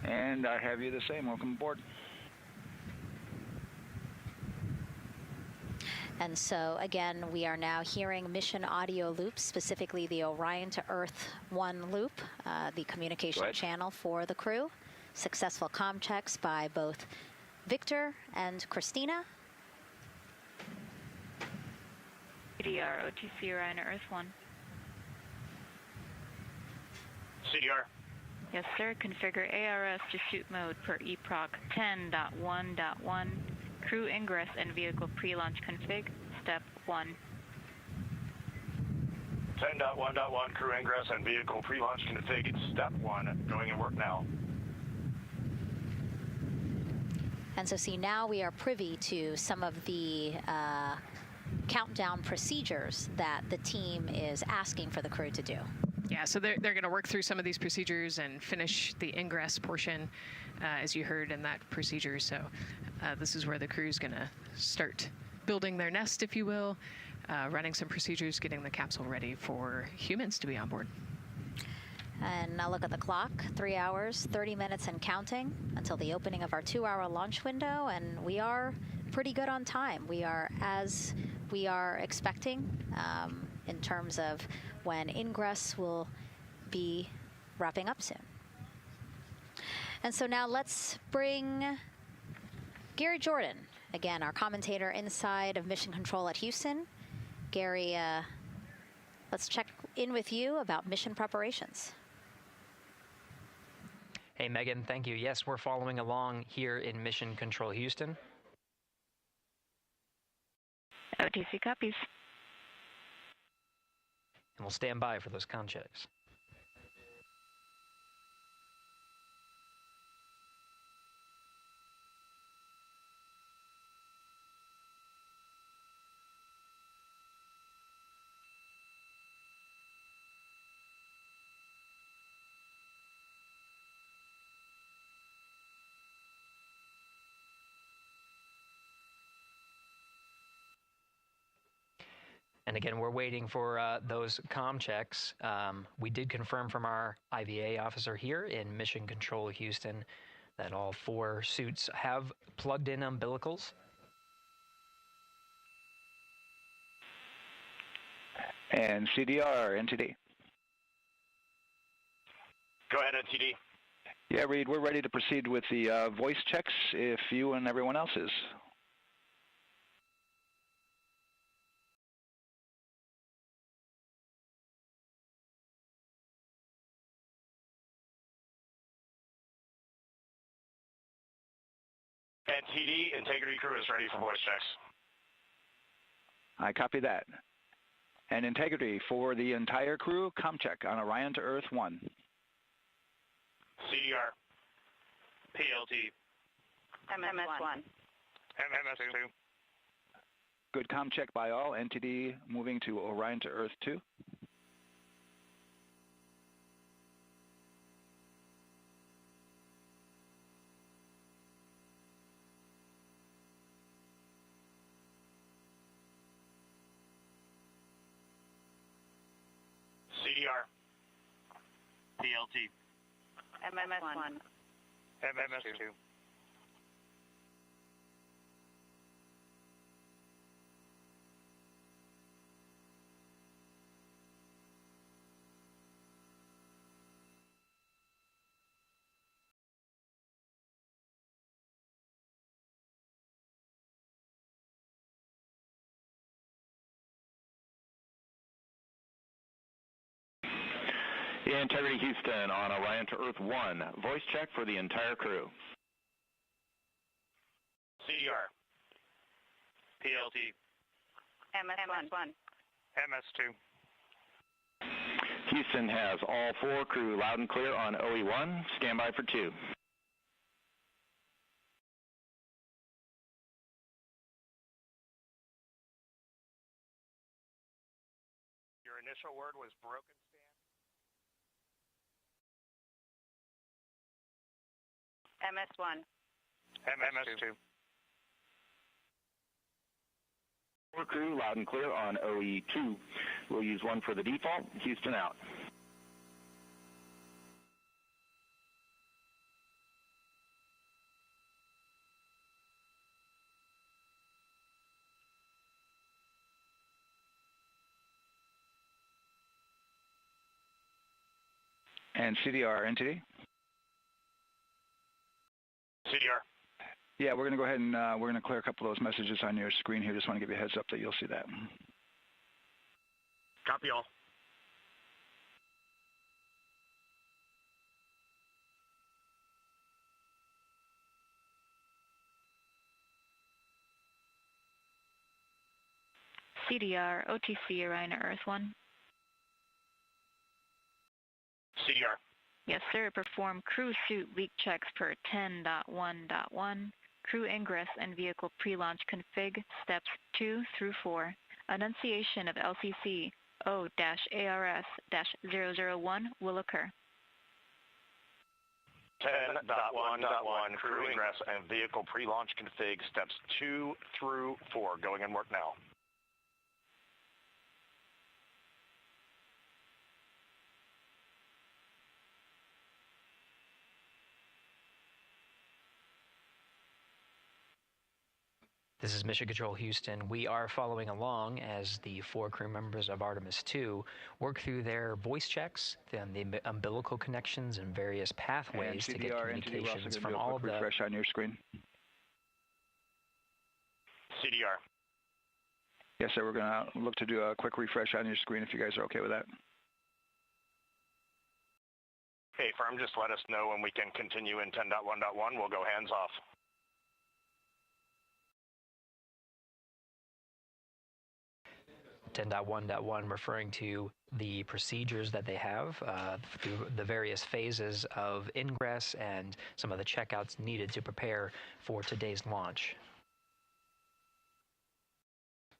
And I have you the same. Welcome aboard. And so, again, we are now hearing mission audio loops, specifically the Orion to Earth 1 loop, the communication channel for the crew. Successful comm checks by both Victor and Christina. CDR, OTC Orion Earth 1. CDR. Yes, sir. Configure ARS to shoot mode per EPROC 10.1.1. Crew ingress and vehicle pre-launch config. Step 1. 10.1.1 crew ingress and vehicle pre-launch config. Step 1. Going in work now. And so see, now we are privy to some of the countdown procedures that the team is asking for the crew to do. Yeah, so they're going to work through some of these procedures and finish the ingress portion, as you heard in that procedure. So this is where the crew is going to start building their nest, if you will, running some procedures, getting the capsule ready for humans to be on board. And now look at the clock, 3 hours, 30 minutes and counting until the opening of our 2-hour launch window, and we are pretty good on time. We are as we are expecting in terms of when ingress will be wrapping up soon. And so now let's bring Gary Jordan, again, our commentator inside of Mission Control at Houston. Gary, let's check in with you about mission preparations. Hey, Megan, thank you. Yes, we're following along here in Mission Control Houston. OTC copies. And we'll stand by for those con checks. And again, we're waiting for those comm checks. We did confirm from our IVA officer here in Mission Control Houston that all 4 suits have plugged in umbilicals. And CDR, NTD. Go ahead, NTD. Yeah, Reid, we're ready to proceed with the voice checks if you and everyone else is. NTD, integrity crew is ready for voice checks. I copy that. And integrity for the entire crew, comm check on Orion to Earth 1. CDR. PLT. MS1. MS2. Good comm check by all. NTD moving to Orion to Earth 2. CDR. PLT. MS1. MS2. Integrity Houston on Orion to Earth 1. Voice check for the entire crew. CDR. PLT. MS1. MS2. Houston has all 4 crew loud and clear on OE1. Stand by for 2. Your initial word was broken. MS1. MS2. 4 crew loud and clear on OE2. We'll use 1 for the default. Houston out. And CDR, NTD? CDR. Yeah, we're going to go ahead and we're going to clear a couple of those messages on your screen here. Just want to give you a heads up that you'll see that. Copy all. CDR, OTC, Orion, Earth 1. CDR. Yes, sir. Perform crew suit leak checks per 10.1.1. Crew ingress and vehicle pre-launch config steps 2 through 4. Annunciation of LCC O-ARS-001 will occur. 10.1.1 crew ingress and vehicle pre-launch config steps 2 through 4. Going in work now. This is Mission Control Houston. We are following along as the 4 crew members of Artemis II work through their voice checks, then the umbilical connections and various pathways to get communications from all of the... refresh on your screen. CDR. Yes, sir. We're going to look to do a quick refresh on your screen if you guys are okay with that. Okay, firm, just let us know when we can continue in 10.1.1. We'll go hands off. .1.1 referring to the procedures that they have through the various phases of ingress and some of the checkouts needed to prepare for today's launch.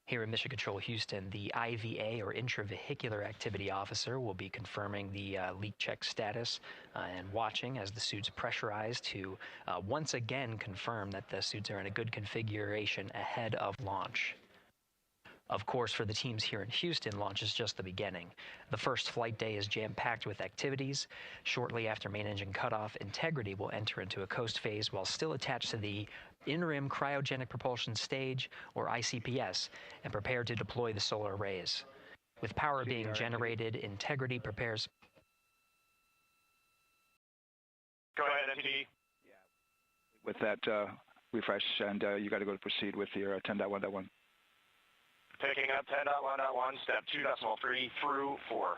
Here in Mission Control Houston, the IVA or Intravehicular Activity Officer will be confirming the leak check status and watching as the suits pressurize to once again confirm that the suits are in a good configuration ahead of launch. Of course, for the teams here in Houston, launch is just the beginning. The first flight day is jam-packed with activities. Shortly after main engine cutoff, Integrity will enter into a coast phase while still attached to the Interim Cryogenic Propulsion Stage, or ICPS, and prepare to deploy the solar arrays. With power being generated, Integrity prepares... Go ahead, MTD. With that refresh, and you got to go to proceed with your 10.1.1. Picking up 10.1.1, step 2.3 through 4.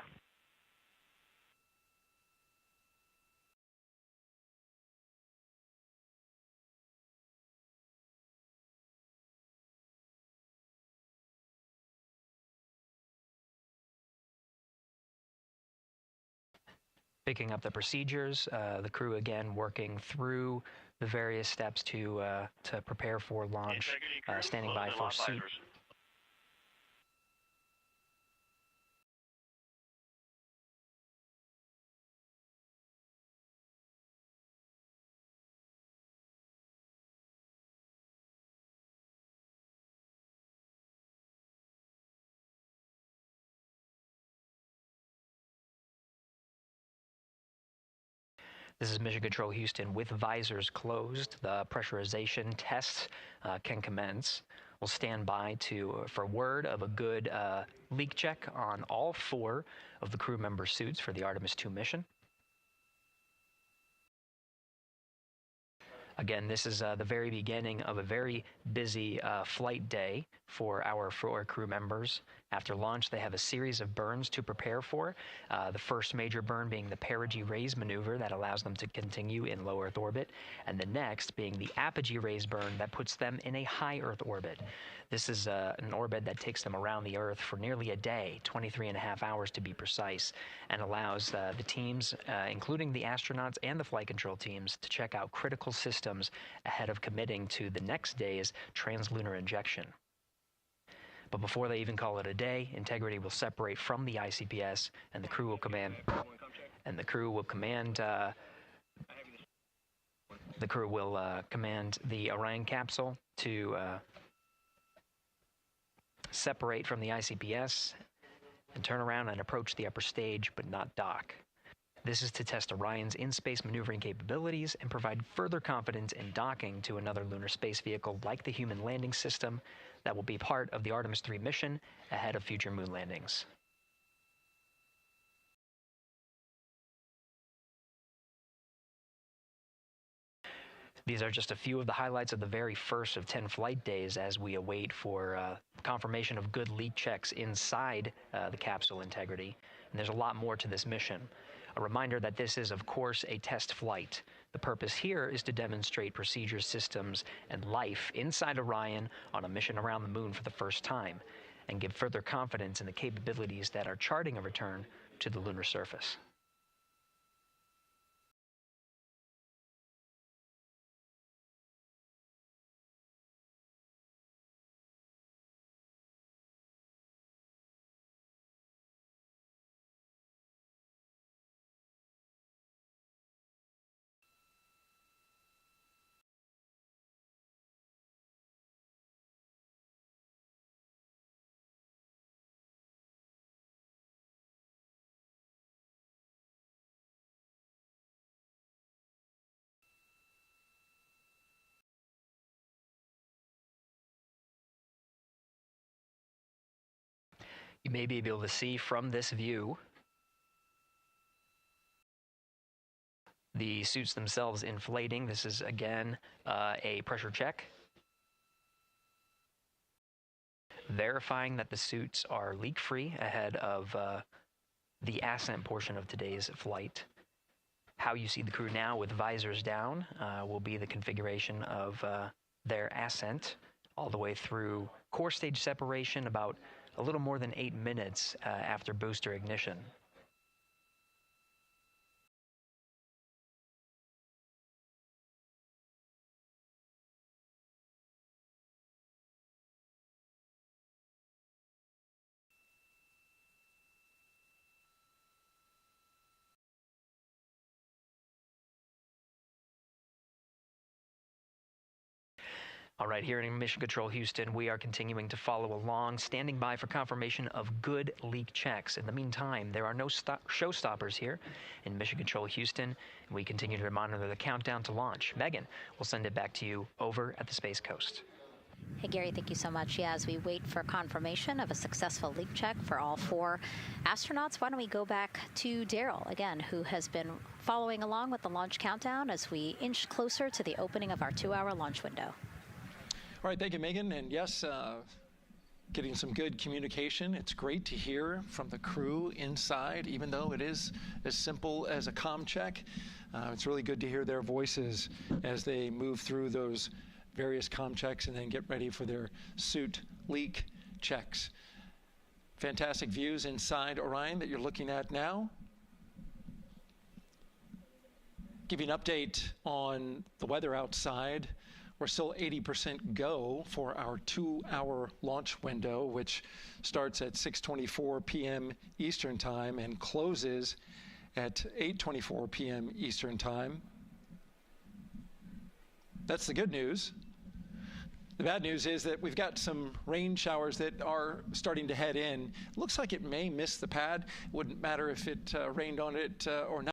Picking up the procedures, the crew again working through the various steps to prepare for launch, standing by for seat. This is Mission Control Houston. With visors closed, the pressurization tests can commence. We'll stand by for word of a good leak check on all 4 of the crew member suits for the Artemis II mission. Again, this is the very beginning of a very busy flight day for our 4 crew members. After launch, they have a series of burns to prepare for. The first major burn being the perigee raise maneuver that allows them to continue in low Earth orbit, and the next being the apogee raise burn that puts them in a high Earth orbit. This is an orbit that takes them around the Earth for nearly a day, 23.5 hours to be precise, and allows the teams, including the astronauts and the flight control teams, to check out critical systems ahead of committing to the next day's translunar injection. But before they even call it a day, Integrity will separate from the ICPS, and the crew will command the Orion capsule to separate from the ICPS and turn around and approach the upper stage, but not dock. This is to test Orion's in-space maneuvering capabilities and provide further confidence in docking to another lunar space vehicle like the Human Landing System that will be part of the Artemis III mission ahead of future moon landings. These are just a few of the highlights of the very first of 10 flight days as we await for confirmation of good leak checks inside the capsule integrity. And there's a lot more to this mission. A reminder that this is, of course, a test flight. The purpose here is to demonstrate procedures, systems, and life inside Orion on a mission around the moon for the first time, and give further confidence in the capabilities that are charting a return to the lunar surface. You may be able to see from this view the suits themselves inflating. This is, again, a pressure check, verifying that the suits are leak-free ahead of the ascent portion of today's flight. How you see the crew now with visors down will be the configuration of their ascent all the way through core stage separation, about a little more than 8 minutes after booster ignition. All right, here in Mission Control Houston, we are continuing to follow along, standing by for confirmation of good leak checks. In the meantime, there are no showstoppers here in Mission Control Houston, and we continue to monitor the countdown to launch. Megan, we'll send it back to you over at the Space Coast. Hey, Gary, thank you so much. Yeah, as we wait for confirmation of a successful leak check for all 4 astronauts, why don't we go back to Daryl, again, who has been following along with the launch countdown as we inch closer to the opening of our 2-hour launch window. All right, thank you, Megan. And yes, getting some good communication. It's great to hear from the crew inside, even though it is as simple as a comm check. It's really good to hear their voices as they move through those various comm checks and then get ready for their suit leak checks. Fantastic views inside Orion that you're looking at now. Give you an update on the weather outside. We're still 80% go for our 2-hour launch window, which starts at 6:24 p.m. Eastern Time and closes at 8:24 p.m. Eastern Time. That's the good news. The bad news is that we've got some rain showers that are starting to head in. Looks like it may miss the pad. Wouldn't matter if it rained on it or not.